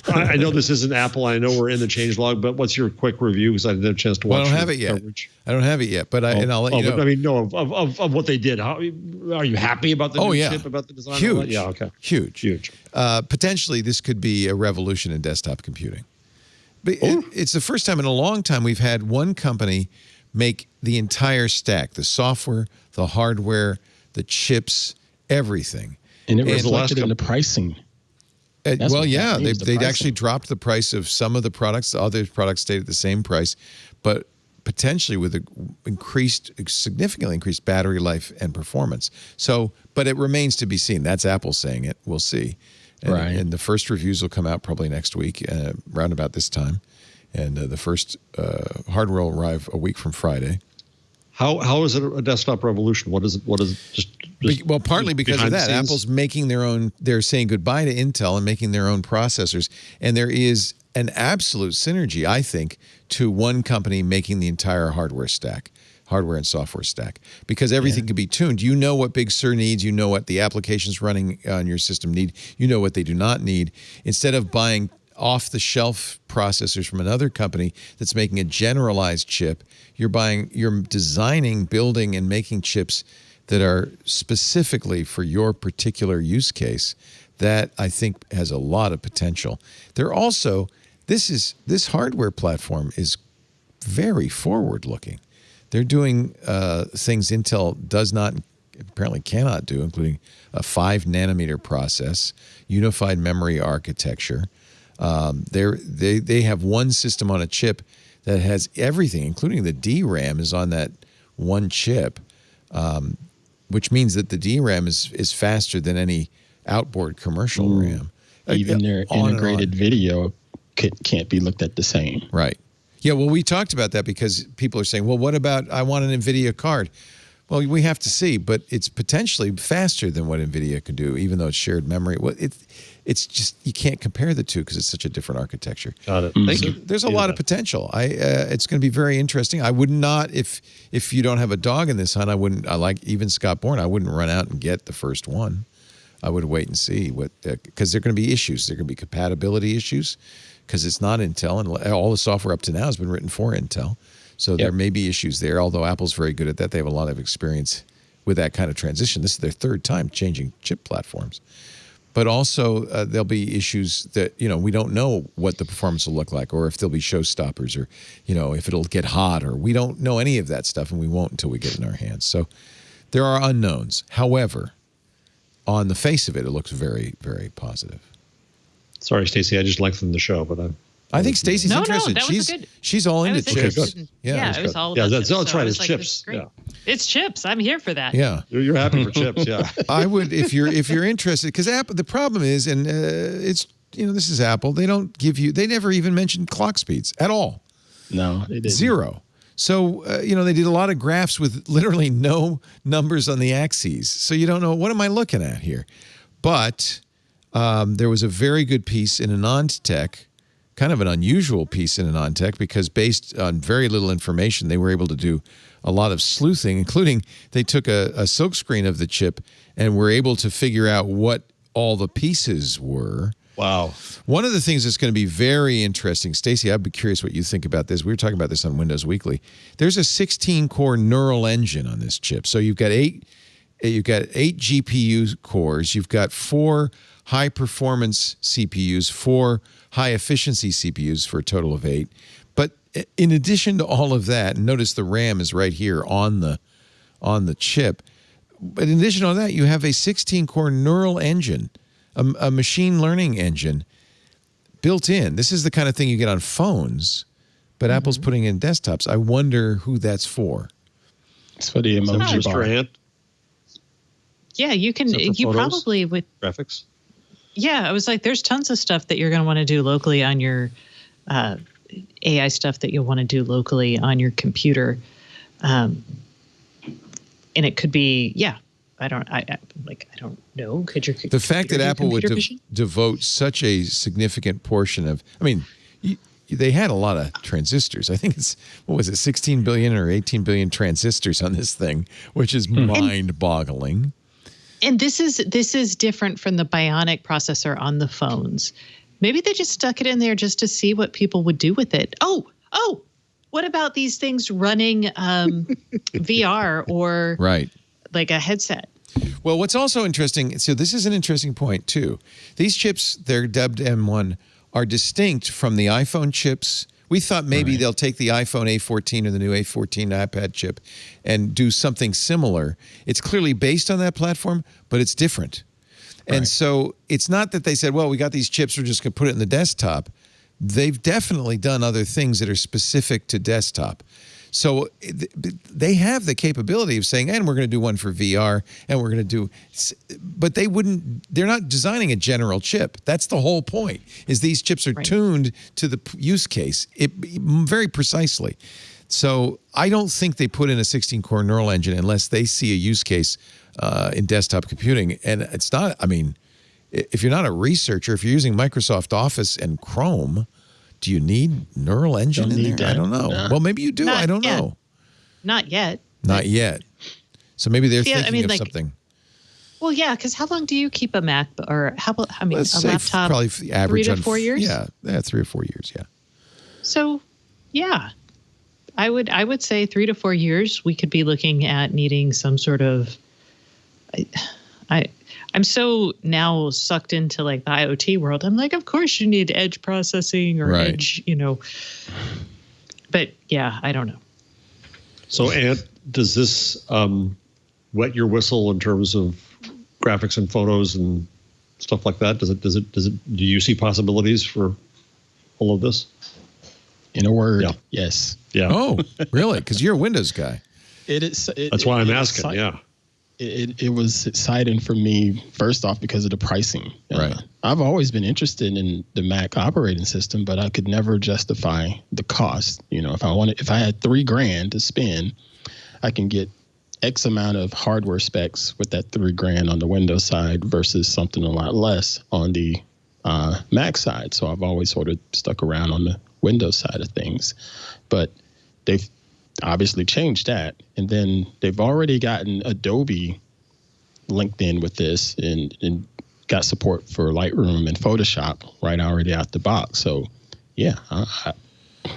I know this isn't Apple. I know we're in the changelog, but what's your quick review? Because I didn't have a chance to watch. I don't have it yet. Coverage. I don't have it yet, but I'll let you know. But, I mean, no, of what they did. How are you happy about the new chip, about the design? Huge. Yeah, okay. Huge. Potentially, this could be a revolution in desktop computing. But it's the first time in a long time we've had one company make the entire stack, the software, the hardware, the chips, everything. And it reflected in the pricing. They'd actually dropped the price of some of the products. The other products stayed at the same price, but potentially with significantly increased battery life and performance. So, but it remains to be seen. That's Apple saying it. We'll see. And the first reviews will come out probably next week, around about this time. And the first hardware will arrive a week from Friday. How is it a desktop revolution? What is it? Well, partly because of that. Apple's making their own. They're saying goodbye to Intel and making their own processors. And there is an absolute synergy, I think, to one company making the entire hardware and software stack, because everything can be tuned. You know what Big Sur needs. You know what the applications running on your system need. You know what they do not need. Instead of buying off-the-shelf processors from another company that's making a generalized chip, you're designing, building, and making chips that are specifically for your particular use case. That, I think, has a lot of potential. They're also, this hardware platform is very forward-looking. They're doing things Intel apparently cannot do, including a 5-nanometer process, unified memory architecture. They have one system on a chip that has everything, including the DRAM is on that one chip, which means that the DRAM is faster than any outboard commercial RAM. Even their integrated video can't be looked at the same. Right. Yeah, well, we talked about that because people are saying, well, what about I want an NVIDIA card? Well, we have to see, but it's potentially faster than what NVIDIA could do, even though it's shared memory. Well, it's just, you can't compare the two because it's such a different architecture. Got it. Thank you. There's a lot of potential. It's going to be very interesting. I would not, if you don't have a dog in this hunt, I like even Scott Bourne, I wouldn't run out and get the first one. I would wait and see because there are going to be issues. There are going to be compatibility issues because it's not Intel, and all the software up to now has been written for Intel. So there may be issues there, although Apple's very good at that. They have a lot of experience with that kind of transition. This is their third time changing chip platforms. But also there'll be issues that, we don't know what the performance will look like, or if there'll be showstoppers, or, if it'll get hot, or we don't know any of that stuff, and we won't until we get it in our hands. So there are unknowns. However, on the face of it, it looks very, very positive. Sorry, Stacey, I just lengthened the show, but I think Stacey's interested. that was good. She's all into chips. Okay, Yeah, it was all yeah, about that's chips. right. I It's was like, chips. this is great. Yeah. It's chips. I'm here for that. Yeah. You're happy for chips, yeah. I would, if you're interested, because Apple, the problem is, and it's, this is Apple, they never even mention clock speeds at all. No, they didn't. Zero. So, they did a lot of graphs with literally no numbers on the axes. So you don't know, what am I looking at here? But there was a very good piece in AnandTech, kind of an unusual piece in AnandTech, because based on very little information, they were able to do a lot of sleuthing, including they took a silkscreen of the chip and were able to figure out what all the pieces were. Wow. One of the things that's going to be very interesting, Stacey, I'd be curious what you think about this. We were talking about this on Windows Weekly. There's a 16-core neural engine on this chip. So you've got eight GPU cores. You've got 4 high-performance CPUs, 4 high-efficiency CPUs for a total of 8. But in addition to all of that, and notice the RAM is right here on the chip. But in addition to all that, you have a 16-core neural engine, a machine learning engine built in. This is the kind of thing you get on phones, but Apple's putting in desktops. I wonder who that's for. It's for the emoji Mr. bar. Ant, Yeah, you can. You photos? probably would. graphics. Yeah, I was like, there's tons of stuff that you're going to want to do locally on your AI stuff that you'll want to do locally on your computer, and it could be, I don't know. Could your The fact that Apple would vision? devote such a significant portion of, they had a lot of transistors. I think it's, 16 billion or 18 billion transistors on this thing, which is mind-boggling. And this is different from the Bionic processor on the phones. Maybe they just stuck it in there just to see what people would do with it. Oh, what about these things running VR or like a headset? Well, what's also interesting, so this is an interesting point too. These chips, they're dubbed M1, are distinct from the iPhone chips. We thought maybe they'll take the iPhone A14 or the new A14 iPad chip and do something similar. It's clearly based on that platform, but it's different. And so it's not that they said, well, we got these chips, we're just going to put it in the desktop. They've definitely done other things that are specific to desktop. So they have the capability of saying, and we're going to do one for VR, and we're going to do, but they're not designing a general chip. That's the whole point, is these chips are tuned to the use case very precisely. So I don't think they put in a 16-core neural engine unless they see a use case in desktop computing. And it's not, if you're not a researcher, if you're using Microsoft Office and Chrome, do you need neural engine in there? That. I don't know. Nah. Well, maybe you do. Not I don't yet. know. Not yet. Not yet. So maybe they're thinking of like, something. Well, yeah, because how long do you keep a Mac or Let's a say laptop? Probably the average 3 to 4 years. Yeah, 3 or 4 years. Yeah. So, yeah, I would say 3 to 4 years. We could be looking at needing some sort of. I'm so now sucked into like the IoT world. I'm like, of course you need edge processing or edge, But yeah, I don't know. So, Ant, does this wet your whistle in terms of graphics and photos and stuff like that? Do you see possibilities for all of this? In a word, yes. Yeah. Oh, really? Because you're a Windows guy. That's why I'm asking. Yeah. It was exciting for me, first off, because of the pricing. Right. I've always been interested in the Mac operating system, but I could never justify the cost. If I had $3,000 to spend, I can get X amount of hardware specs with that $3,000 on the Windows side versus something a lot less on the Mac side. So I've always sort of stuck around on the Windows side of things, but they've obviously changed that. And then they've already gotten Adobe linked in with this and got support for Lightroom and Photoshop right already out the box. So yeah,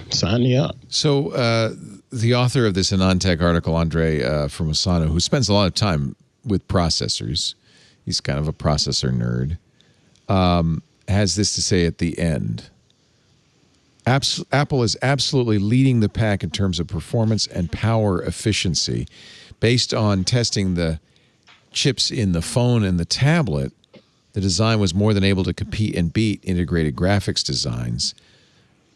sign me up. So the author of this AnandTech article, Andre from Asano, who spends a lot of time with processors, he's kind of a processor nerd, has this to say at the end. Apple is absolutely leading the pack in terms of performance and power efficiency. Based on testing the chips in the phone and the tablet, The design was more than able to compete and beat integrated graphics designs.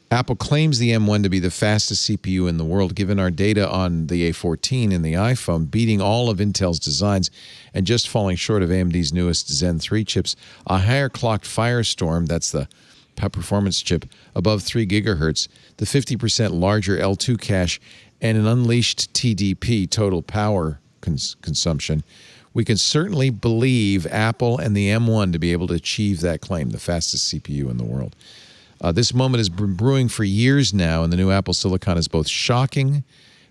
Apple claims the M1 to be the fastest CPU in the world, given our data on the A14 and the iPhone, beating all of Intel's designs and just falling short of AMD's newest Zen 3 chips. A higher clocked Firestorm, that's the performance chip, above 3 gigahertz, the 50% larger L2 cache, and an unleashed TDP, total power consumption. We can certainly believe Apple and the M1 to be able to achieve that claim, the fastest CPU in the world. This moment has been brewing for years now, and the new Apple Silicon is both shocking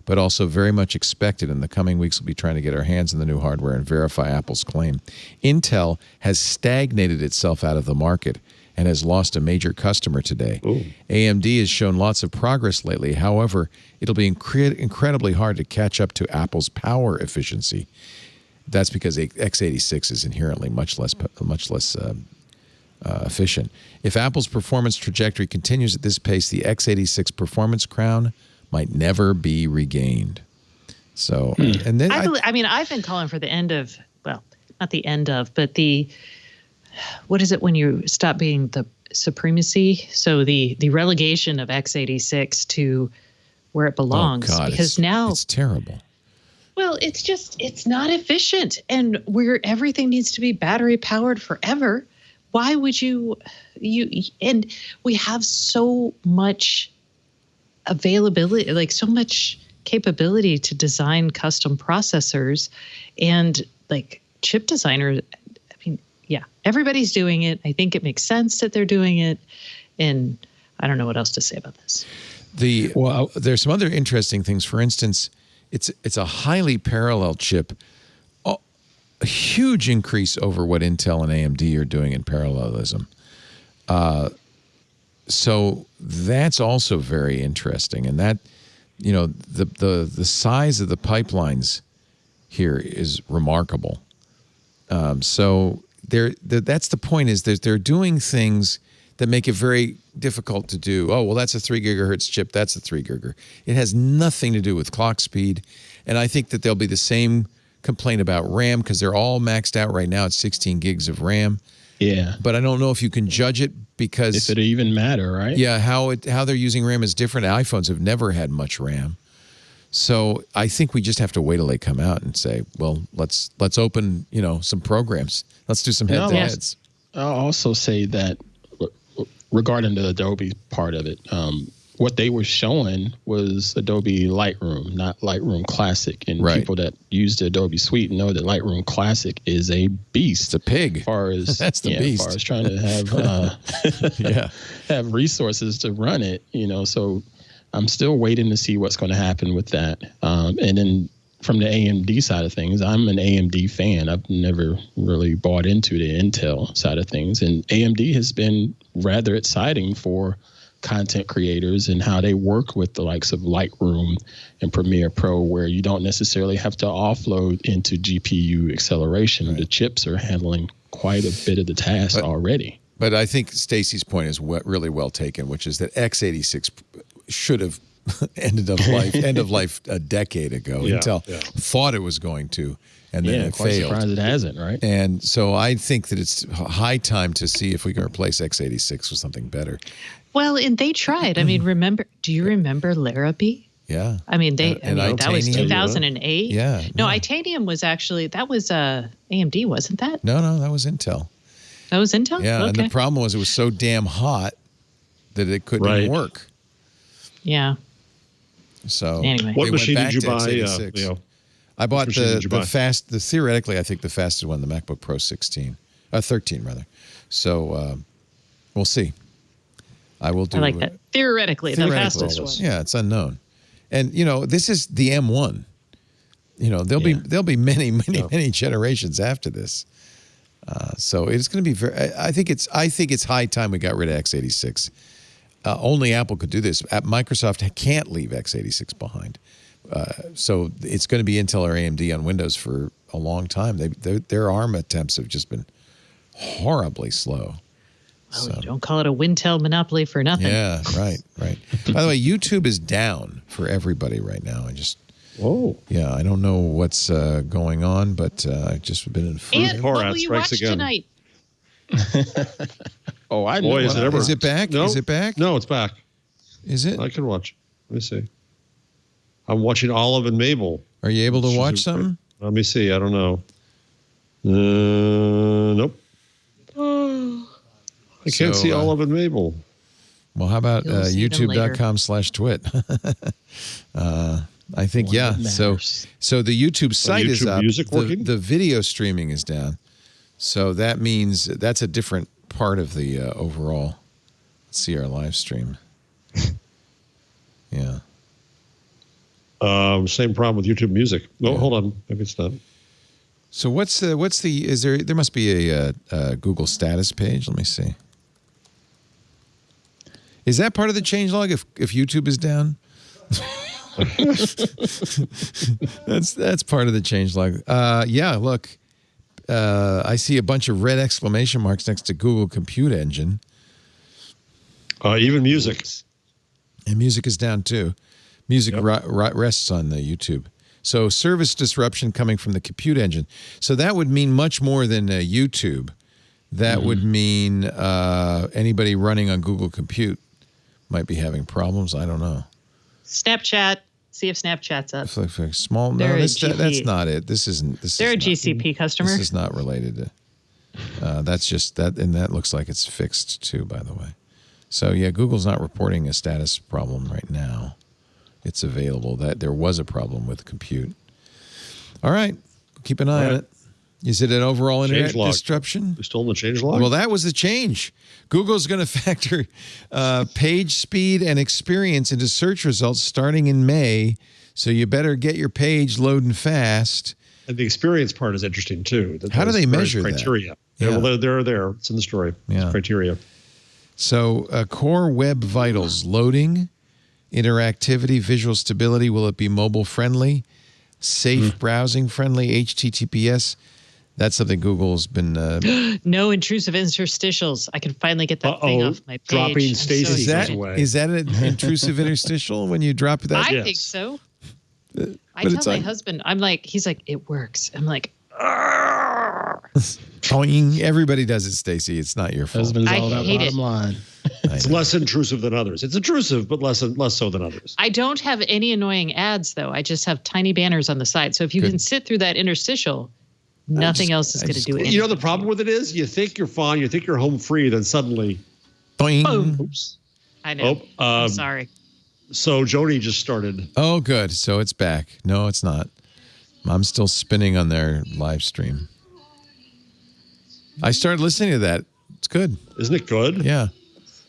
but also very much expected. In the coming weeks, we'll be trying to get our hands on the new hardware and verify Apple's claim. Intel has stagnated itself out of the market and has lost a major customer today. Ooh. AMD has shown lots of progress lately. However, it'll be incredibly hard to catch up to Apple's power efficiency. That's because x86 is inherently much less efficient. If Apple's performance trajectory continues at this pace, the x86 performance crown might never be regained. So, and then I've been calling for the end of, well, not the end of, but what is it when you stop being the supremacy? So the relegation of x86 to where it belongs. Oh God, because now it's terrible. Well, it's not efficient, and everything needs to be battery powered forever. Why would you and we have so much availability, like so much capability to design custom processors, and like chip designers. I mean, yeah, everybody's doing it. I think it makes sense that they're doing it, and I don't know what else to say about this. There's some other interesting things. For instance, it's a highly parallel chip. A huge increase over what Intel and AMD are doing in parallelism. So that's also very interesting. And that, the size of the pipelines here is remarkable. So that's the point, is that they're doing things that make it very difficult to do. Oh, well, that's a 3 gigahertz chip. That's a 3 gigahertz. It has nothing to do with clock speed. And I think that there'll be the same complaint about RAM, because they're all maxed out right now at 16 gigs of RAM. Yeah. But I don't know if you can judge it, because if it even matter, right? Yeah, how they're using RAM is different. iPhones have never had much RAM. So I think we just have to wait till they come out and say, well, let's open, some programs. Let's do some head-to-heads. I'll also say that regarding the Adobe part of it, what they were showing was Adobe Lightroom, not Lightroom Classic. And people that use the Adobe suite know that Lightroom Classic is a beast. It's a pig. As far as that's the beast. As far as trying to have have resources to run it, So I'm still waiting to see what's going to happen with that. And then from the AMD side of things, I'm an AMD fan. I've never really bought into the Intel side of things, and AMD has been rather exciting for content creators and how they work with the likes of Lightroom and Premiere Pro, where you don't necessarily have to offload into GPU acceleration. Right. The chips are handling quite a bit of the task already. But I think Stacey's point is really well taken, which is that x86 should have end of life a decade ago. Intel thought it was going to, and then it failed. Surprised it hasn't, right? And so I think that it's high time to see if we can replace x86 with something better. Well, and they tried. I mean, do you remember Larrabee? Yeah. I mean, that was 2008. Yeah. No, Itanium was actually, that was AMD, wasn't that? No, that was Intel. That was Intel? Yeah, okay. And the problem was it was so damn hot that it couldn't even work. Yeah. So anyway, what machine did you buy? I bought theoretically, I think the fastest one, the MacBook Pro 13 rather. So we'll see. I will do. I like that. Theoretically, the fastest one. Yeah, it's unknown. And this is the M1. There'll be many generations after this. So it's going to be very. I think it's high time we got rid of x86. Only Apple could do this. Microsoft can't leave x86 behind. So it's going to be Intel or AMD on Windows for a long time. Their ARM attempts have just been horribly slow. Well, you don't call it a Wintel monopoly for nothing. Yeah, right. By the way, YouTube is down for everybody right now. I don't know what's going on, but I've just been in what will you watch tonight? Oh, I know. Boy, is it ever. Is it back? No. Is it back? No, it's back. Is it? I can watch. Let me see. I'm watching Olive and Mabel. Are you able to watch something? Let me see. I don't know. Nope. I can't see Olive and Mabel. Well, how about You'll see them later. youtube.com/twit? I think, yeah. So the YouTube site is YouTube up. Music working? The video streaming is down. So that means that's a different part of the overall. Let's see our live stream. Yeah. Same problem with YouTube Music. No, hold on. Maybe it's not. So there must be a Google status page. Let me see. Is that part of the changelog if YouTube is down? That's part of the changelog. Yeah, look. I see a bunch of red exclamation marks next to Google Compute Engine. Even music. And music is down too. Music rests on the YouTube. So service disruption coming from the compute engine. So that would mean much more than YouTube. That would mean anybody running on Google Compute might be having problems. I don't know. Snapchat. See if Snapchat's up. It's like small. They're No, a that's not it. This isn't. They're a GCP customer. This is not related to. That's just that, and that looks like it's fixed too. By the way, so yeah, Google's not reporting a status problem right now. It's available. That there was a problem with compute. All right, keep an eye on it. Is it an overall internet disruption? We still in the changelog? Well, that was the change. Google's going to factor page speed and experience into search results starting in May. So you better get your page loading fast. And the experience part is interesting too. How do they measure criteria? that? Yeah, well, they're there. It's in the story. Yeah. It's criteria. So core web vitals, loading, interactivity, visual stability. Will it be mobile friendly? Safe browsing friendly, HTTPS. That's something Google's been... No intrusive interstitials. I can finally get that thing off my page. Dropping Stacey away. Is that an intrusive interstitial when you drop that? I think so. I tell my husband, he's like, it works. I'm like, everybody does it, Stacey. It's not your fault. Husband's all I about hate bottom line. It's less intrusive than others. It's intrusive, but less so than others. I don't have any annoying ads, though. I just have tiny banners on the side. So if you can sit through that interstical... Nothing else is going to do anything. You know, the problem with it is you think you're fine, you think you're home free, then suddenly, boom. Oops. I know. I'm sorry. So Joni just started. Oh, good. So it's back. No, it's not. I'm still spinning on their live stream. I started listening to that. It's good. Isn't it good? Yeah.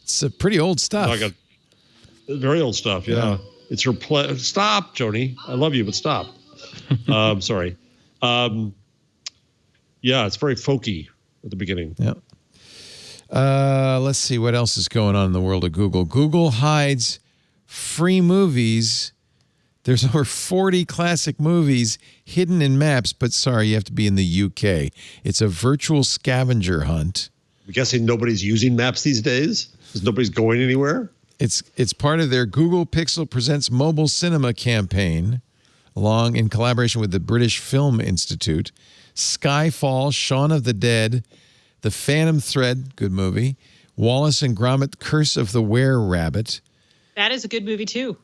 It's pretty old stuff. I got very old stuff. Yeah. It's your stop, Joni. I love you, but stop. Sorry. Yeah, it's very folky at the beginning. Yeah. Let's see what else is going on in the world of Google. Google hides free movies. There's over 40 classic movies hidden in maps, but sorry, you have to be in the UK. It's a virtual scavenger hunt. I'm guessing nobody's using maps these days because nobody's going anywhere. It's part of their Google Pixel Presents Mobile Cinema campaign, along in collaboration with the British Film Institute. Skyfall, Shaun of the Dead, The Phantom Thread, good movie, Wallace and Gromit, Curse of the Were-Rabbit. That is a good movie, too.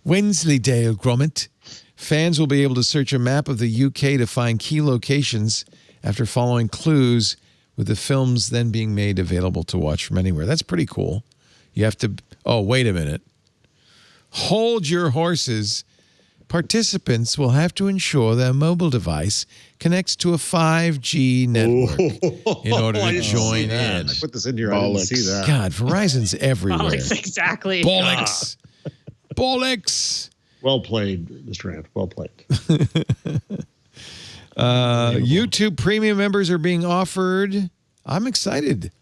Wensleydale Gromit. Fans will be able to search a map of the UK to find key locations after following clues, with the films then being made available to watch from anywhere. That's pretty cool. You have to... Oh, wait a minute. Hold your horses. Participants will have to ensure their mobile device connects to a 5G network in order to join in. I put this in here. I didn't see that. God, Verizon's everywhere. Bollocks, exactly. Bollocks. Bollocks. Well played, Mr. Ant. Well played. YouTube Premium members are being offered. I'm excited.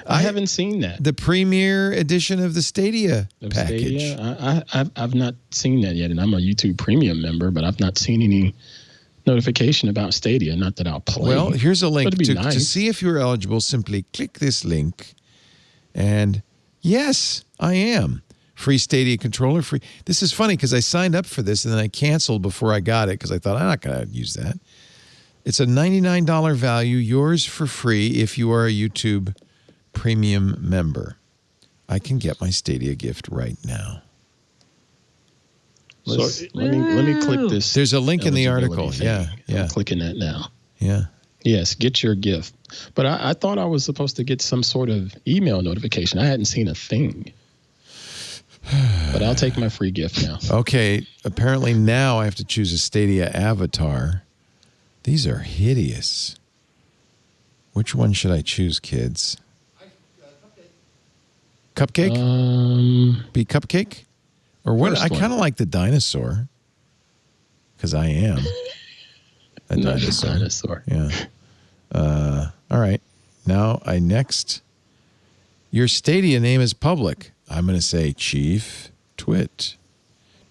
I haven't seen that. The premiere edition of the Stadia package. Stadia? I've not seen that yet, and I'm a YouTube Premium member, but I've not seen any notification about Stadia. Not that I'll play. Well, here's a link nice. to see if you're eligible. Simply click this link, and yes, I am. Free Stadia controller, free. This is funny because I signed up for this and then I canceled before I got it because I thought I'm not going to use that. It's a $99 value, yours for free if you are a YouTube Premium member. I can get my Stadia gift right now. Let me click this. There's a link in the article. Thing. Yeah. I'm clicking that now. Yeah. Yes, get your gift. But I thought I was supposed to get some sort of email notification. I hadn't seen a thing. But I'll take my free gift now. Okay. Apparently now I have to choose a Stadia avatar. These are hideous. Which one should I choose, kids? Cupcake? Be Cupcake? Or what? I kind of like the dinosaur. Because I am a dinosaur. Yeah. All right. Now your Stadia name is public. I'm going to say Chief Twit.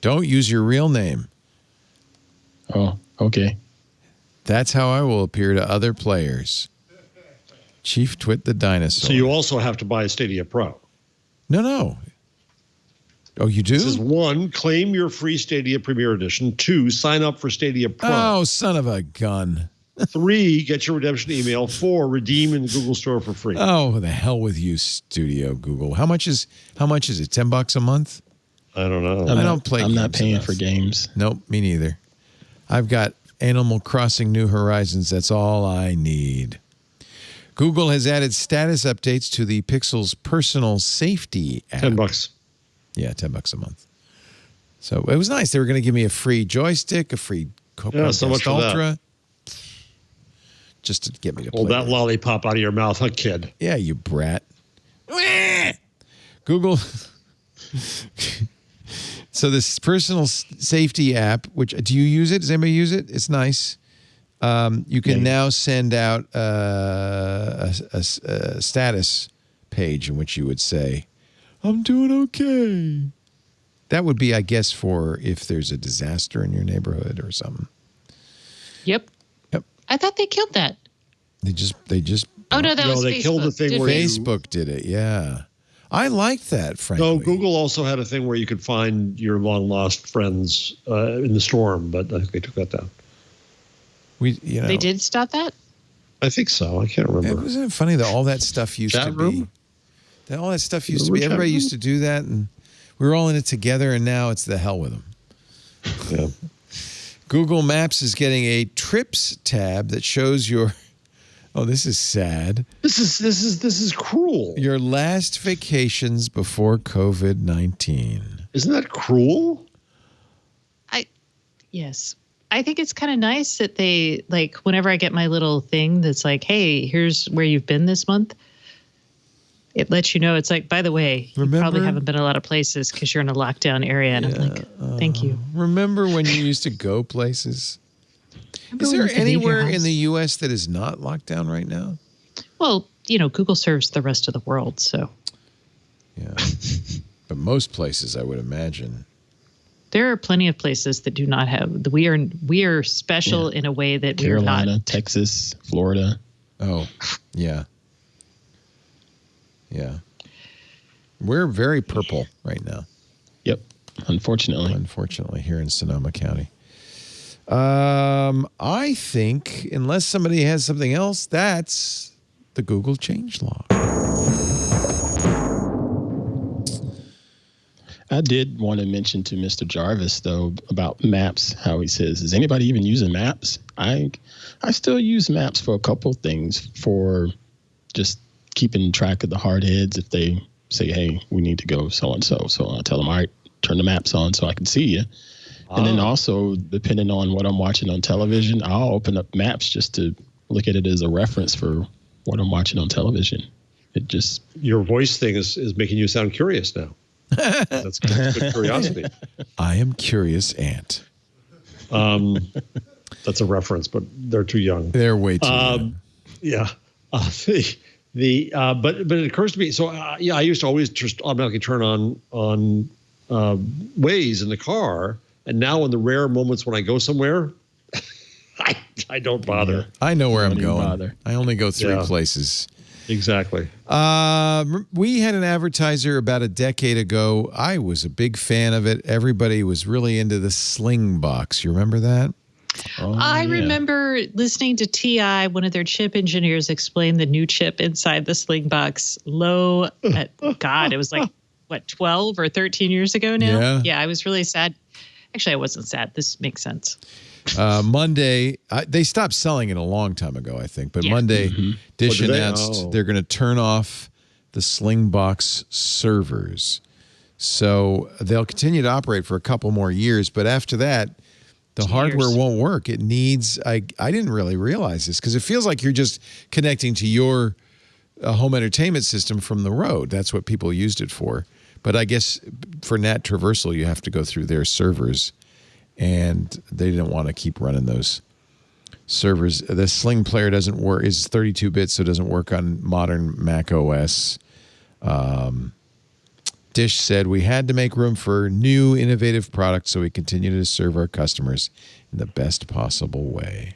Don't use your real name. Oh, okay. That's how I will appear to other players. Chief Twit the dinosaur. So you also have to buy a Stadia Pro. No. Oh, you do? This is 1, claim your free Stadia Premier Edition. 2, sign up for Stadia Pro. Oh, son of a gun. 3, get your redemption email. 4, redeem in the Google Store for free. Oh, the hell with you, Studio Google. How much is it? $10 a month? I don't know. I don't play I'm games not paying enough. for games. Nope, me neither. I've got Animal Crossing New Horizons. That's all I need. Google has added status updates to the Pixel's personal safety app. $10. Yeah, $10 a month. So it was nice. They were going to give me a free joystick, a free Chromecast so much for that. Ultra, just to get me to Pull play. that lollipop out of your mouth, huh, kid? Yeah, you brat. Google. So this personal safety app, which do you use it? Does anybody use it? It's nice. You can now send out a status page in which you would say, I'm doing okay. That would be, I guess, for if there's a disaster in your neighborhood or something. Yep. I thought they killed that. They just. Oh no, that was they Facebook. killed the thing where Facebook did it. Yeah, I liked that. Frankly, No, Google also had a thing where you could find your long lost friends in the storm, but I think they took that down. They did stop that. I think so. I can't remember. Wasn't it funny that all that stuff used Chat to room? be? That all that stuff used to Remember be. chat Everybody room? used to do that, and we were all in it together. And now it's the hell with them. Yeah. Google Maps is getting a Trips tab that shows your. Oh, this is sad. This is cruel. Your last vacations before COVID-19. Isn't that cruel? Yes. I think it's kind of nice that they, like, whenever I get my little thing that's like, hey, here's where you've been this month, it lets you know. It's like, by the way, you probably haven't been a lot of places because you're in a lockdown area. And I'm like, thank you. Remember when you used to go places? Is there anywhere in the U.S. that is not locked down right now? Well, Google serves the rest of the world, so. Yeah. But most places, I would imagine. There are plenty of places that do not have. We are special in a way that we're not. Carolina, Texas, Florida. Oh, yeah. Yeah. We're very purple right now. Yep. Unfortunately, here in Sonoma County. I think, unless somebody has something else, that's the Google changelog. I did want to mention to Mr. Jarvis, though, about Maps, how he says, is anybody even using Maps? I still use Maps for a couple things, for just keeping track of the hard heads if they say, hey, we need to go so-and-so. So I tell them, all right, turn the maps on so I can see you. And then also, depending on what I'm watching on television, I'll open up Maps just to look at it as a reference for what I'm watching on television. It just... Your voice thing is making you sound curious now. That's good curiosity. I am curious, Ant. That's a reference, but they're too young. They're way too young. Yeah. But it occurs to me. So I used to always just automatically turn on Waze in the car, and now in the rare moments when I go somewhere, I don't bother. I know where I'm Don't going. bother. I only go 3 places. Exactly. We had an advertiser about a decade ago. I was a big fan of it. Everybody was really into the Slingbox. You remember that? I remember listening to TI, one of their chip engineers, explain the new chip inside the Slingbox low. God, it was like, 12 or 13 years ago now? Yeah, I was really sad. Actually, I wasn't sad. This makes sense. Monday, they stopped selling it a long time ago, I think. But Monday, Dish announced they're going to turn off the Slingbox servers. So they'll continue to operate for a couple more years. But after that, the hardware won't work. It needs, I didn't really realize this because it feels like you're just connecting to your home entertainment system from the road. That's what people used it for. But I guess for NAT traversal, you have to go through their servers, and they didn't want to keep running those servers. The Sling player doesn't work. It's 32-bit, so it doesn't work on modern Mac OS. Dish said we had to make room for new, innovative products so we continue to serve our customers in the best possible way.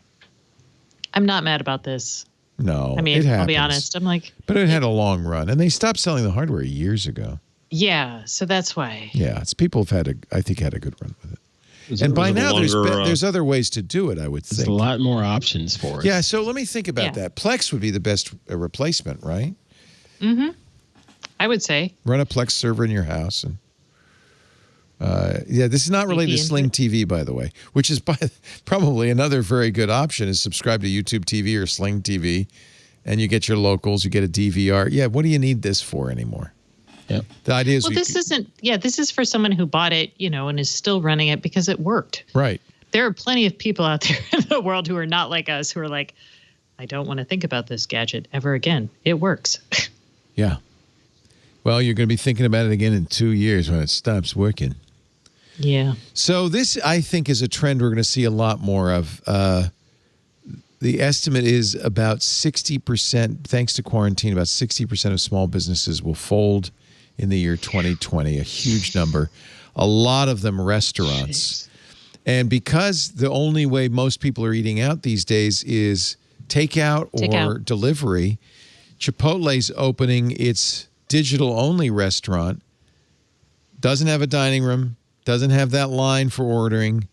I'm not mad about this. No, I mean, I'll be honest. I'm like, but it had a long run, and they stopped selling the hardware years ago. Yeah, so that's why. Yeah, it's people have had a good run with it. And by now, there's other ways to do it, I would think. There's a lot more options for it. Yeah, so let me think about that. Plex would be the best replacement, right? Mm-hmm. I would say. Run a Plex server in your house. And this is not related to Sling TV, by the way, which is probably another very good option is subscribe to YouTube TV or Sling TV, and you get your locals, you get a DVR. Yeah, what do you need this for anymore? Yep. The idea is this is for someone who bought it, and is still running it because it worked. Right. There are plenty of people out there in the world who are not like us, who are like, I don't want to think about this gadget ever again. It works. Yeah. Well, you're going to be thinking about it again in 2 years when it stops working. Yeah. So this, I think, is a trend we're going to see a lot more of. The estimate is about 60%, thanks to quarantine, about 60% of small businesses will fold in the year 2020, a huge number. A lot of them restaurants. Jeez. And because the only way most people are eating out these days is takeout or delivery, Chipotle's opening its digital-only restaurant, doesn't have a dining room, doesn't have that line for ordering.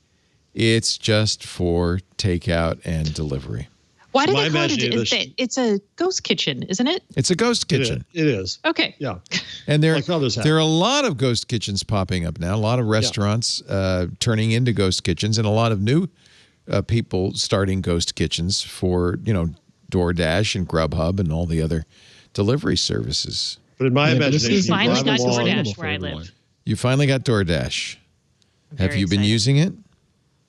It's just for takeout and delivery. Why do they call it? It's a ghost kitchen, isn't it? It's a ghost kitchen. It is. Okay. Yeah. And there are a lot of ghost kitchens popping up now. A lot of restaurants turning into ghost kitchens, and a lot of new people starting ghost kitchens for DoorDash and Grubhub and all the other delivery services. But in my imagination, you finally got DoorDash where I live. You finally got DoorDash. Have you been using it?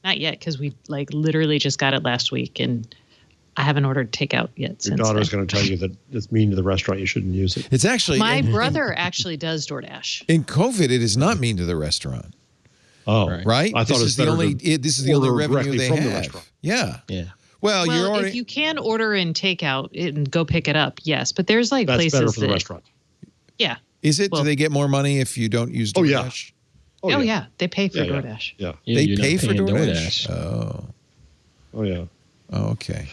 Not yet, because we literally just got it last week, and I haven't ordered takeout yet. Your daughter's going to tell you that it's mean to the restaurant. You shouldn't use it. It's actually my brother actually does DoorDash. In COVID, it is not mean to the restaurant. Oh, right. I thought this is the only revenue they have. Restaurant. Yeah. Yeah. Well, you're already. If you can order and take out and go pick it up, yes. But there's That's places better for the restaurant. Yeah. Is it? Do they get more money if you don't use DoorDash? Oh yeah. They pay for DoorDash. Yeah. They pay for DoorDash. Oh yeah. Oh, okay.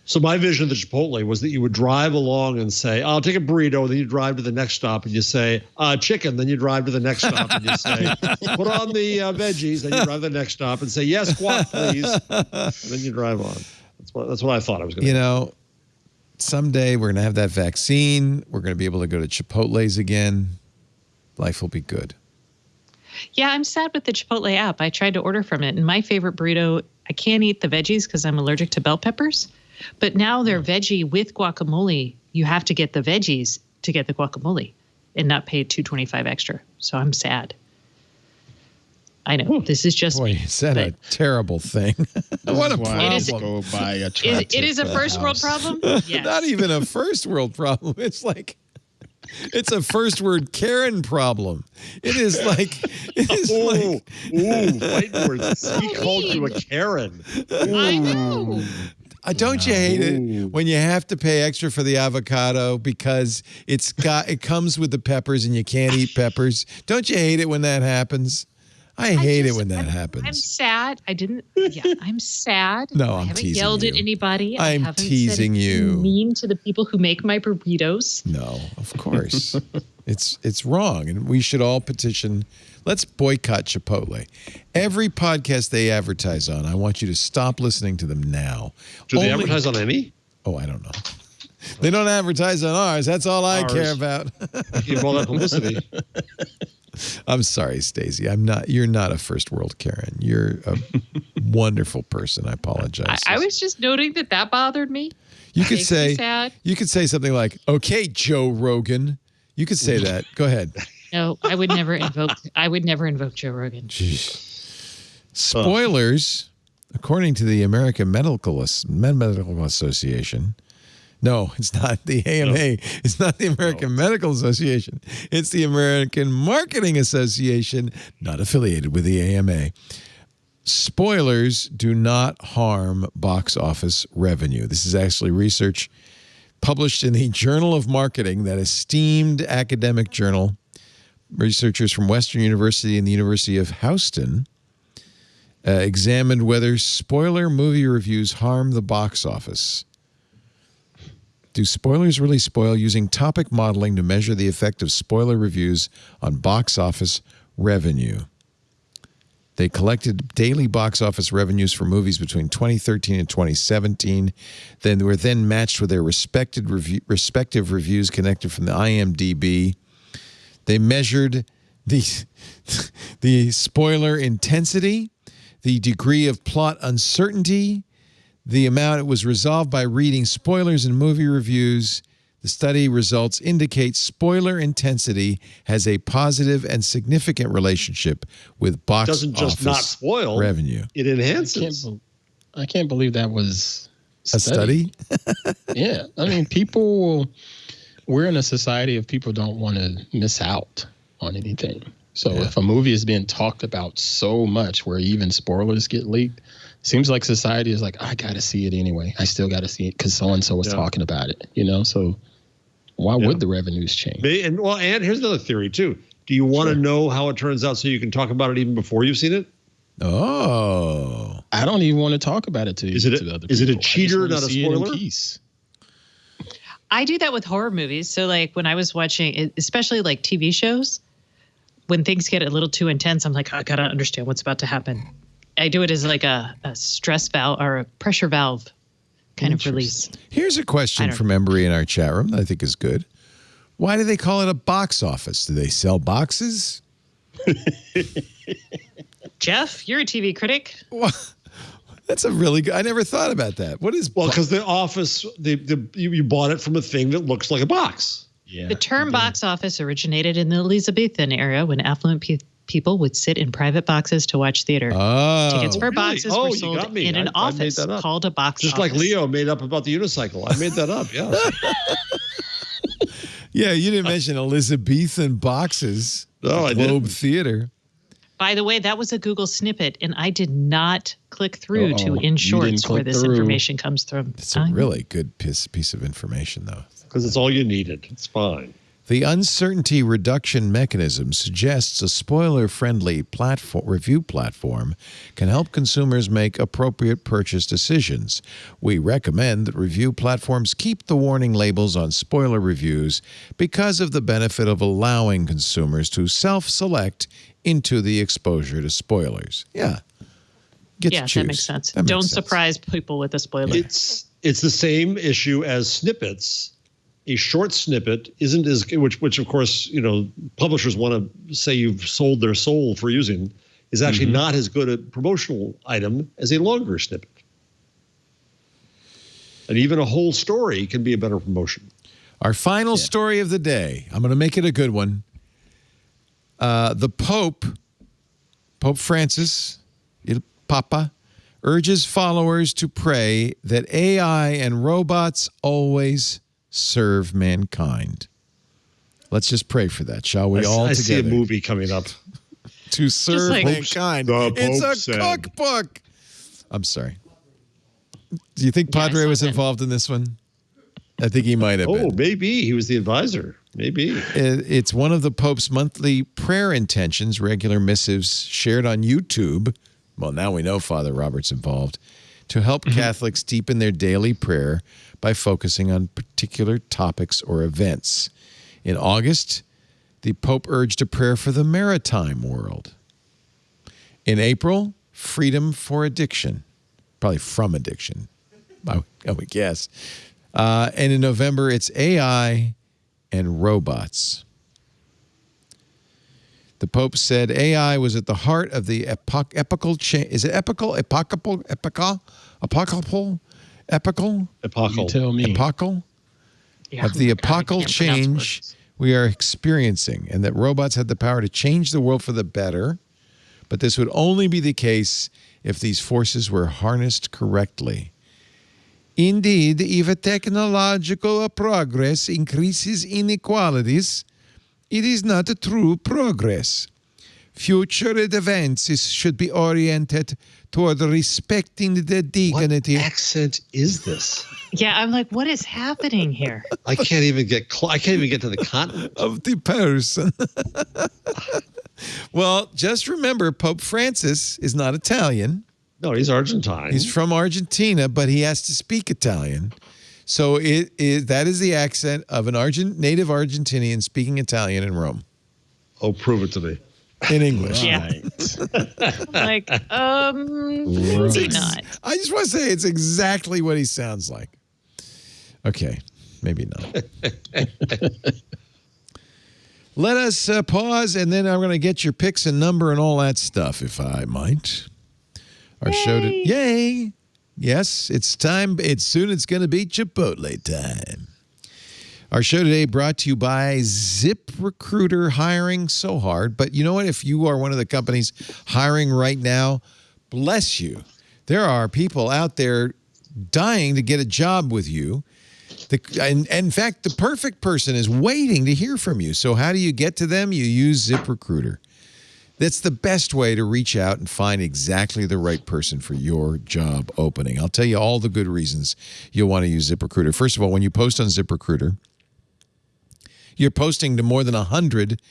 So my vision of the Chipotle was that you would drive along and say, I'll take a burrito. And then you drive to the next stop and you say, chicken. Then you drive to the next stop and you say, put on the veggies. Then you drive to the next stop and say, yes, guac, please. And then you drive on. That's what I thought I was going to do. Someday we're going to have that vaccine. We're going to be able to go to Chipotle's again. Life will be good. Yeah, I'm sad with the Chipotle app. I tried to order from it, and my favorite burrito, I can't eat the veggies because I'm allergic to bell peppers. But now they're veggie with guacamole. You have to get the veggies to get the guacamole and not pay $2.25 extra. So I'm sad. I know. This is just... Boy, is that a terrible thing? What a problem. It is a first world problem? Yes. Not even a first world problem. It's like... It's a first word Karen problem. It is like fighting words. He called you a Karen. I know. Don't you hate it when you have to pay extra for the avocado because it comes with the peppers and you can't eat peppers? Don't you hate it when that happens? I hate it when that happens. I'm sad. I'm sad. No, I I'm haven't teasing yelled at you. anybody. I'm I haven't teasing said you. Mean to the people who make my burritos. No, of course. It's wrong, and we should all petition. Let's boycott Chipotle. Every podcast they advertise on, I want you to stop listening to them now. Do they advertise on any? Oh, I don't know. They don't advertise on ours. That's all I care about. You have all that publicity. I'm sorry, Stacey. You're not a first world Karen. You're a wonderful person. I apologize. I was just noting that bothered me. You could say sad. You could say something like, "Okay, Joe Rogan." You could say that. Go ahead. No, I would never invoke Joe Rogan. Jeez. Spoilers, according to the American Medical Association. No, it's not the AMA. No. It's not the American Medical Association. It's the American Marketing Association, not affiliated with the AMA. Spoilers do not harm box office revenue. This is actually research published in the Journal of Marketing, that esteemed academic journal. Researchers from Western University and the University of Houston examined whether spoiler movie reviews harm the box office. Do spoilers really spoil? Using topic modeling to measure the effect of spoiler reviews on box office revenue. They collected daily box office revenues for movies between 2013 and 2017. Then they were matched with their respective reviews connected from the IMDb. They measured the spoiler intensity, the degree of plot uncertainty, the amount it was resolved by reading spoilers in movie reviews. The study results indicate spoiler intensity has a positive and significant relationship with box office revenue. It doesn't just not spoil revenue. It enhances. I can't believe that was a study. Yeah. I mean, we're in a society of people don't want to miss out on anything. So if a movie is being talked about so much where even spoilers get leaked, seems like society is like, I got to see it anyway. I still got to see it because so-and-so was talking about it, So why would the revenues change? And here's another theory too. Do you want to know how it turns out so you can talk about it even before you've seen it? Oh. I don't even want to talk about it to you. Is it a cheater, not a spoiler? I do that with horror movies. So like when I was watching, especially like TV shows, when things get a little too intense, I'm like, I got to understand what's about to happen. I do it as like a stress valve or a pressure valve kind of release. Here's a question from Embry in our chat room that I think is good. Why do they call it a box office? Do they sell boxes? Jeff, you're a TV critic. Well, that's a really good. I never thought about that. What is? Well, because the office, you bought it from a thing that looks like a box. Yeah. The term box office originated in the Elizabethan era when affluent people would sit in private boxes to watch theater. Tickets for boxes were sold in an office called a box Just office. Just like Leo made up about the unicycle. I made that up, yeah. Yeah, you didn't mention Elizabethan boxes. No, I Globe didn't. Theater. By the way, that was a Google snippet, and I did not click through to In Shorts where this information comes from. It's a really good piece of information, though. Because it's all you needed. It's fine. The uncertainty reduction mechanism suggests a spoiler-friendly review platform can help consumers make appropriate purchase decisions. We recommend that review platforms keep the warning labels on spoiler reviews because of the benefit of allowing consumers to self-select into the exposure to spoilers. Yeah. That makes sense. Don't surprise people with a spoiler. It's the same issue as snippets. A short snippet isn't as which of course, publishers want to say you've sold their soul for using, is actually not as good a promotional item as a longer snippet. And even a whole story can be a better promotion. Our final story of the day. I'm going to make it a good one. The Pope Francis, Il Papa, urges followers to pray that AI and robots always serve mankind. Let's just pray for that, shall we? All together. I see a movie coming up. To serve mankind. It's a cookbook. I'm sorry. Do you think Padre was involved in this one? I think he might have been. Oh, maybe. He was the advisor. Maybe. It's one of the Pope's monthly prayer intentions, regular missives shared on YouTube. Well, now we know Father Robert's involved, to help Catholics deepen their daily prayer by focusing on particular topics or events. In August, the Pope urged a prayer for the maritime world. In April, freedom for addiction, probably from addiction, I would guess. And in November, it's AI and robots. The Pope said AI was at the heart of the epochal change. Is it epochal? Epochal? You tell me. Epochal? Yeah. Of the Oh my God, I epochal can't pronounce change words. we are experiencing, and that robots had the power to change the world for the better. But this would only be the case if these forces were harnessed correctly. Indeed, if technological progress increases inequalities, it is not a true progress. Future advances should be oriented toward respecting the dignity. What accent is this? Yeah, I'm like, what is happening here? I can't even get to the continent of the person. Well, just remember, Pope Francis is not Italian. No, he's Argentine. He's from Argentina, but he has to speak Italian. So that is the accent of an native Argentinian speaking Italian in Rome. Oh, prove it to me. In English. Yeah. Like, maybe not. I just want to say it's exactly what he sounds like. Okay, maybe not. Let us pause, and then I'm going to get your picks and number and all that stuff, if I might. Our show yay! Yes, it's time. Soon it's going to be Chipotle time. Our show today brought to you by ZipRecruiter. Hiring so hard. But you know what? If you are one of the companies hiring right now, bless you. There are people out there dying to get a job with you. And in fact, the perfect person is waiting to hear from you. So how do you get to them? You use ZipRecruiter. That's the best way to reach out and find exactly the right person for your job opening. I'll tell you all the good reasons you'll want to use ZipRecruiter. First of all, when you post on ZipRecruiter, you're posting to more than 100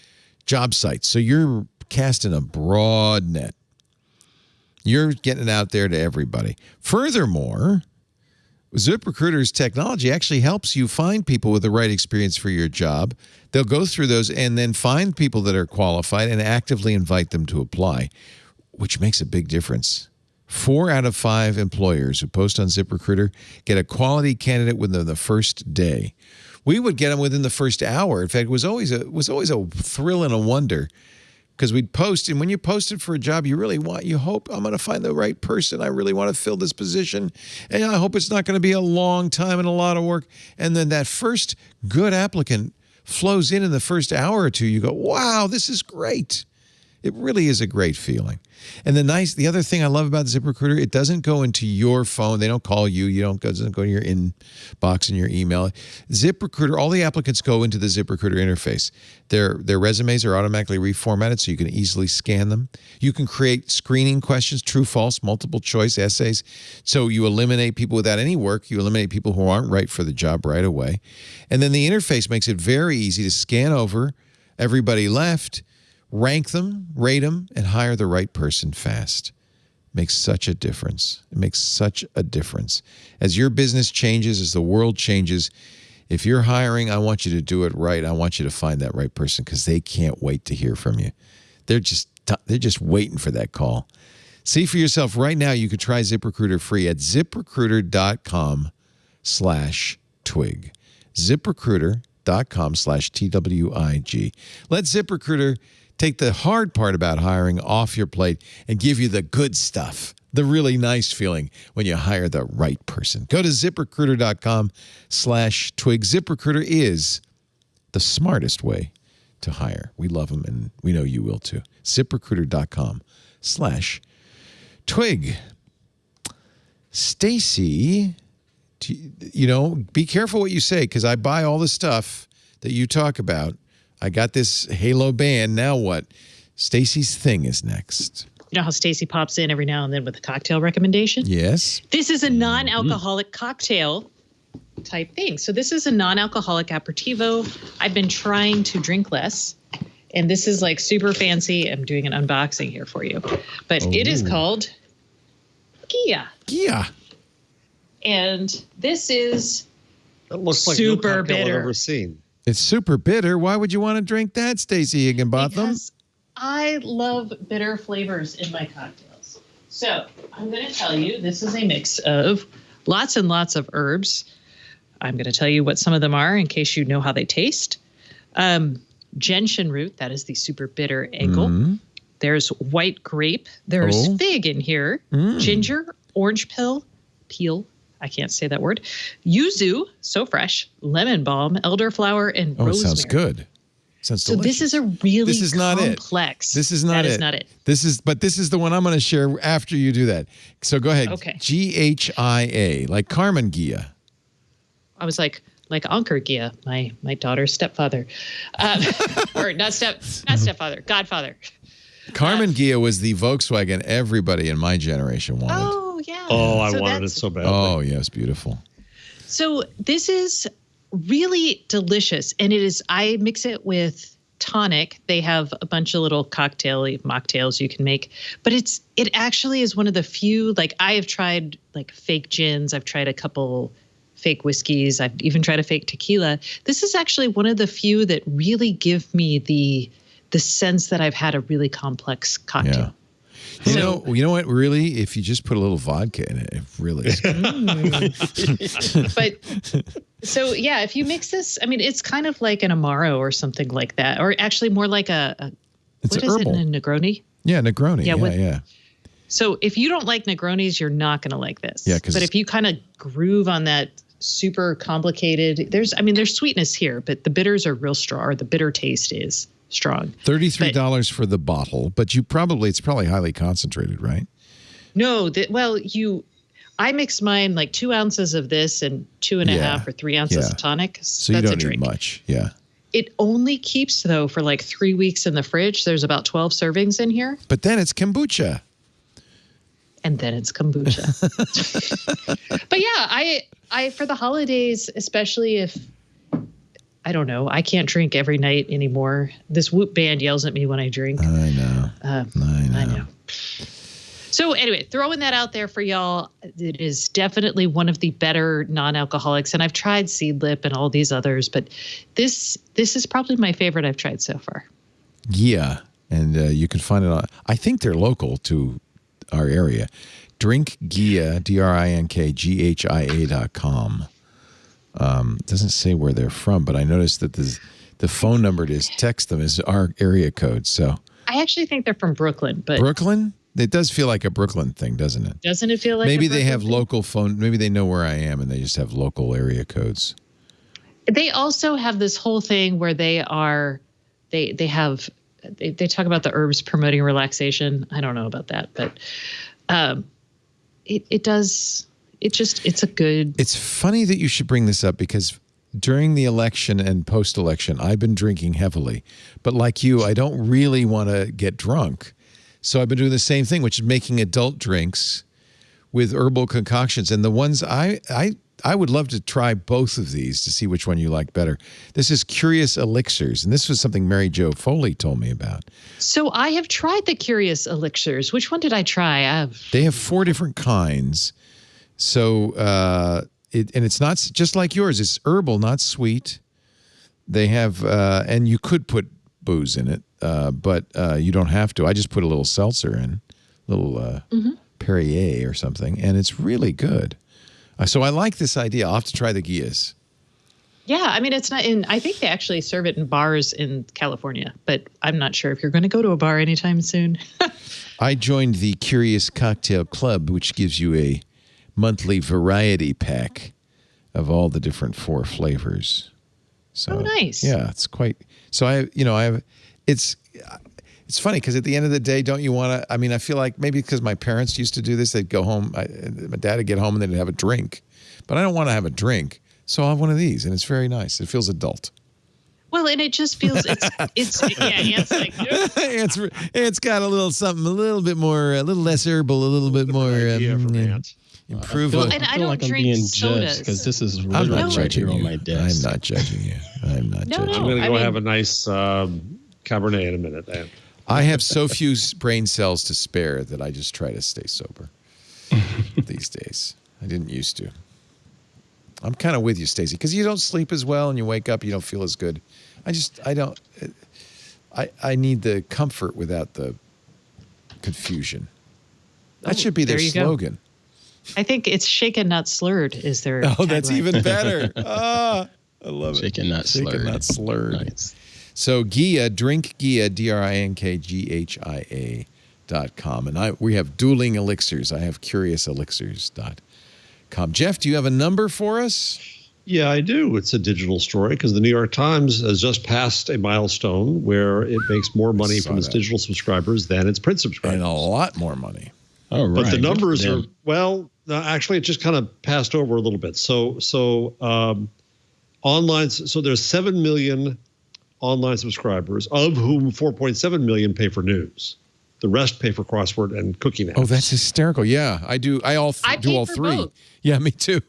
job sites. So you're casting a broad net. You're getting it out there to everybody. Furthermore, ZipRecruiter's technology actually helps you find people with the right experience for your job. They'll go through those and then find people that are qualified and actively invite them to apply, which makes a big difference. 4 out of 5 employers who post on ZipRecruiter get a quality candidate within the first day. We would get them within the first hour. In fact, it was always a thrill and a wonder. Because we'd post, and when you posted for a job, you hope I'm going to find the right person. I really want to fill this position. And I hope it's not going to be a long time and a lot of work. And then that first good applicant flows in the first hour or two. You go, wow, this is great. It really is a great feeling. And the other thing I love about ZipRecruiter, it doesn't go into your phone. They don't call you. It doesn't go to your inbox and your email. ZipRecruiter, all the applicants go into the ZipRecruiter interface. Their resumes are automatically reformatted so you can easily scan them. You can create screening questions, true, false, multiple choice essays. So you eliminate people without any work. You eliminate people who aren't right for the job right away. And then the interface makes it very easy to scan over everybody left, rank them, rate them, and hire the right person fast. Makes such a difference. It makes such a difference. As your business changes, as the world changes, if you're hiring, I want you to do it right. I want you to find that right person because they can't wait to hear from you. They're just waiting for that call. See for yourself right now. You could try ZipRecruiter free at ZipRecruiter.com/twig. ZipRecruiter.com/TWIG. Let ZipRecruiter take the hard part about hiring off your plate and give you the good stuff, the really nice feeling when you hire the right person. Go to ZipRecruiter.com/twig. ZipRecruiter is the smartest way to hire. We love them, and we know you will too. ZipRecruiter.com/twig. Stacey, be careful what you say because I buy all the stuff that you talk about. I got this Halo band. Now what? Stacey's thing is next. You know how Stacey pops in every now and then with a cocktail recommendation? Yes. This is a non-alcoholic cocktail type thing. So this is a non-alcoholic aperitivo. I've been trying to drink less, and this is like super fancy. I'm doing an unboxing here for you, but it is called Ghia. Ghia. And this is That looks like super no cocktail bitter. I've ever seen. It's super bitter. Why would you want to drink that, Stacey Higginbotham? Because I love bitter flavors in my cocktails. So I'm going to tell you, this is a mix of lots and lots of herbs. I'm going to tell you what some of them are in case you know how they taste. Gentian root, that is the super bitter angle. There's white grape. There's fig in here. Ginger, orange peel. I can't say that word. Yuzu, so fresh. Lemon balm, elderflower, and rosemary. Sounds good. Sounds delicious. So this is a really this is not complex. This is not that it. is not it. This is the one I'm going to share after you do that. So go ahead. Okay. Ghia, like Carmen Ghia. I was like Ankur Ghia, my daughter's stepfather, or not stepfather, godfather. Carmen Ghia was the Volkswagen everybody in my generation wanted. Oh yeah. Oh, I wanted it so badly. Oh yeah, it's beautiful. So this is really delicious, and I mix it with tonic. They have a bunch of little mocktails you can make, but it actually is one of the few. Like I have tried like fake gins. I've tried a couple fake whiskeys. I've even tried a fake tequila. This is actually one of the few that really give me the sense that I've had a really complex cocktail. Yeah. You know what? Really, if you just put a little vodka in it, it really is good. But so yeah, if you mix this, I mean, it's kind of like an Amaro or something like that, or actually more like it's what an is herbal. it? A Negroni? Yeah, Negroni. Yeah. So if you don't like Negronis, you're not going to like this. Yeah, but if you kind of groove on that super complicated, there's sweetness here, but the bitters are real strong, or the bitter taste is strong. $33 for the bottle, but it's probably highly concentrated, right? No, I mix mine like 2 ounces of this and 2.5 or 3 ounces of tonic. So that's you don't a drink. need much. Yeah. It only keeps though for like 3 weeks in the fridge. There's about 12 servings in here. But then it's kombucha. And then it's kombucha. But yeah, I for the holidays, especially if, I don't know, I can't drink every night anymore. This Whoop band yells at me when I drink. I know. I know. So anyway, throwing that out there for y'all, it is definitely one of the better non-alcoholics. And I've tried Seedlip and all these others, but this is probably my favorite I've tried so far. Yeah. And you can find it on, I think they're local to our area. DrinkGhia, DrinkGhia.com. Doesn't say where they're from, but I noticed that the phone number to text them is our area code. So I actually think they're from Brooklyn, but Brooklyn? It does feel like a Brooklyn thing, doesn't it? Doesn't it feel like maybe a they have Brooklyn thing? local phone? Maybe they know where I am and they just have local area codes. They also have this whole thing where they talk about the herbs promoting relaxation. I don't know about that, but it's a good. It's funny that you should bring this up because during the election and post-election, I've been drinking heavily. But like you, I don't really want to get drunk. So I've been doing the same thing, which is making adult drinks with herbal concoctions. And the ones I would love to try both of these to see which one you like better. This is Curious Elixirs, and this was something Mary Jo Foley told me about. So I have tried the Curious Elixirs. Which one did I try? They have 4 different kinds. So it's not just like yours. It's herbal, not sweet. They have, and you could put booze in it, but you don't have to. I just put a little seltzer in, a little Perrier or something, and it's really good. So I like this idea. I'll have to try the Ghias. Yeah, I mean, it's not in. I think they actually serve it in bars in California, but I'm not sure if you're going to go to a bar anytime soon. I joined the Curious Cocktail Club, which gives you a monthly variety pack of all the different 4 flavors. So, nice. Yeah, it's quite. So it's funny because at the end of the day, don't you want to? I mean, I feel like maybe because my parents used to do this, they'd go home. My dad would get home and they'd have a drink, but I don't want to have a drink, so I'll have one of these, and it's very nice. It feels adult. Well, and it just feels it's Ant's like it's got a little something, a little bit more, a little less herbal, a little bit more. Improve. And I don't drink sodas because this is I'm really not right judging here you. on my desk. I'm not judging you. I'm not judging. I'm going to go have a nice Cabernet in a minute, Dan. I have so few brain cells to spare that I just try to stay sober these days. I didn't used to. I'm kind of with you, Stacey, because you don't sleep as well and you wake up, you don't feel as good. I need the comfort without the confusion. That should be their slogan. I think it's shaken, not slurred is their Oh, that's tagline. even better. I love it. Shaken, not slurred. Shaken, not slurred. Nice. So Ghia, drink Ghia, DrinkGhia.com. And we have dueling elixirs. I have curiouselixirs.com. Jeff, do you have a number for us? Yeah, I do. It's a digital story because the New York Times has just passed a milestone where it makes more money from its digital subscribers than its print subscribers. And a lot more money. Oh, right. But the numbers are, well, actually, it just kind of passed over a little bit. So online, so there's 7 million online subscribers, of whom 4.7 million pay for news. The rest pay for crossword and cooking apps. Oh, that's hysterical. Yeah, I do. I do all three. Both. Yeah, me too.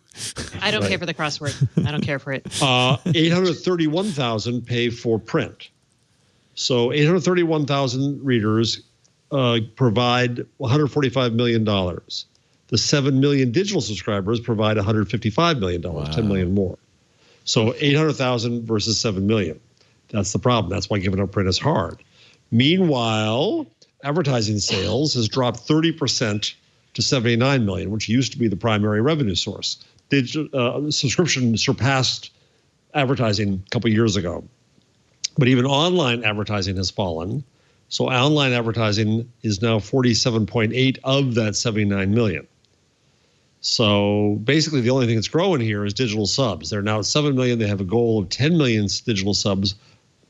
I don't pay for the crossword. I don't care for it. 831,000 pay for print. So 831,000 readers provide $145 million. The 7 million digital subscribers provide $155 million, wow. 10 million more. So 800,000 versus 7 million. That's the problem. That's why giving up print is hard. Meanwhile, advertising sales has dropped 30% to 79 million, which used to be the primary revenue source. Subscription surpassed advertising a couple of years ago. But even online advertising has fallen. So online advertising is now 47.8 of that 79 million. So basically the only thing that's growing here is digital subs. They're now at 7 million. They have a goal of 10 million digital subs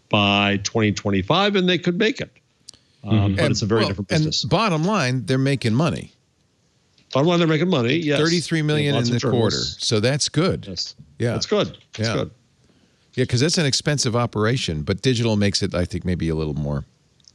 by 2025, and they could make it. But it's a very different business. And bottom line, they're making money. Bottom line, they're making money, yes. 33 million in the quarter. So that's good. Yes. Yeah. That's good. That's good. Yeah, because that's an expensive operation, but digital makes it, I think, maybe a little more.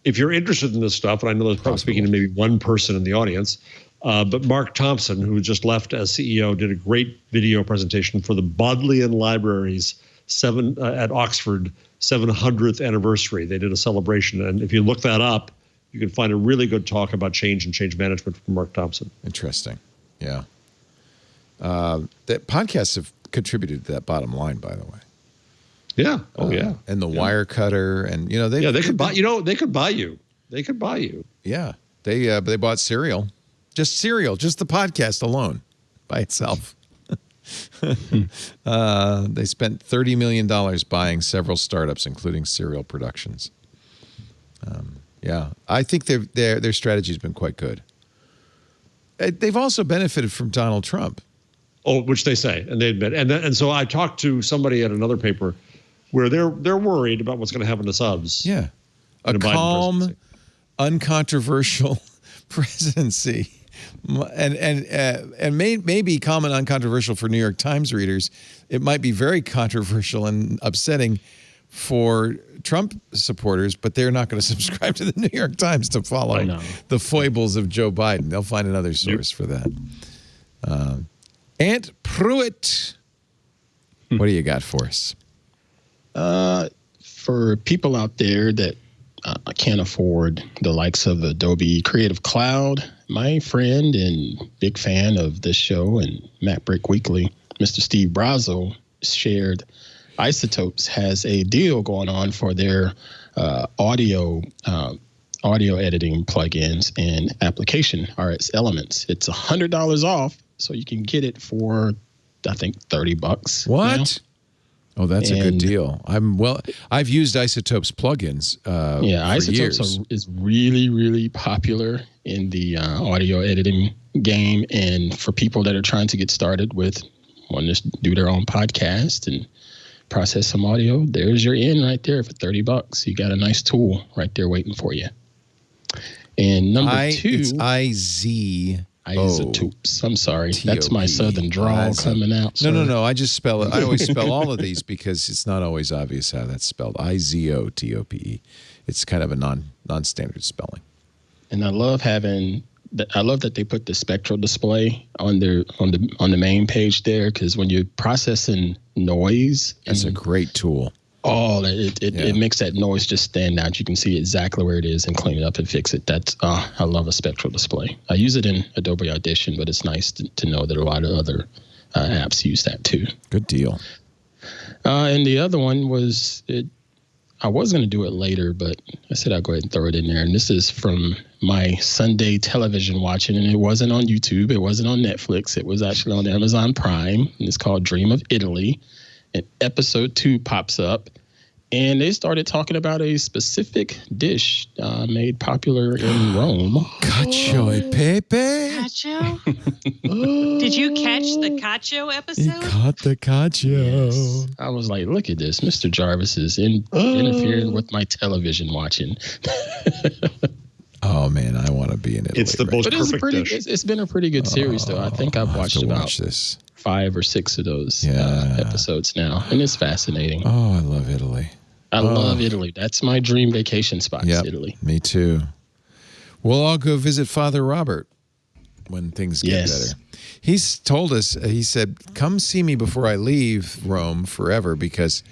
If you're interested in this stuff, and I know there's probably speaking to maybe one person in the audience, but Mark Thompson, who just left as CEO, did a great video presentation for the Bodleian Library's at Oxford 700th anniversary. They did a celebration, and if you look that up, you can find a really good talk about change and change management from Mark Thompson. Interesting. Yeah. That podcasts have contributed to that bottom line, by the way. Yeah. Oh, yeah. And the wire cutter, and they could buy. They could buy you. They could buy you. Yeah. They bought Serial, just the podcast alone, by itself. They spent $30 million buying several startups, including Serial Productions. Yeah, I think their strategy has been quite good. They've also benefited from Donald Trump. Oh, which they say, and they admit, and so I talked to somebody at another paper where they're worried about what's going to happen to subs. Yeah, a calm, uncontroversial presidency, and maybe calm and uncontroversial for New York Times readers. It might be very controversial and upsetting for Trump supporters, but they're not going to subscribe to the New York Times to follow the foibles of Joe Biden. They'll find another source for that. Aunt Pruitt, what do you got for us? For people out there that can't afford the likes of Adobe Creative Cloud, my friend and big fan of this show and MacBreak Weekly, Mr. Steve Brazo, shared Isotopes has a deal going on for their audio editing plugins and application RS Elements. It's $100 off, so you can get it for, I think, $30. What? Now. Oh, that's a good deal. I've used Isotopes plugins. Isotopes is really, really popular in the audio editing game, and for people that are trying to get started with wanting to do their own podcast and process some audio, there's your in right there for $30. You got a nice tool right there waiting for you. And number two, it's Isotopes. I'm sorry, that's my southern drawl coming out. Sir. No. I just spell it. I always spell all of these because it's not always obvious how that's spelled. Izotope. It's kind of a non-standard spelling. And I love having I love that they put the spectral display on the main page there, because when you're processing noise, that's a great tool. Oh, it makes that noise just stand out. You can see exactly where it is and clean it up and fix it. I love a spectral display. I use it in Adobe Audition, but it's nice to know that a lot of other apps use that too. Good deal. And the other one was I was going to do it later, but I said I'll go ahead and throw it in there. And this is from my Sunday television watching, and it wasn't on YouTube. It wasn't on Netflix. It was actually on Amazon Prime, and it's called Dream of Italy. And episode 2 pops up, and they started talking about a specific dish made popular in Rome. Cacio e pepe. Cacio? Did you catch the cacio episode? You caught the cacio. Yes. I was like, look at this. Mr. Jarvis is interfering with my television watching. Oh, man, I want to be in Italy. It's the most perfect dish. It's been a pretty good series, though. I think I've watched about this. 5 or 6 of those episodes now, and it's fascinating. Oh, I love Italy. I love Italy. That's my dream vacation spot, Italy. Me too. We'll all go visit Father Robert when things get better. He's told us, he said, come see me before I leave Rome forever, because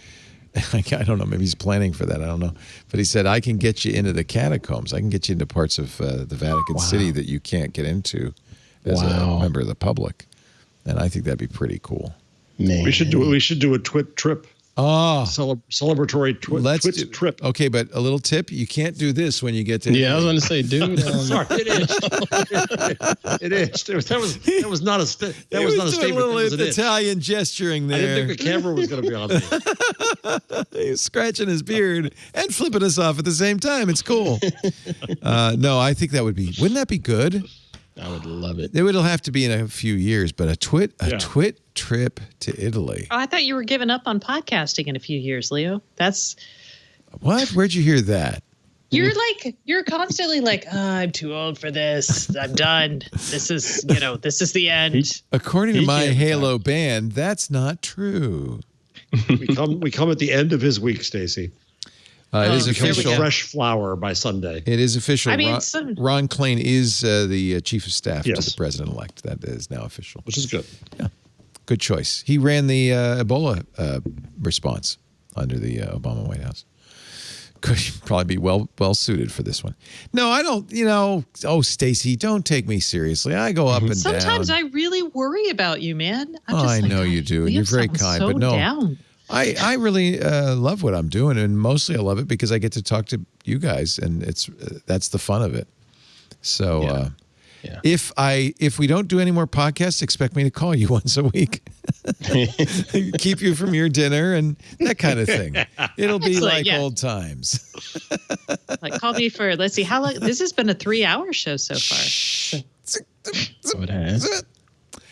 I don't know, maybe he's planning for that. I don't know. But he said, I can get you into the catacombs. I can get you into parts of the Vatican City that you can't get into as a member of the public. And I think that'd be pretty cool. Man. We should do a twit trip. Oh, celebratory twit trip. Okay, but a little tip: you can't do this when you get to. Yeah, I was going to say, dude. Sorry, it is. That was not a statement. He was doing a little Italian gesturing there. I didn't think the camera was going to be on me. He's scratching his beard and flipping us off at the same time. It's cool. No, I think that would be. Wouldn't that be good? I would love it. It would have to be in a few years, but a twit trip to Italy. Oh, I thought you were giving up on podcasting in a few years, Leo. That's what? Where'd you hear that? You're constantly like, I'm too old for this. I'm done. This is the end. According to my Halo band, that's not true. We come at the end of his week, Stacey. It is official. Fresh flower by Sunday. It is official. I mean, Ron Klain is the chief of staff to the president-elect. That is now official. Which is good. Yeah. Good choice. He ran the Ebola response under the Obama White House. Could probably be well suited for this one. No, I don't. Oh, Stacey, don't take me seriously. I go up and down. Sometimes I really worry about you, man. I know you do, and you're very kind. But no, down. I really love what I'm doing, and mostly I love it because I get to talk to you guys, and that's the fun of it. So if we don't do any more podcasts, expect me to call you once a week, keep you from your dinner and that kind of thing. It'll be like old times. Like, call me for, let's see, how long? This has been a 3-hour show so far. So it has.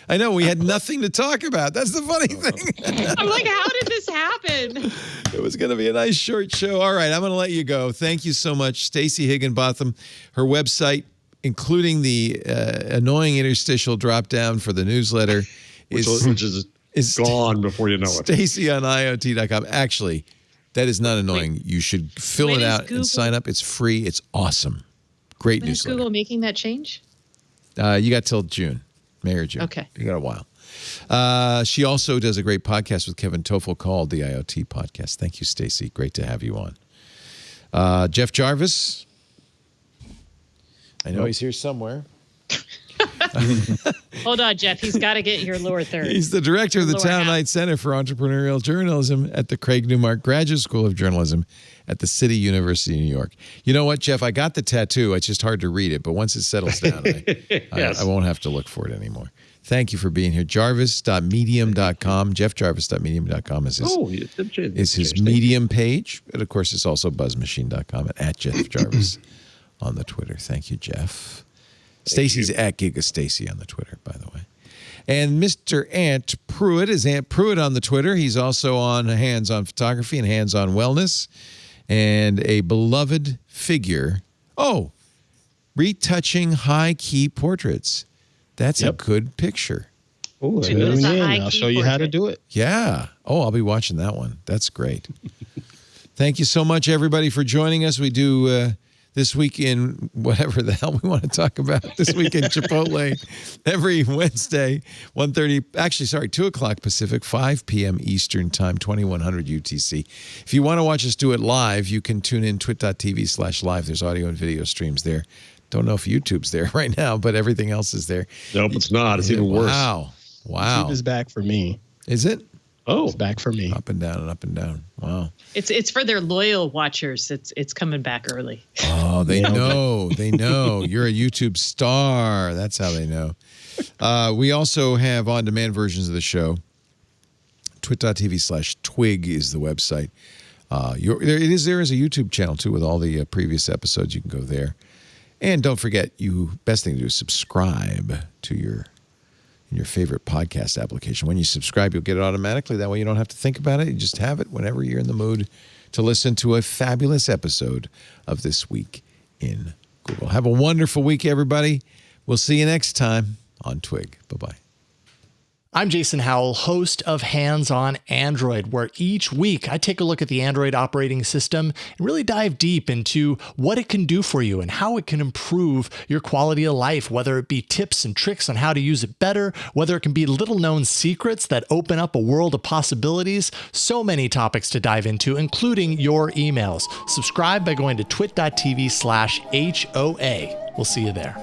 I know, we had nothing to talk about. That's the funny thing. I'm like, how did this happen? It was going to be a nice short show. All right, I'm going to let you go. Thank you so much, Stacey Higginbotham. Her website, including the annoying interstitial drop down for the newsletter, which is gone before you know it. StaceyOnIoT.com. Actually, that is not annoying. You should fill it out and sign up. It's free. It's awesome. Great when newsletter. Is Google making that change? You got till June. May or June. Okay. You got a while. She also does a great podcast with Kevin Toffel called the IoT Podcast. Thank you, Stacey. Great to have you on. Jeff Jarvis. I know he's here somewhere. Hold on, Jeff. He's got to get your lower third. He's the director of the Town Knight Center for Entrepreneurial Journalism at the Craig Newmark Graduate School of Journalism at the City University of New York. You know what, Jeff? I got the tattoo. It's just hard to read it. But once it settles down, I won't have to look for it anymore. Thank you for being here. Jarvis.medium.com. JeffJarvis.medium.com is his Medium page. And, of course, it's also buzzmachine.com and at Jeff Jarvis on the Twitter. Thank you, Jeff. Stacey's at GigaStacey on the Twitter, by the way. And Mr. Ant Pruitt is Ant Pruitt on the Twitter. He's also on Hands on Photography and Hands on Wellness. And a beloved figure. Oh, retouching high-key portraits. That's a good picture. Oh, I'll show you how to do it. Yeah. Oh, I'll be watching that one. That's great. Thank you so much, everybody, for joining us. We do This week in whatever the hell we want to talk about. This week in Chipotle, every Wednesday, 2 o'clock Pacific, 5 p.m. Eastern Time, 2100 UTC. If you want to watch us do it live, you can tune in twit.tv/live. There's audio and video streams there. Don't know if YouTube's there right now, but everything else is there. Nope, it's not. It's even worse. Wow. YouTube is back for me. Is it? Oh, it's back for me. Up and down and up and down. Wow. It's for their loyal watchers. It's coming back early. Oh, they know. They know. You're a YouTube star. That's how they know. We also have on-demand versions of the show. Twit.tv/twig is the website. There is a YouTube channel, too, with all the previous episodes. You can go there. And don't forget, best thing to do is subscribe to your favorite podcast application. When you subscribe, you'll get it automatically. That way you don't have to think about it. You just have it whenever you're in the mood to listen to a fabulous episode of This Week in Google. Have a wonderful week, everybody. We'll see you next time on Twig. Bye-bye. I'm Jason Howell, host of Hands on Android, where each week I take a look at the Android operating system and really dive deep into what it can do for you and how it can improve your quality of life, whether it be tips and tricks on how to use it better, whether it can be little known secrets that open up a world of possibilities. So many topics to dive into, including your emails. Subscribe by going to twit.tv/HOA. We'll see you there.